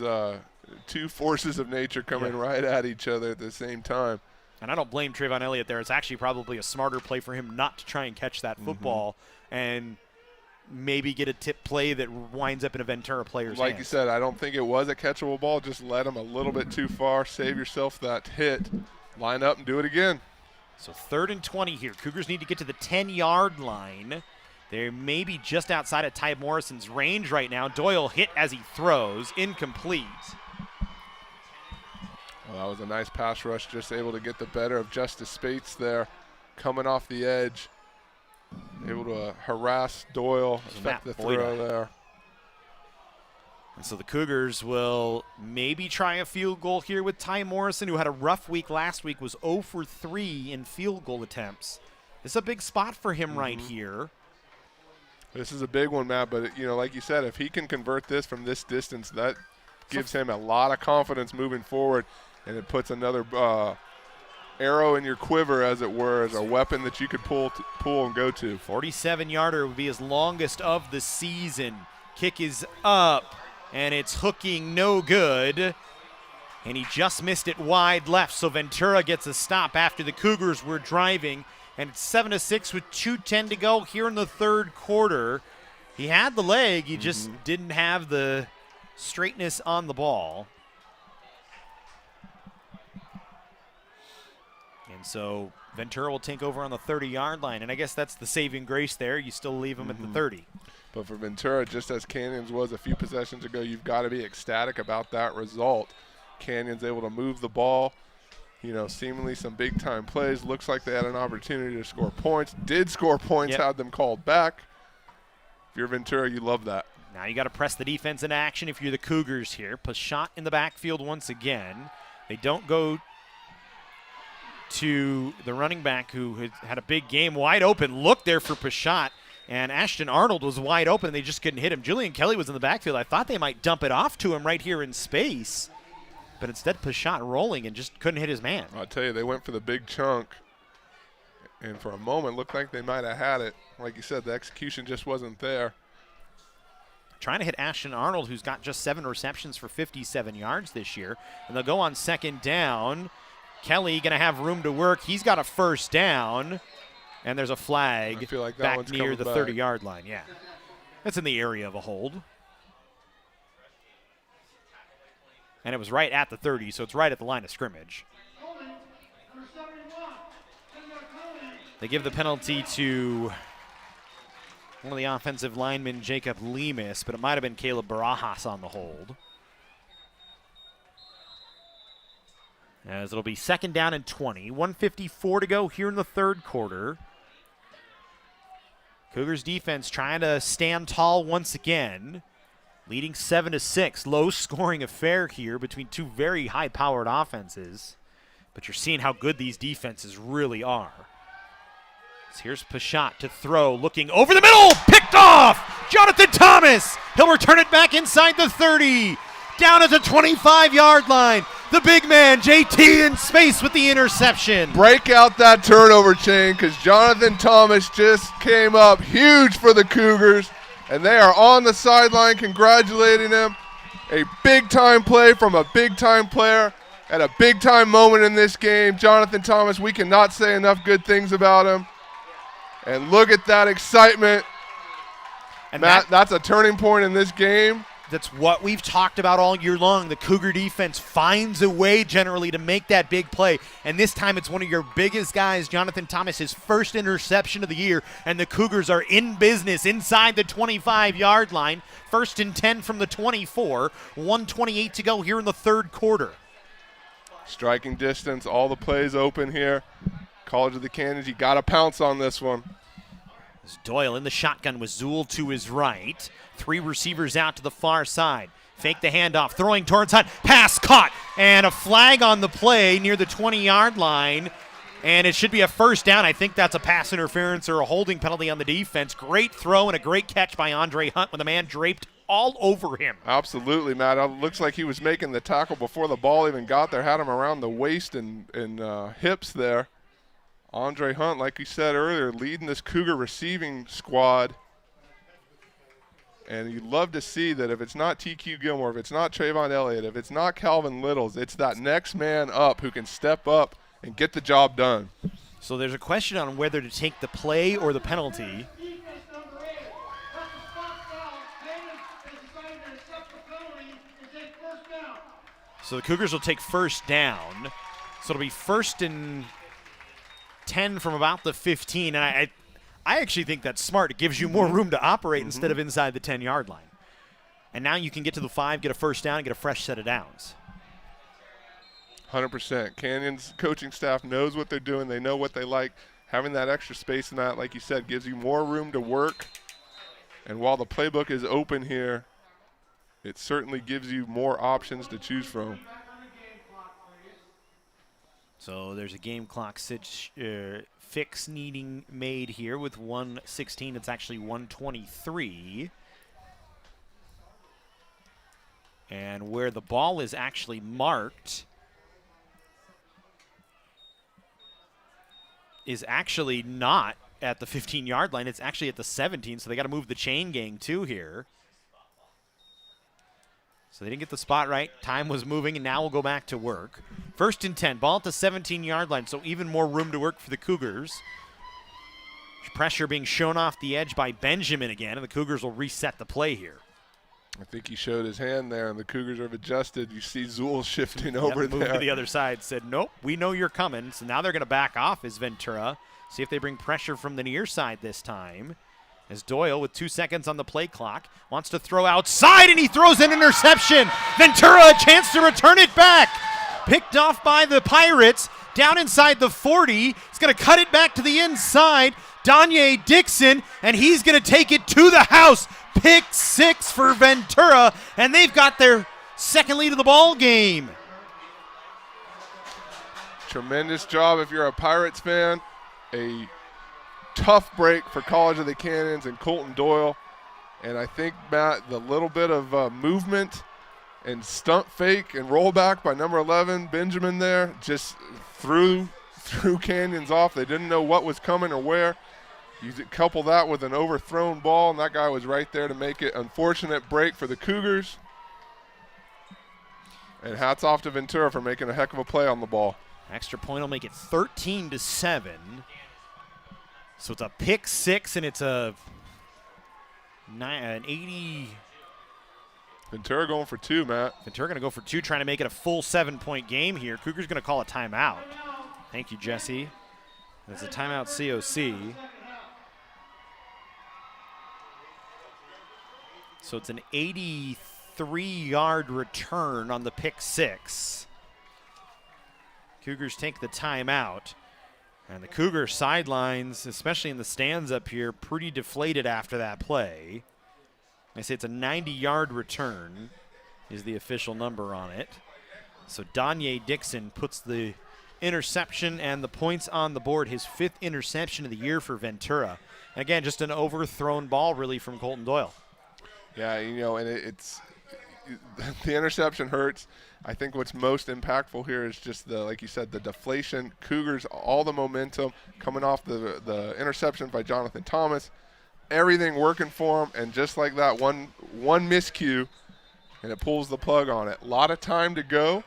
two forces of nature coming right at each other at the same time. And I don't blame Trayvon Elliott there. It's actually probably a smarter play for him not to try and catch that football and maybe get a tip play that winds up in a Ventura player's Like hands. you said, I don't think it was a catchable ball. Just let him a little bit too far. Save yourself that hit. Line up and do it again. So third and 20 here. Cougars need to get to the 10-yard line. They're maybe just outside of Ty Morrison's range right now. Doyle hit as he throws. Incomplete. Well, that was a nice pass rush. Just able to get the better of Justice Spates there. Coming off the edge. Able to harass Doyle. Affect the throw there. And so the Cougars will maybe try a field goal here with Ty Morrison, who had a rough week last week, was 0 for 3 in field goal attempts. This is a big spot for him right here. This is a big one, Matt, but, you know, like you said, if he can convert this from this distance, that gives him a lot of confidence moving forward, and it puts another arrow in your quiver, as it were, as a weapon that you could pull and go to. 47-yarder would be his longest of the season. Kick is up, and it's hooking no good. And he just missed it wide left, so Ventura gets a stop after the Cougars were driving. And it's 7-6 with 2:10 to go here in the third quarter. He had the leg, he just didn't have the straightness on the ball. And so Ventura will take over on the 30-yard line, and I guess that's the saving grace there. You still leave him at the 30. But for Ventura, just as Canyons was a few possessions ago, you've got to be ecstatic about that result. Canyons able to move the ball. You know, seemingly some big-time plays. Looks like they had an opportunity to score points. Did score points, had them called back. If you're Ventura, you love that. Now you got to press the defense in action if you're the Cougars here. Pashot in the backfield once again. They don't go to the running back who had a big game. Wide open look there for Pashot. And Ashton Arnold was wide open. They just couldn't hit him. Julian Kelly was in the backfield. I thought they might dump it off to him right here in space. But instead, Pashot rolling and just couldn't hit his man. I'll tell you, they went for the big chunk. And for a moment, looked like they might have had it. Like you said, the execution just wasn't there. Trying to hit Ashton Arnold, who's got just 7 receptions for 57 yards this year. And they'll go on second down. Kelly going to have room to work. He's got a first down. And there's a flag I feel like that back one's near coming the back. 30-yard line. Yeah, that's in the area of a hold. And it was right at the 30, so it's right at the line of scrimmage. They give the penalty to one of the offensive linemen, Jacob Lemus, but it might have been Caleb Barajas on the hold. As it'll be second down and 20. 1:54 to go here in the third quarter. Cougars defense trying to stand tall once again. Leading 7-6. Low-scoring affair here between two very high-powered offenses. But you're seeing how good these defenses really are. So here's Pashot to throw, looking over the middle, picked off! Jonathan Thomas! He'll return it back inside the 30 down at the 25-yard line. The big man, JT, in space with the interception. Break out that turnover chain because Jonathan Thomas just came up huge for the Cougars, and they are on the sideline congratulating him. A big-time play from a big-time player at a big-time moment in this game. Jonathan Thomas, we cannot say enough good things about him. And look at that excitement. And Matt, that's a turning point in this game. That's what we've talked about all year long. The Cougar defense finds a way generally to make that big play. And this time it's one of your biggest guys, Jonathan Thomas, his first interception of the year. And the Cougars are in business inside the 25-yard line. 1st and 10 from the 24. 1:28 to go here in the third quarter. Striking distance, all the plays open here. College of the Canyons, you got to pounce on this one. As Doyle in the shotgun with Zool to his right. 3 receivers out to the far side. Fake the handoff, throwing towards Hunt. Pass caught, and a flag on the play near the 20-yard line. And it should be a first down. I think that's a pass interference or a holding penalty on the defense. Great throw and a great catch by Andre Hunt with a man draped all over him. Absolutely, Matt. It looks like he was making the tackle before the ball even got there. Had him around the waist and hips there. Andre Hunt, like you said earlier, leading this Cougar receiving squad. And you'd love to see that if it's not TQ Gilmore, if it's not Trayvon Elliott, if it's not Calvin Littles, it's that next man up who can step up and get the job done. So there's a question on whether to take the play or the penalty. Defense number 8. That's a spot foul. Canyons has decided to accept the penalty and take first down. So the Cougars will take first down. So it'll be 1st and 10 from about the 15. And I actually think that's smart. It gives you more room to operate instead of inside the 10-yard line. And now you can get to the 5, get a first down, and get a fresh set of downs. 100%. Canyons coaching staff knows what they're doing. They know what they like. Having that extra space in that, like you said, gives you more room to work. And while the playbook is open here, it certainly gives you more options to choose from. So there's a game clock fix needing made here with 1:16. It's actually 1:23. And where the ball is actually marked is actually not at the 15-yard line. It's actually at the 17, so they got to move the chain gang too here. So they didn't get the spot right. Time was moving, and now we'll go back to work. 1st and 10, ball at the 17-yard line, so even more room to work for the Cougars. Pressure being shown off the edge by Benjamin again, and the Cougars will reset the play here. I think he showed his hand there, and the Cougars have adjusted. You see Zool shifting over moved there. To the other side, said, nope, we know you're coming. So now they're going to back off as Ventura. See if they bring pressure from the near side this time. As Doyle, with 2 seconds on the play clock, wants to throw outside, and he throws an interception. Ventura, a chance to return it back. Picked off by the Pirates, down inside the 40. He's going to cut it back to the inside. Danye Dixon, and he's going to take it to the house. Pick 6 for Ventura, and they've got their second lead of the ball game. Tremendous job if you're a Pirates fan. A tough break for College of the Canyons and Colton Doyle. And I think, Matt, the little bit of movement and stunt fake and rollback by number 11, Benjamin there, just threw Canyons off. They didn't know what was coming or where. You couple that with an overthrown ball, and that guy was right there to make it. Unfortunate break for the Cougars. And hats off to Ventura for making a heck of a play on the ball. Extra point will make it 13-7. So it's a pick 6, and it's an 80. Ventura going for 2, Matt. Ventura going to go for 2, trying to make it a full 7-point game here. Cougars going to call a timeout. Thank you, Jesse. That's a timeout, COC. So it's an 83-yard return on the pick 6. Cougars take the timeout. And the Cougar sidelines, especially in the stands up here, pretty deflated after that play. I say it's a 90-yard return is the official number on it. So Danye Dixon puts the interception and the points on the board, his 5th interception of the year for Ventura. And again, just an overthrown ball really from Colton Doyle. Yeah, you know, and it's the interception hurts. I think what's most impactful here is just like you said, the deflation. Cougars, all the momentum coming off the interception by Jonathan Thomas, everything working for them, and just like that, one miscue, and it pulls the plug on it. A lot of time to go.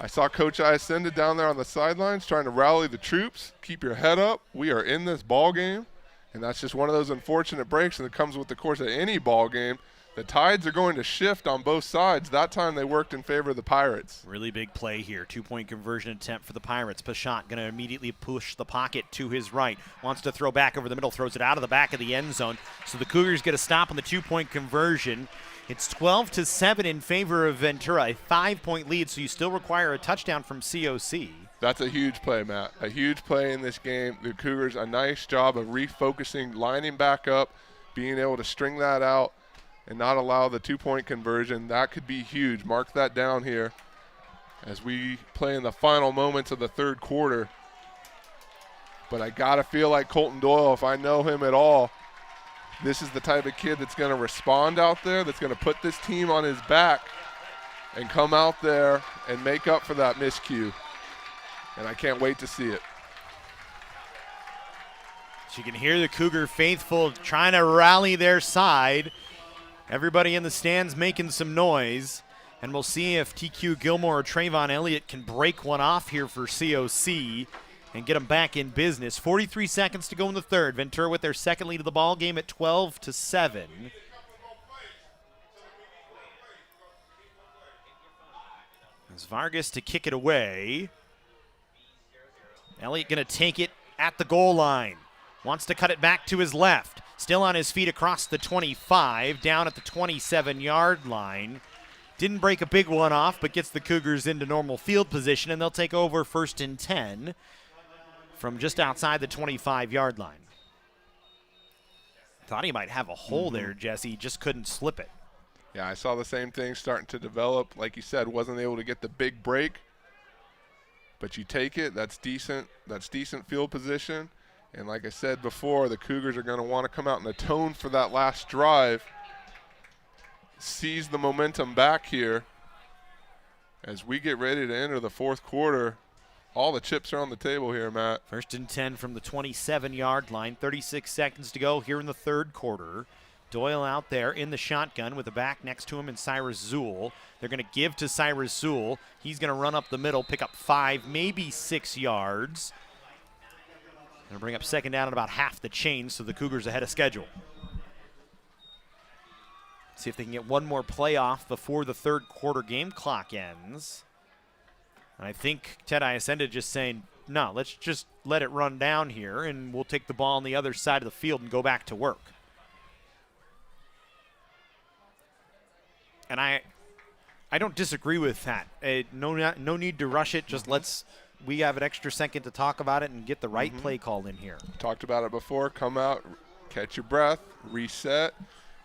I saw Coach Iacenda down there on the sidelines trying to rally the troops. Keep your head up. We are in this ball game, and that's just one of those unfortunate breaks that comes with the course of any ball game. The tides are going to shift on both sides. That time they worked in favor of the Pirates. Really big play here. 2-point conversion attempt for the Pirates. Pashot going to immediately push the pocket to his right. Wants to throw back over the middle. Throws it out of the back of the end zone. So the Cougars get a stop on the 2-point conversion. It's 12-7 in favor of Ventura, a 5-point lead, so you still require a touchdown from COC. That's a huge play, Matt. A huge play in this game. The Cougars, a nice job of refocusing, lining back up, being able to string that out and not allow the 2-point conversion. That could be huge. Mark that down here as we play in the final moments of the third quarter. But I got to feel like Colton Doyle, if I know him at all, this is the type of kid that's going to respond out there, that's going to put this team on his back and come out there and make up for that miscue. And I can't wait to see it. So you can hear the Cougar faithful trying to rally their side. Everybody in the stands making some noise. And we'll see if TQ Gilmore or Trayvon Elliott can break one off here for COC and get them back in business. 43 seconds to go in the third. Ventura with their second lead of the ball game at 12-7. As Vargas to kick it away. Elliott going to take it at the goal line. Wants to cut it back to his left. Still on his feet across the 25, down at the 27-yard line. Didn't break a big one off, but gets the Cougars into normal field position, and they'll take over 1st and 10 from just outside the 25-yard line. Thought he might have a hole there, Jesse. Just couldn't slip it. Yeah, I saw the same thing starting to develop. Like you said, wasn't able to get the big break. But you take it. That's decent. That's decent field position. And like I said before, the Cougars are going to want to come out and atone for that last drive. Seize the momentum back here. As we get ready to enter the fourth quarter, all the chips are on the table here, Matt. 1st and 10 from the 27-yard line. 36 seconds to go here in the third quarter. Doyle out there in the shotgun with the back next to him and Cyrus Zool. They're going to give to Cyrus Zool. He's going to run up the middle, pick up 5, maybe 6 yards. Going to bring up second down at about half the chain, so the Cougars ahead of schedule. See if they can get one more play off before the third quarter game clock ends. And I think Ted Iacenda just saying, no, let's just let it run down here, and we'll take the ball on the other side of the field and go back to work. And I don't disagree with that. No need to rush it. Just we have an extra second to talk about it and get the right play called in here. Talked about it before. Come out, catch your breath, reset.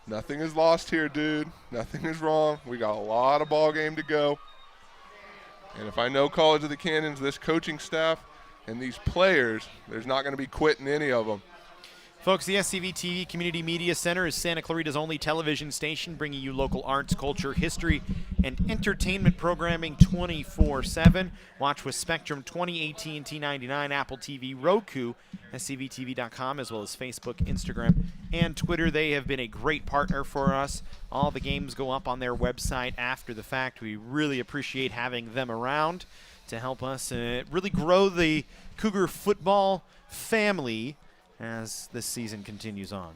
Nothing is lost here, dude. Nothing is wrong. We got a lot of ball game to go. And if I know College of the Canyons, this coaching staff and these players, there's not going to be quitting any of them. Folks, the SCV TV Community Media Center is Santa Clarita's only television station, bringing you local arts, culture, history, and entertainment programming 24/7. Watch with Spectrum 20, AT&T 99, Apple TV, Roku, scvtv.com, as well as Facebook, Instagram, and Twitter. They have been a great partner for us. All the games go up on their website after the fact. We really appreciate having them around to help us really grow the Cougar football family as this season continues on.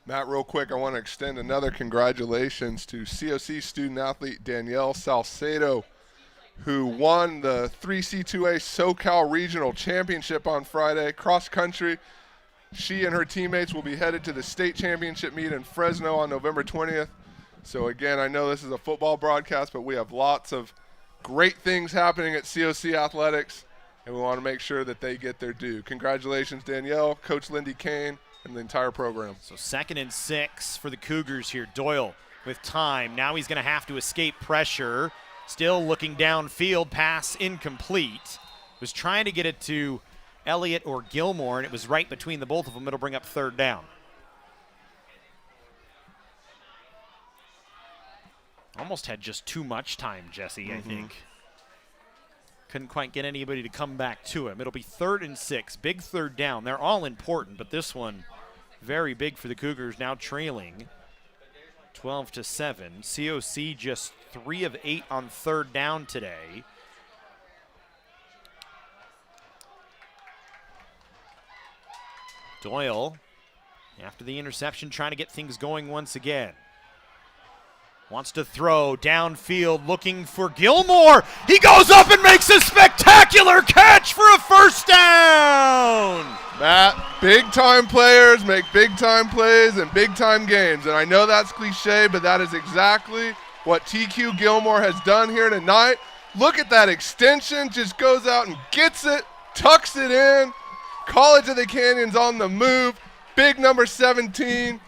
Matt, real quick, I want to extend another congratulations to COC student athlete Danielle Salcedo, who won the 3C2A SoCal Regional Championship on Friday, cross country. She and her teammates will be headed to the state championship meet in Fresno on November 20th. So again, I know this is a football broadcast, but we have lots of great things happening at COC Athletics, and we want to make sure that they get their due. Congratulations, Danielle, Coach Lindy Kane, and the entire program. So 2nd and 6 for the Cougars here. Doyle with time. Now he's going to have to escape pressure. Still looking downfield. Pass incomplete. Was trying to get it to Elliott or Gilmore, and it was right between the both of them. It'll bring up 3rd down. Almost had just too much time, Jesse, I think. Couldn't quite get anybody to come back to him. It'll be 3rd and 6, big third down. They're all important, but this one very big for the Cougars, now trailing 12-7. COC just 3 of 8 on 3rd down today. Doyle, after the interception, trying to get things going once again. Wants to throw downfield, looking for Gilmore. He goes up and makes a spectacular catch for a first down. Matt, big-time players make big-time plays in big-time games. And I know that's cliche, but that is exactly what TQ Gilmore has done here tonight. Look at that extension, just goes out and gets it, tucks it in. College of the Canyons on the move. Big number 17.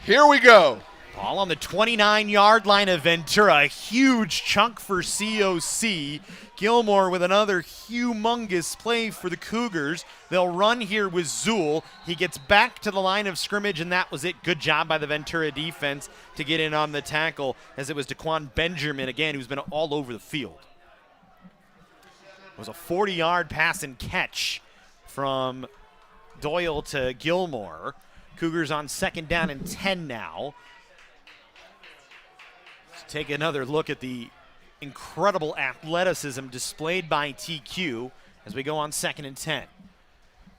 Here we go. Ball on the 29-yard line of Ventura. A huge chunk for COC. Gilmore with another humongous play for the Cougars. They'll run here with Zool. He gets back to the line of scrimmage, and that was it. Good job by the Ventura defense to get in on the tackle, as it was Daquan Benjamin, again, who's been all over the field. It was a 40-yard pass and catch from Doyle to Gilmore. Cougars on 2nd down and 10 now. Let's take another look at the incredible athleticism displayed by TQ as we go on 2nd and 10.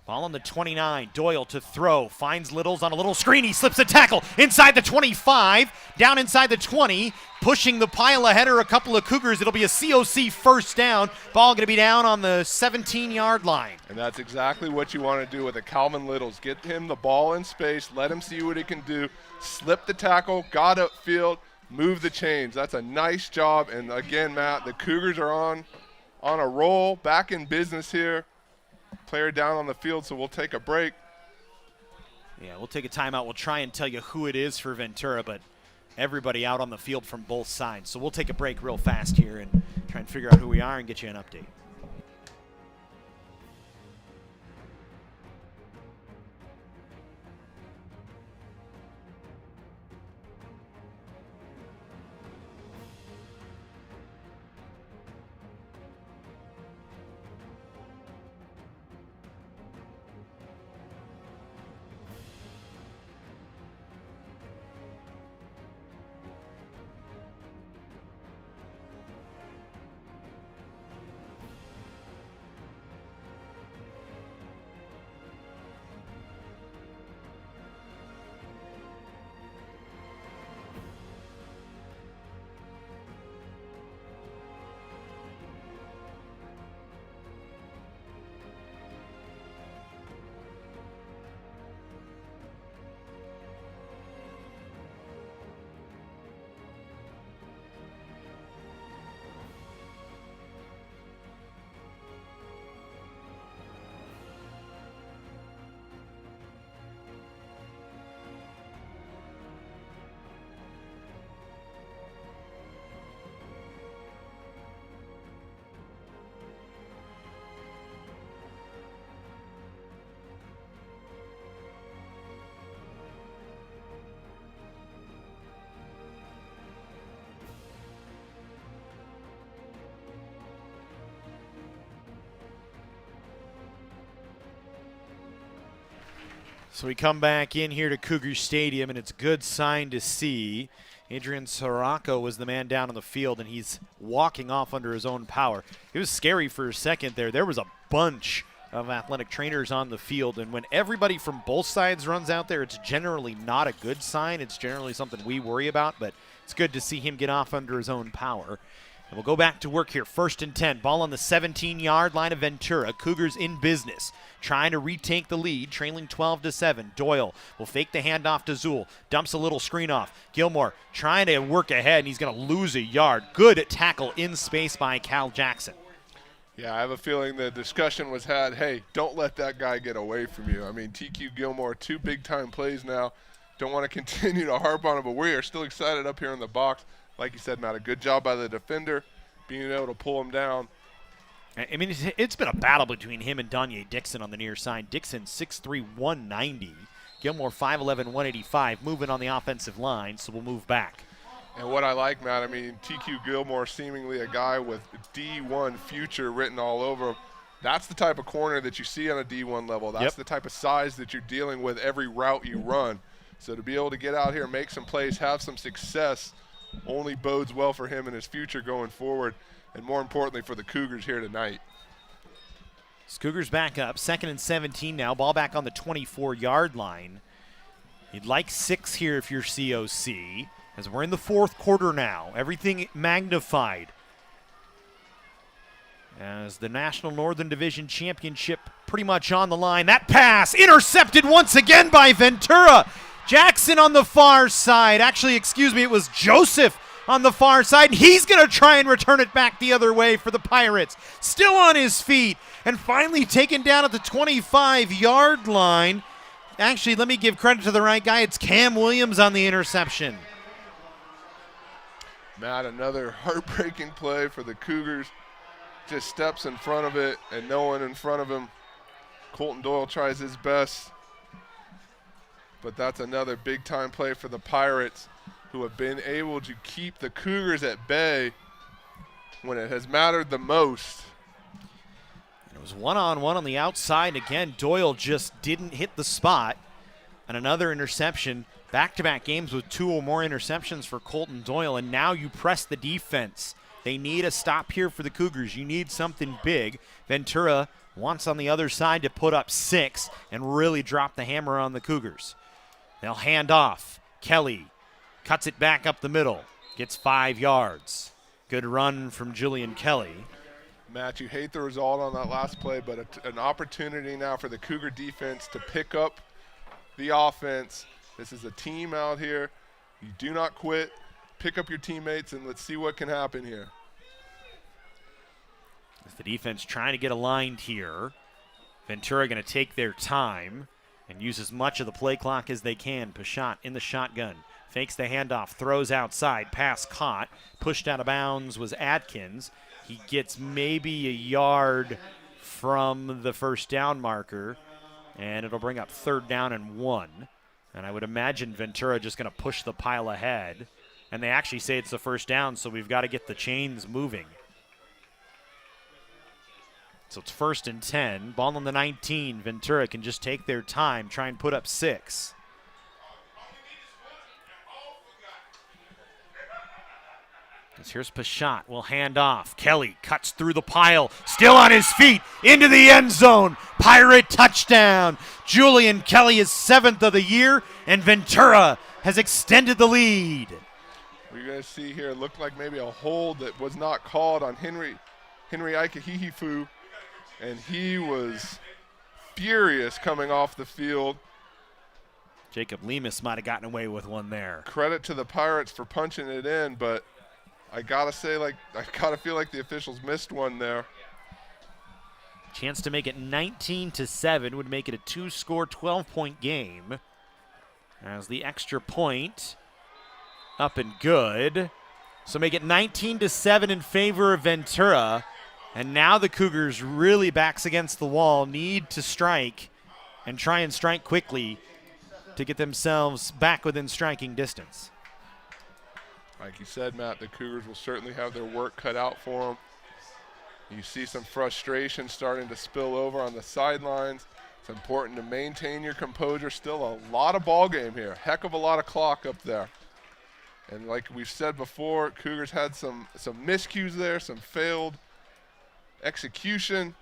Ball on the 29, Doyle to throw, finds Littles on a little screen, he slips a tackle inside the 25, down inside the 20, pushing the pile ahead are a couple of Cougars. It'll be a COC first down. Ball going to be down on the 17-yard line. And that's exactly what you want to do with a Calvin Littles. Get him the ball in space, let him see what he can do, slip the tackle, got upfield, move the chains. That's a nice job. And again, Matt, the Cougars are on a roll, back in business here. Player down on the field, so we'll take a break. Yeah, we'll take a timeout. We'll try and tell you who it is for Ventura, but everybody out on the field from both sides. So we'll take a break real fast here and try and figure out who we are and get you an update. So we come back in here to Cougar Stadium, and it's a good sign to see. Adrian Sirocco was the man down on the field, and he's walking off under his own power. It was scary for a second there. There was a bunch of athletic trainers on the field, and when everybody from both sides runs out there, it's generally not a good sign. It's generally something we worry about, but it's good to see him get off under his own power. And we'll go back to work here. 1st and 10. Ball on the 17-yard line of Ventura. Cougars in business, trying to retake the lead, trailing 12-7. Doyle will fake the handoff to Zool. Dumps a little screen off. Gilmore trying to work ahead, and he's going to lose a yard. Good tackle in space by Cal Jackson. Yeah, I have a feeling the discussion was had, hey, don't let that guy get away from you. I mean, TQ Gilmore, 2 big-time plays now. Don't want to continue to harp on it, but we are still excited up here in the box. Like you said, Matt, a good job by the defender being able to pull him down. I mean, it's been a battle between him and Danye Dixon on the near side. Dixon 6'3", 190. Gilmore 5'11", 185, moving on the offensive line, so we'll move back. And what I like, Matt, I mean, TQ Gilmore, seemingly a guy with D1 future written all over him. That's the type of corner that you see on a D1 level. That's the type of size that you're dealing with every route you run. So to be able to get out here, make some plays, have some success, only bodes well for him in his future going forward, and more importantly for the Cougars here tonight. Cougars back up, 2nd and 17 now. Ball back on the 24-yard line. You'd like 6 here if you're COC, as we're in the 4th quarter now. Everything magnified, as the National Northern Division Championship pretty much on the line. That pass intercepted once again by Ventura. Jackson on the far side. Actually, excuse me, it was Joseph on the far side. He's going to try and return it back the other way for the Pirates. Still on his feet and finally taken down at the 25-yard line. Actually, let me give credit to the right guy. It's Cam Williams on the interception. Matt, another heartbreaking play for the Cougars. Just steps in front of it and no one in front of him. Colton Doyle tries his best, but that's another big-time play for the Pirates, who have been able to keep the Cougars at bay when it has mattered the most. It was one-on-one on the outside. Again, Doyle just didn't hit the spot. And another interception. Back-to-back games with 2 or more interceptions for Colton Doyle, and now you press the defense. They need a stop here for the Cougars. You need something big. Ventura wants on the other side to put up 6 and really drop the hammer on the Cougars. They'll hand off. Kelly cuts it back up the middle. Gets 5 yards. Good run from Julian Kelly. Matt, you hate the result on that last play, but an opportunity now for the Cougar defense to pick up the offense. This is a team out here. You do not quit. Pick up your teammates, and let's see what can happen here. As the defense trying to get aligned here, Ventura going to take their time and use as much of the play clock as they can. Pashot in the shotgun. Fakes the handoff, throws outside, pass caught. Pushed out of bounds was Atkins. He gets maybe a yard from the first down marker, and it'll bring up 3rd down and 1. And I would imagine Ventura just going to push the pile ahead. And they actually say it's the first down, so we've got to get the chains moving. So it's 1st and 10. Ball on the 19. Ventura can just take their time, try and put up 6. Here's Pashot. Will hand off. Kelly cuts through the pile. Still on his feet. Into the end zone. Pirate touchdown. Julian Kelly is 7th of the year, and Ventura has extended the lead. We're going to see here, it looked like maybe a hold that was not called on Henry Ikahihifu, and he was furious coming off the field. Jacob Lemus might have gotten away with one there. Credit to the Pirates for punching it in, but I gotta feel like the officials missed one there. Chance to make it 19-7 would make it a 2-score, 12-point game. As the extra point up and good. So make it 19-7 in favor of Ventura. And now the Cougars really backs against the wall, need to strike and try and strike quickly to get themselves back within striking distance. Like you said, Matt, the Cougars will certainly have their work cut out for them. You see some frustration starting to spill over on the sidelines. It's important to maintain your composure. Still a lot of ball game here. Heck of a lot of clock up there. And like we've said before, Cougars had some miscues there, some failed execution.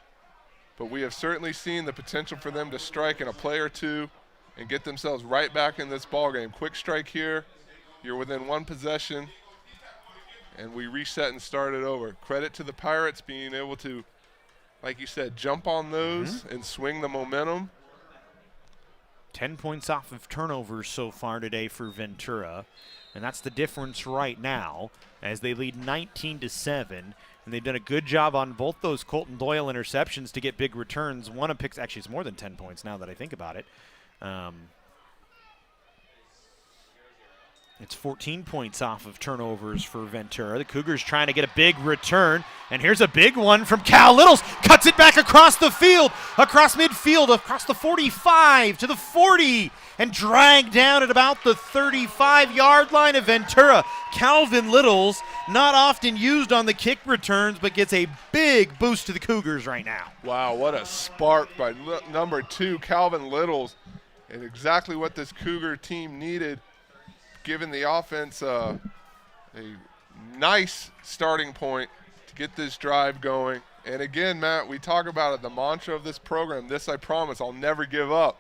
But we have certainly seen the potential for them to strike in a play or two and get themselves right back in this ball game. Quick strike here. You're within 1 possession. And we reset and start it over. Credit to the Pirates being able to, like you said, jump on those and swing the momentum. 10 points off of turnovers so far today for Ventura. And that's the difference right now as they lead 19-7. And they've done a good job on both those Colton Doyle interceptions to get big returns. One of picks, actually it's more than 10 points now that I think about it. It's 14 points off of turnovers for Ventura. The Cougars trying to get a big return. And here's a big one from Cal Littles. Cuts it back across the field, across midfield, across the 45 to the 40, and dragged down at about the 35-yard line of Ventura. Calvin Littles, not often used on the kick returns, but gets a big boost to the Cougars right now. Wow, what a spark by number 2, Calvin Littles. And exactly what this Cougar team needed, giving the offense a nice starting point to get this drive going. And again, Matt, we talk about it, the mantra of this program, this I promise, I'll never give up.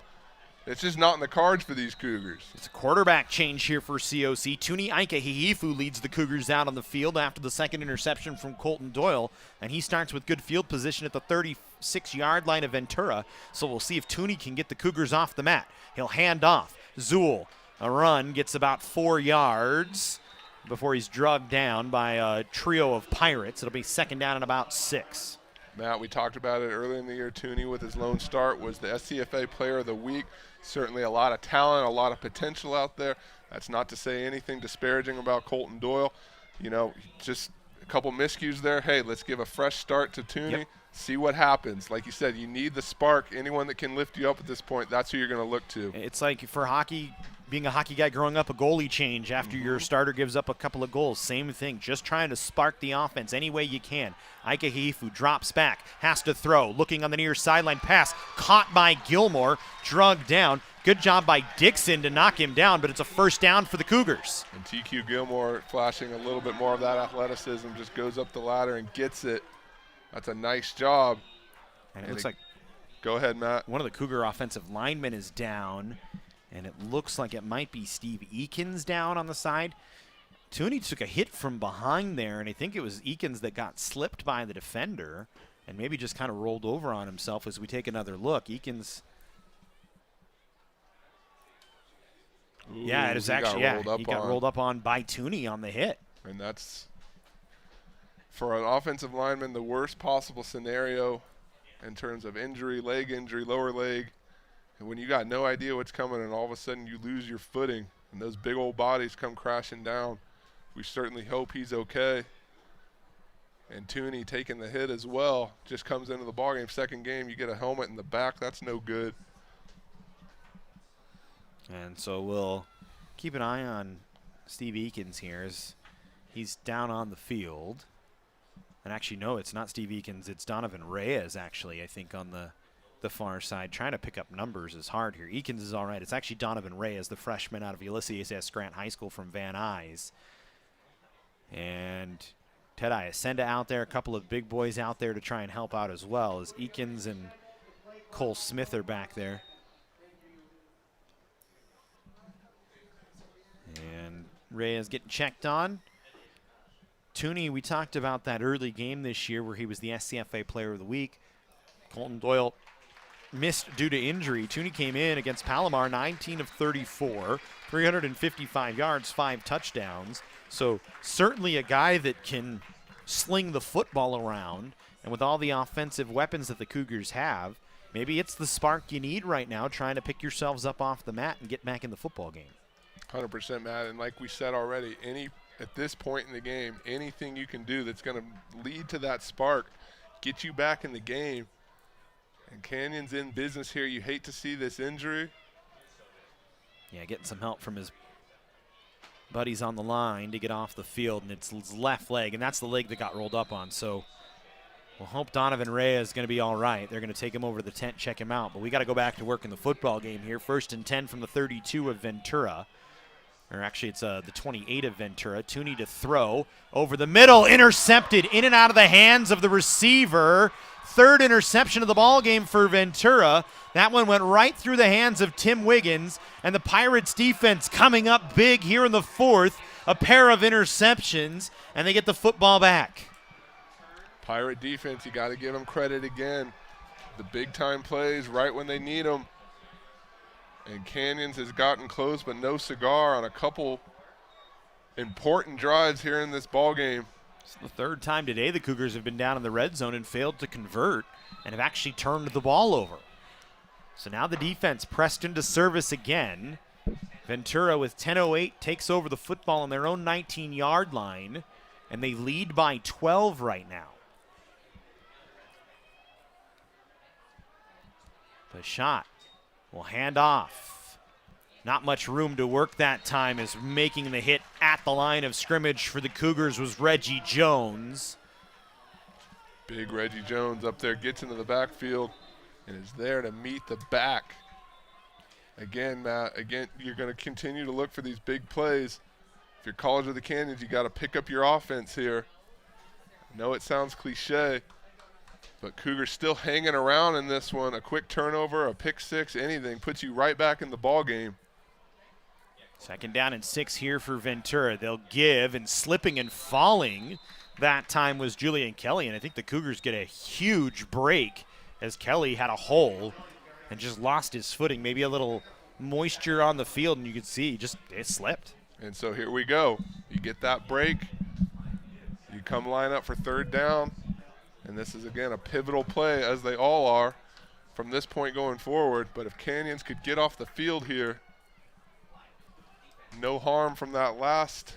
It's just not in the cards for these Cougars. It's a quarterback change here for COC. Tuni Aikahihifu leads the Cougars out on the field after the second interception from Colton Doyle, and he starts with good field position at the 36-yard line of Ventura. So we'll see if Tuni can get the Cougars off the mat. He'll hand off. Zool, a run, gets about 4 yards before he's drugged down by a trio of Pirates. It'll be second down and about 6. Matt, we talked about it earlier in the year. Tuni, with his lone start, was the SCFA Player of the Week. Certainly a lot of talent, a lot of potential out there. That's not to say anything disparaging about Colton Doyle. You know, just a couple miscues there. Hey, let's give a fresh start to Tuni. Yep. See what happens. Like you said, you need the spark. Anyone that can lift you up at this point, that's who you're going to look to. It's like for hockey, being a hockey guy growing up, a goalie change after your starter gives up a couple of goals. Same thing, just trying to spark the offense any way you can. Aikahifu drops back, has to throw, looking on the near sideline pass, caught by Gilmore, drugged down. Good job by Dixon to knock him down, but it's a first down for the Cougars. And TQ Gilmore flashing a little bit more of that athleticism, just goes up the ladder and gets it. That's a nice job. And it looks like go ahead, Matt. one of the Cougar offensive linemen is down, and it looks like it might be Steve Eakins down on the side. Tuni took a hit from behind there, and I think it was Eakins that got slipped by the defender and maybe just kind of rolled over on himself as we take another look. Eakins. Ooh, Yeah, it is actually, he got rolled up on by Tuni on the hit. And that's, for an offensive lineman, the worst possible scenario in terms of injury, leg injury, lower leg. And when you got no idea what's coming and all of a sudden you lose your footing and those big old bodies come crashing down, we certainly hope he's okay. And Tuni taking the hit as well, just comes into the ballgame. Second game, you get a helmet in the back. That's no good. And so we'll keep an eye on Steve Eakins here as he's down on the field. And actually, no, it's not Steve Eakins. It's Donovan Reyes, actually, I think, on the far side. Trying to pick up numbers is hard here. Eakins is all right. It's actually Donovan Reyes, the freshman out of Ulysses S. Grant High School from Van Nuys. And Ted Iacenda out there, a couple of big boys out there to try and help out as well, as Eakins and Cole Smith are back there. And Reyes getting checked on. Tuni, we talked about that early game this year where he was the SCFA Player of the Week. Colton Doyle missed due to injury. Tuni came in against Palomar, 19 of 34, 355 yards, 5 touchdowns. So certainly a guy that can sling the football around. And with all the offensive weapons that the Cougars have, maybe it's the spark you need right now, trying to pick yourselves up off the mat and get back in the football game. 100%, Matt. And like we said already, at this point in the game, anything you can do that's going to lead to that spark, get you back in the game. And Canyon's in business here. You hate to see this injury. Yeah, getting some help from his buddies on the line to get off the field, and it's his left leg, and that's the leg that got rolled up on. So we'll hope Donovan Reyes is going to be all right. They're going to take him over to the tent, check him out. But we got to go back to work in the football game here. 1st and 10 from the 32 of Ventura. Or actually, it's the 28 of Ventura. Tuni to throw over the middle, intercepted in and out of the hands of the receiver. 3rd interception of the ball game for Ventura. That one went right through the hands of Tim Wiggins, and the Pirates defense coming up big here in the 4th. A pair of interceptions, and they get the football back. Pirate defense, you got to give them credit again. The big-time plays right when they need them. And Canyons has gotten close, but no cigar on a couple important drives here in this ball game. It's the 3rd time today the Cougars have been down in the red zone and failed to convert and have actually turned the ball over. So now the defense pressed into service again. Ventura with 10:08 takes over the football on their own 19-yard line, and they lead by 12 right now. The shot will hand off. Not much room to work that time, as making the hit at the line of scrimmage for the Cougars was Reggie Jones. Big Reggie Jones up there gets into the backfield and is there to meet the back. Again, Matt, you're going to continue to look for these big plays. If you're College of the Canyons, you got to pick up your offense here. I know it sounds cliche, but Cougars still hanging around in this one. A quick turnover, a pick six, anything puts you right back in the ball game. 2nd down and 6 here for Ventura. They'll give, and slipping and falling that time was Julian Kelly, and I think the Cougars get a huge break as Kelly had a hole and just lost his footing. Maybe a little moisture on the field, and you could see it slipped. And so here we go. You get that break. You come line up for 3rd down. And this is, again, a pivotal play, as they all are, from this point going forward. But if Canyons could get off the field here, no harm from that last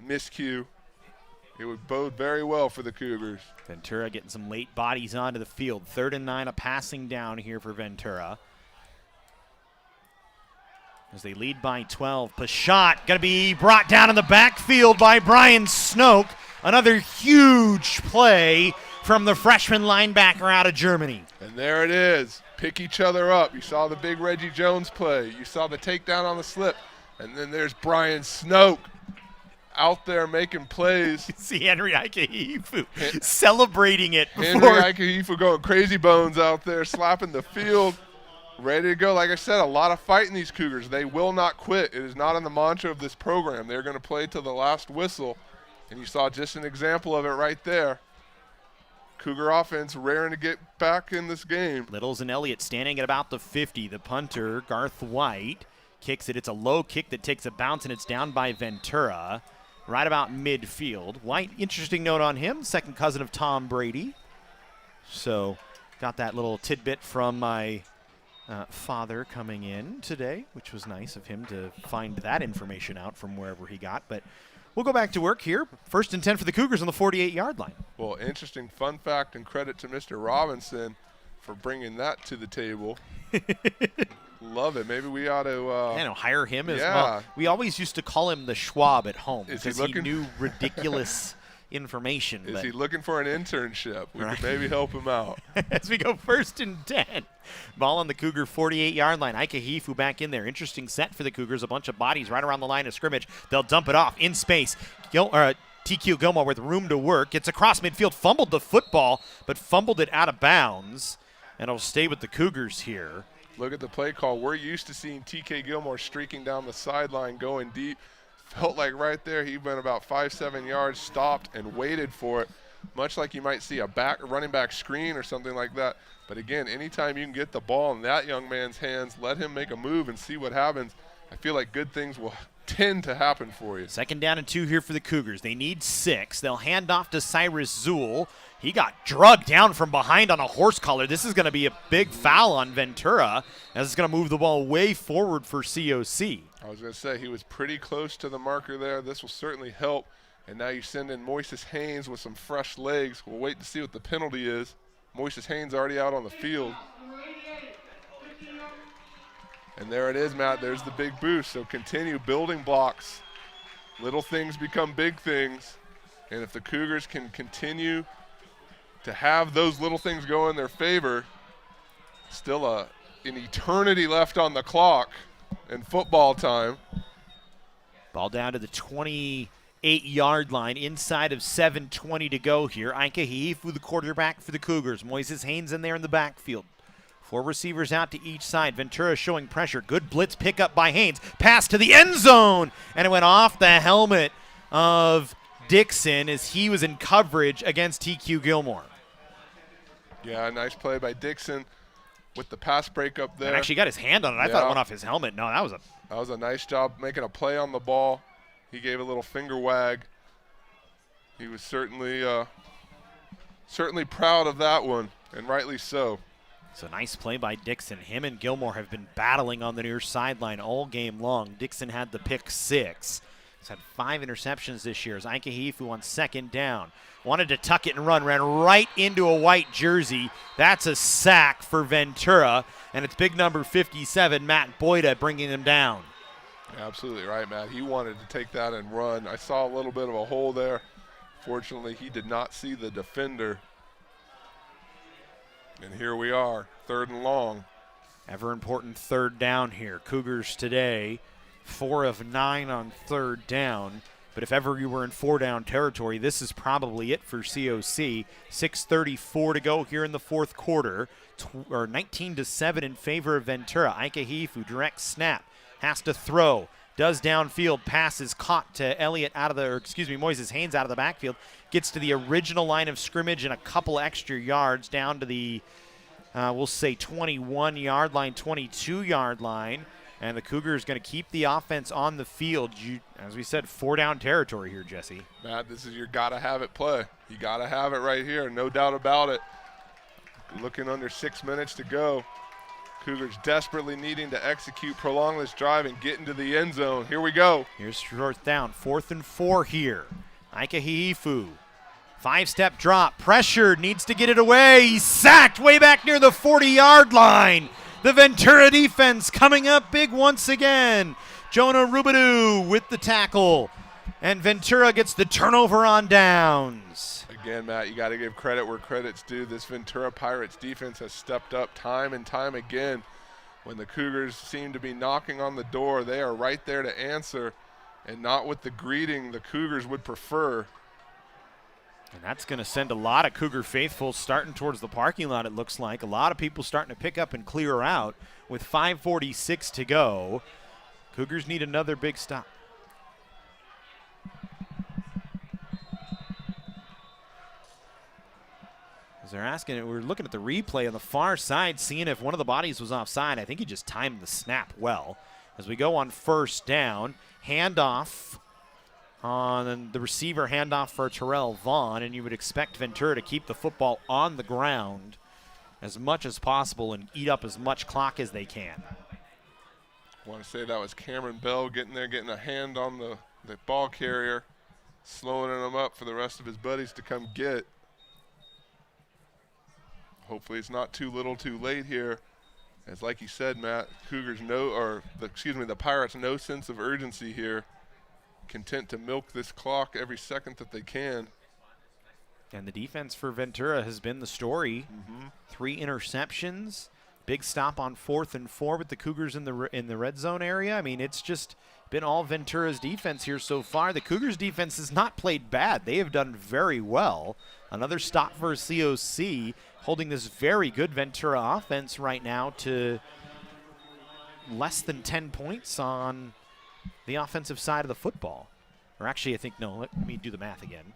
miscue, it would bode very well for the Cougars. Ventura getting some late bodies onto the field. 3rd and 9, a passing down here for Ventura. As they lead by 12. Pashat going to be brought down in the backfield by Brian Snoke. Another huge play from the freshman linebacker out of Germany. And there it is. Pick each other up. You saw the big Reggie Jones play. You saw the takedown on the slip. And then there's Brian Snoke out there making plays. See Henry Ikehifu celebrating it before. Henry Ikehifu going crazy bones out there, slapping the field. Ready to go. Like I said, a lot of fight in these Cougars. They will not quit. It is not in the mantra of this program. They're going to play till the last whistle. And you saw just an example of it right there. Cougar offense raring to get back in this game. Littles and Elliott standing at about the 50. The punter, Garth White, kicks it. It's a low kick that takes a bounce, and it's down by Ventura right about midfield. White, interesting note on him, second cousin of Tom Brady. So got that little tidbit from my father coming in today, which was nice of him to find that information out from wherever he got. But we'll go back to work here. 1st and 10 for the Cougars on the 48-yard line. Well, interesting fun fact, and credit to Mr. Robinson for bringing that to the table. Love it. Maybe we ought to hire him as well. We always used to call him the Schwab at home because he knew ridiculous information. Is he looking for an internship? We could maybe help him out. As we go 1st and 10. Ball on the Cougar 48-yard line. Ikehifu back in there. Interesting set for the Cougars. A bunch of bodies right around the line of scrimmage. They'll dump it off in space. TQ Gilmore with room to work. Gets across midfield. Fumbled the football, but fumbled it out of bounds. And it'll stay with the Cougars here. Look at the play call. We're used to seeing TK Gilmore streaking down the sideline, going deep. Felt like right there he went about 5-7 yards, stopped and waited for it, much like you might see a running back screen or something like that. But again, anytime you can get the ball in that young man's hands, let him make a move and see what happens. I feel like good things will tend to happen for you. 2nd down and 2 here for the Cougars. They need 6. They'll hand off to Cyrus Zool. He got drugged down from behind on a horse collar. This is going to be a big foul on Ventura, as it's going to move the ball way forward for COC. I was going to say he was pretty close to the marker there. This will certainly help. And now you send in Moises Haynes with some fresh legs. We'll wait to see what the penalty is. Moises Haynes already out on the field. And there it is, Matt. There's the big boost. So continue building blocks. Little things become big things. And if the Cougars can continue to have those little things go in their favor, still an eternity left on the clock in football time. Ball down to the 28-yard line, inside of 7:20 to go here. Ikehifu, the quarterback for the Cougars. Moises Haynes in there in the backfield. 4 receivers out to each side. Ventura showing pressure. Good blitz pickup by Haynes. Pass to the end zone, and it went off the helmet of Dixon as he was in coverage against TQ Gilmore. Yeah, nice play by Dixon with the pass break up there. And actually got his hand on it. I thought it went off his helmet. No, that was a nice job making a play on the ball. He gave a little finger wag. He was certainly proud of that one, and rightly so. So nice play by Dixon. Him and Gilmore have been battling on the near sideline all game long. Dixon had the pick 6. He's had 5 interceptions this year as Ike Hifu on 2nd down. Wanted to tuck it and run, ran right into a white jersey. That's a sack for Ventura, and it's big number 57, Matt Boyda, bringing him down. Absolutely right, Matt. He wanted to take that and run. I saw a little bit of a hole there. Fortunately, he did not see the defender. And here we are, 3rd and long. Ever important 3rd down here. Cougars today, 4 of 9 on 3rd down. But if ever you were in 4-down territory, this is probably it for COC. 6:34 to go here in the 4th quarter. 19-7 in favor of Ventura. Ike Hifu, direct snap, has to throw. Does downfield, passes caught to Elliott Moises Haynes out of the backfield. Gets to the original line of scrimmage and a couple extra yards down to the, we'll say 21-yard line, 22-yard line. And the Cougars going to keep the offense on the field. As we said, 4-down territory here, Jesse. Matt, this is your gotta-have-it play. You gotta have it right here, no doubt about it. Looking under 6 minutes to go. Cougars desperately needing to execute, prolong this drive, and get into the end zone. Here we go. Here's 4th down, 4th and 4 here. Ike Hifu, 5-step drop, pressured, needs to get it away. He's sacked way back near the 40-yard line. The Ventura defense coming up big once again. Jonah Rubidou with the tackle, and Ventura gets the turnover on downs. Again, Matt, you got to give credit where credit's due. This Ventura Pirates defense has stepped up time and time again. When the Cougars seem to be knocking on the door, they are right there to answer, and not with the greeting the Cougars would prefer. And that's going to send a lot of Cougar faithful starting towards the parking lot, it looks like. A lot of people starting to pick up and clear out with 5:46 to go. Cougars need another big stop. As they're asking, we're looking at the replay on the far side, seeing if one of the bodies was offside. I think he just timed the snap well. As we go on 1st down, handoff on the receiver, handoff for Terrell Vaughn, and you would expect Ventura to keep the football on the ground as much as possible and eat up as much clock as they can. I want to say that was Cameron Bell getting there, getting a hand on the ball carrier, slowing him up for the rest of his buddies to come get. Hopefully it's not too little too late here. As like you said, Matt, the Pirates no sense of urgency here. Content to milk this clock every second that they can. And the defense for Ventura has been the story. 3 interceptions, big stop on 4th and 4 with the Cougars in the red zone area. I mean, it's just been all Ventura's defense here so far. The Cougars defense has not played bad. They have done very well. Another stop for COC, holding this very good Ventura offense right now to less than 10 points on the offensive side of the football. Or actually, I think, no, let me do the math again.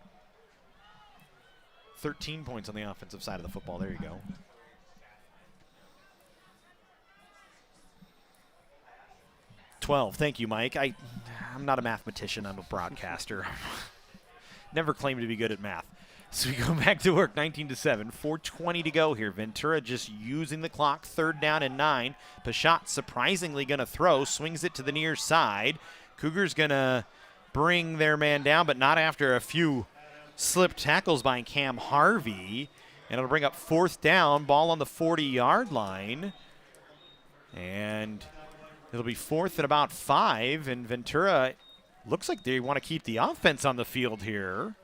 13 points on the offensive side of the football. There you go. Thank you, Mike. I'm not a mathematician. I'm a broadcaster. Never claimed to be good at math. So we go back to work, 19-7, 4:20 to go here. Ventura just using the clock, 3rd down and 9. Pashot surprisingly going to throw, swings it to the near side. Cougars going to bring their man down, but not after a few slipped tackles by Cam Harvey. And it'll bring up 4th down, ball on the 40-yard line. And it'll be 4th and about 5, and Ventura looks like they want to keep the offense on the field here.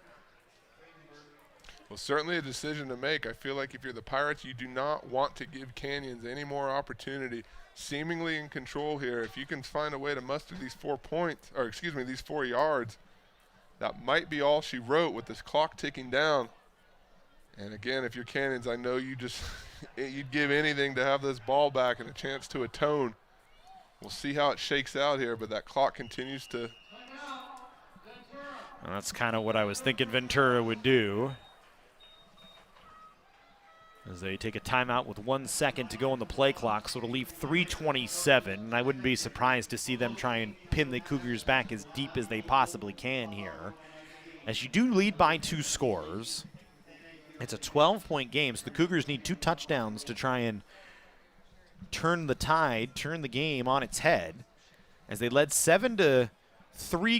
Well, certainly a decision to make. I feel like if you're the Pirates, you do not want to give Canyons any more opportunity. Seemingly in control here. If you can find a way to muster these 4 points, or excuse me, these 4 yards, that might be all she wrote with this clock ticking down. And again, if you're Canyons, I know you just you'd give anything to have this ball back and a chance to atone. We'll see how it shakes out here, but that clock continues to. And that's kind of what I was thinking Ventura would do. As they take a timeout with 1 second to go on the play clock, so it'll leave 3:27. And I wouldn't be surprised to see them try and pin the Cougars back as deep as they possibly can here. As you do lead by 2 scores, It's a 12-point game, so the Cougars need 2 touchdowns to try and turn the tide, turn the game on its head, as they led 7-3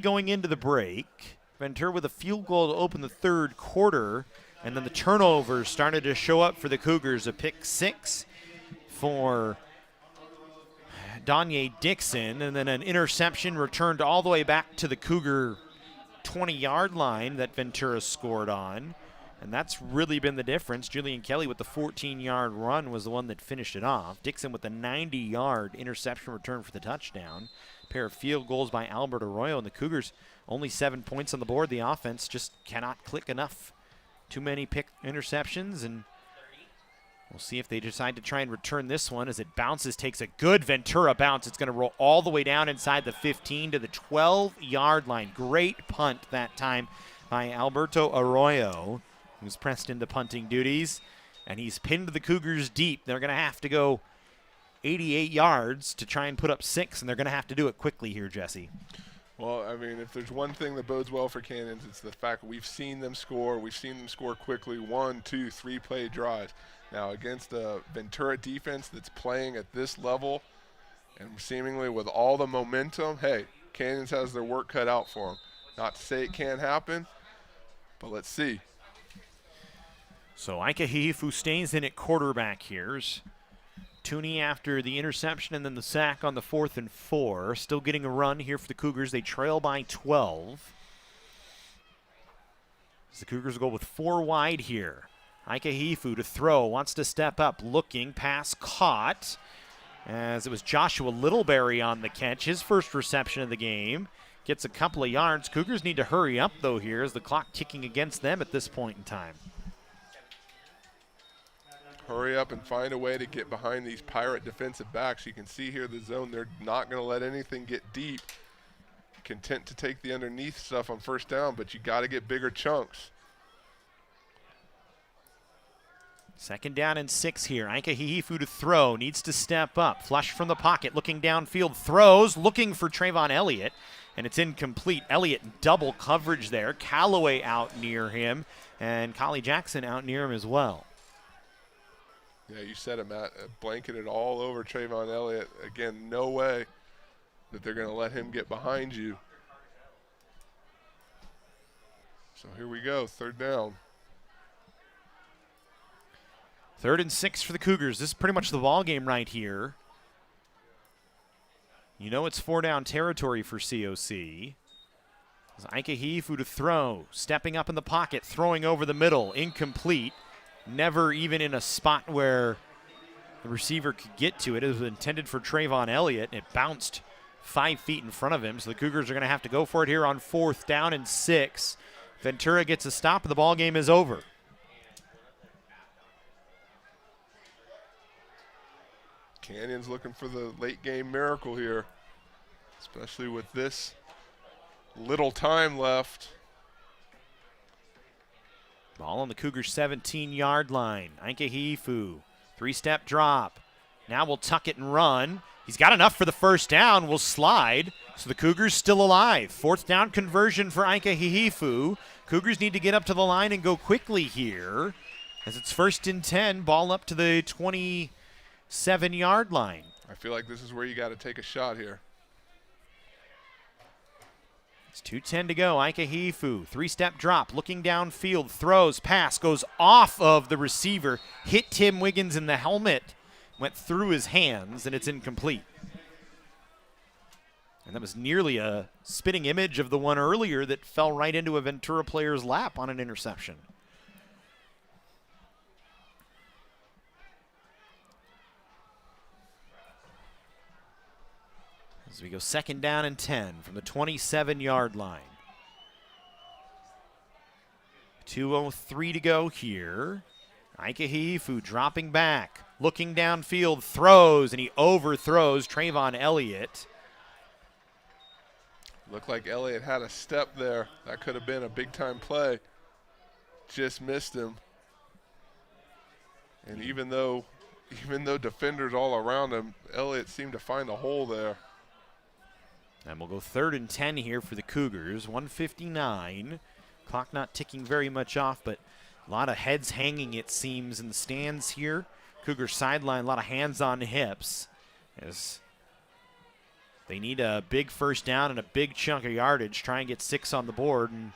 going into the break. Ventura with a field goal to open the third quarter, and then the turnovers started to show up for the Cougars. A pick 6 for Donye Dixon, and then an interception returned all the way back to the Cougar 20-yard line that Ventura scored on. And that's really been the difference. Julian Kelly with the 14-yard run was the one that finished it off. Dixon with the 90-yard interception return for the touchdown. A pair of field goals by Albert Arroyo, and the Cougars only 7 points on the board. The offense just cannot click enough. Too many pick interceptions, and we'll see if they decide to try and return this one as it bounces, takes a good Ventura bounce. It's going to roll all the way down inside the 15 to the 12-yard line. Great punt that time by Alberto Arroyo, who's pressed into punting duties, and he's pinned the Cougars deep. They're going to have to go 88 yards to try and put up 6, and they're going to have to do it quickly here, Jesse. Well, I mean, if there's one thing that bodes well for Canyons, it's the fact that we've seen them score. We've seen them score quickly, 1, 2, 3 play drives. Now, against a Ventura defense that's playing at this level and seemingly with all the momentum, hey, Canyons has their work cut out for them. Not to say it can't happen, but let's see. So Ika Hihifu stays in at quarterback here. Tooney after the interception and then the sack on the 4th and 4. Still getting a run here for the Cougars. They trail by 12. As the Cougars go with 4 wide here. Ika Hihifu to throw, wants to step up, looking, pass caught. As it was Joshua Littleberry on the catch, his first reception of the game. Gets a couple of yards. Cougars need to hurry up though here as the clock ticking against them at this point in time. Hurry up and find a way to get behind these Pirate defensive backs. You can see here the zone, they're not going to let anything get deep. Content to take the underneath stuff on first down, but you got to get bigger chunks. 2nd down and 6 here. Ika Hihifu to throw, needs to step up. Flush from the pocket, looking downfield, throws, looking for Trayvon Elliott, and it's incomplete. Elliott in double coverage there. Callaway out near him, and Collie Jackson out near him as well. Yeah, you said it, Matt. Blanketed all over Trayvon Elliott. Again, no way that they're going to let him get behind you. So here we go, 3rd down. 3rd and 6 for the Cougars. This is pretty much the ball game right here. You know it's 4-down territory for COC. Ika Hihifu to throw, stepping up in the pocket, throwing over the middle, incomplete. Never even in a spot where the receiver could get to it. It was intended for Trayvon Elliott, and it bounced 5 feet in front of him. So the Cougars are going to have to go for it here on 4th down and 6. Ventura gets a stop, and the ball game is over. Canyons looking for the late game miracle here, especially with this little time left. Ball on the Cougars' 17-yard line. Ika Hihifu, 3-step drop. Now we'll tuck it and run. He's got enough for the first down. Will slide. So the Cougars still alive. 4th down conversion for Ika Hihifu. Cougars need to get up to the line and go quickly here, as it's 1st and 10. Ball up to the 27-yard line. I feel like this is where you got to take a shot here. It's 2:10 to go. Ika Hihifu, 3-step drop, looking downfield, throws, pass, goes off of the receiver, hit Tim Wiggins in the helmet, went through his hands, and it's incomplete. And that was nearly a spitting image of the one earlier that fell right into a Ventura player's lap on an interception. As we go 2nd down and 10 from the 27-yard line. 2:03 to go here. Ika Hihifu dropping back, looking downfield, throws, and he overthrows Trayvon Elliott. Looked like Elliott had a step there. That could have been a big-time play. Just missed him. And even though defenders all around him, Elliott seemed to find a hole there. And we'll go 3rd and 10 here for the Cougars. 1:59. Clock not ticking very much off, but A lot of heads hanging, it seems, in the stands here. Cougar sideline, a lot of hands on hips, as they need a big first down and a big chunk of yardage. Try and get 6 on the board and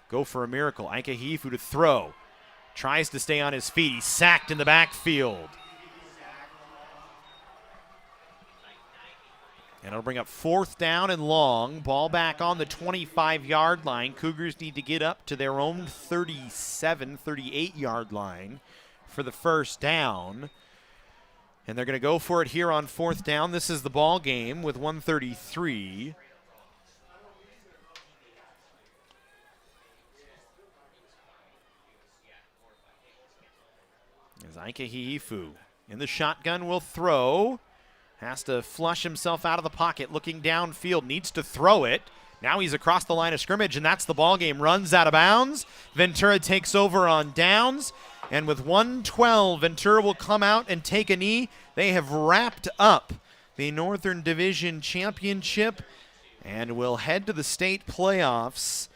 go for a miracle. Ike Hifu to throw. Tries to stay on his feet. He's sacked in the backfield. And it'll bring up 4th down and long. Ball back on the 25-yard line. Cougars need to get up to their own 37, 38-yard line for the first down. And they're going to go for it here on 4th down. This is the ball game with 1:33. As Ike Hifu in the shotgun will throw. Has to flush himself out of the pocket, looking downfield, needs to throw it. Now he's across the line of scrimmage, and that's the ball game. Runs out of bounds. Ventura takes over on downs, and with 1:12, Ventura will come out and take a knee. They have wrapped up the Northern Division Championship and will head to the state playoffs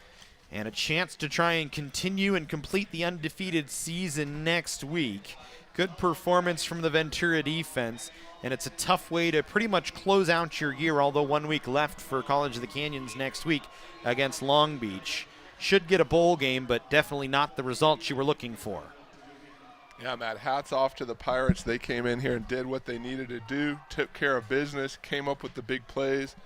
and a chance to try and continue and complete the undefeated season next week. Good performance from the Ventura defense, and it's a tough way to pretty much close out your year, although 1 week left for College of the Canyons next week against Long Beach. Should get a bowl game, but definitely not the results you were looking for. Yeah, Matt, hats off to the Pirates. They came in here and did what they needed to do, took care of business, came up with the big plays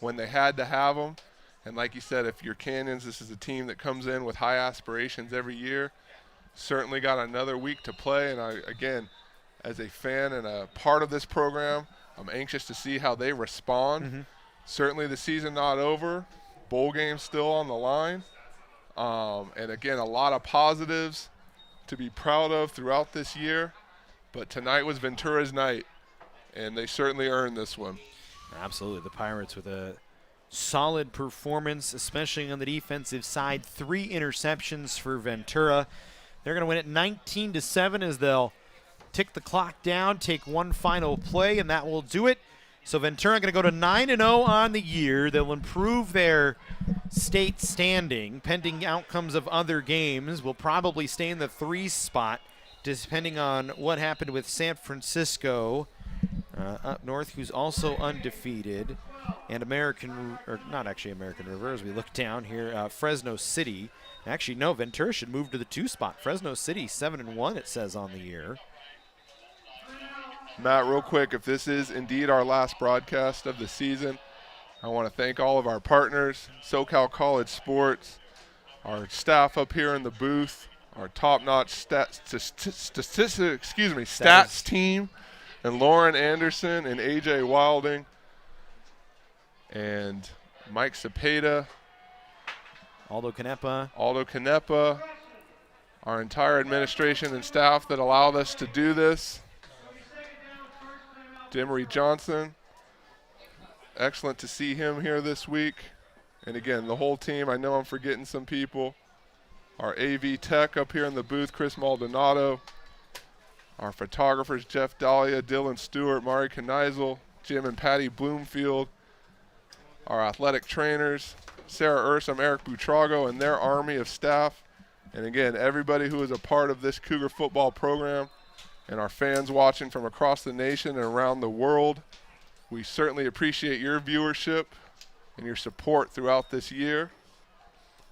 when they had to have them. And like you said, if you're Canyons, this is a team that comes in with high aspirations every year. Certainly got another week to play, and again, as a fan and a part of this program, I'm anxious to see how they respond. Certainly the season not over, bowl game still on the line, and again, a lot of positives to be proud of throughout this year, but tonight was Ventura's night, and they certainly earned this one. Absolutely, the Pirates with a solid performance, especially on the defensive side. 3 interceptions for Ventura. They're going to win it 19-7 as they'll tick the clock down, take one final play, and that will do it. So Ventura going to go to 9-0 on the year. They'll improve their state standing. Pending outcomes of other games, will probably stay in the 3 spot, depending on what happened with San Francisco up north, who's also undefeated, and not actually American River, as we look down here, Fresno City. Actually, no, Ventura should move to the 2 spot. Fresno City, 7-1, it says on the year. Matt, real quick, if this is indeed our last broadcast of the season, I want to thank all of our partners, SoCal College Sports, our staff up here in the booth, our top-notch stats team, and Lauren Anderson and AJ Wilding, and Mike Cepeda, Aldo Canepa, our entire administration and staff that allowed us to do this. Demery Johnson, excellent to see him here this week. And again, the whole team, I know I'm forgetting some people. Our AV tech up here in the booth, Chris Maldonado. Our photographers, Jeff Dahlia, Dylan Stewart, Mari Kneisel, Jim and Patty Bloomfield. Our athletic trainers, Sarah Ursum, Eric Butrago, and their army of staff. And again, everybody who is a part of this Cougar football program, and our fans watching from across the nation and around the world. We certainly appreciate your viewership and your support throughout this year.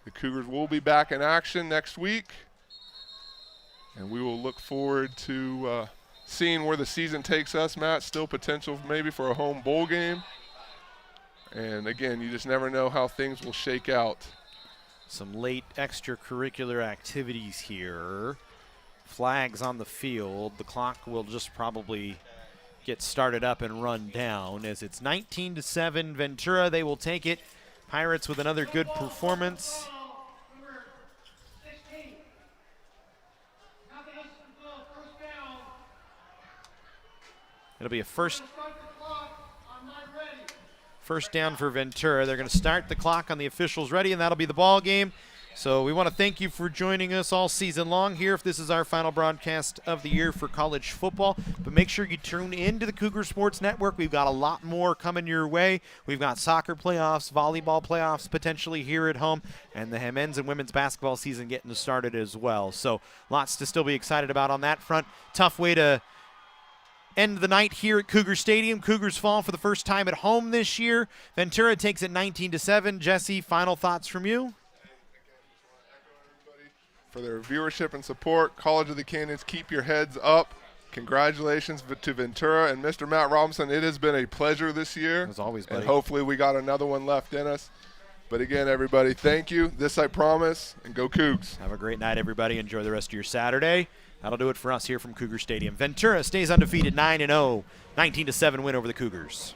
The Cougars will be back in action next week, and we will look forward to seeing where the season takes us, Matt. Still potential maybe for a home bowl game. And again, you just never know how things will shake out. Some late extracurricular activities here. Flags on the field. The clock will just probably get started up and run down as it's 19-7. Ventura, they will take it. Pirates with another good performance. It'll be a first down for Ventura. They're going to start the clock on the officials ready, and that'll be the ball game. So we want to thank you for joining us all season long here, if this is our final broadcast of the year for college football. But make sure you tune in to the Cougar Sports Network. We've got a lot more coming your way. We've got soccer playoffs, volleyball playoffs potentially here at home, and the men's and women's basketball season getting started as well. So lots to still be excited about on that front. Tough way to end the night here at Cougar Stadium. Cougars fall for the first time at home this year. Ventura takes it 19-7. Jesse, final thoughts from you? For their viewership and support. College of the Canyons, keep your heads up. Congratulations to Ventura and Mr. Matt Robinson. It has been a pleasure this year. As always, buddy. And hopefully we got another one left in us. But again, everybody, thank you. This I promise. And go Cougs. Have a great night, everybody. Enjoy the rest of your Saturday. That'll do it for us here from Cougar Stadium. Ventura stays undefeated 9-0. 19-7 win over the Cougars.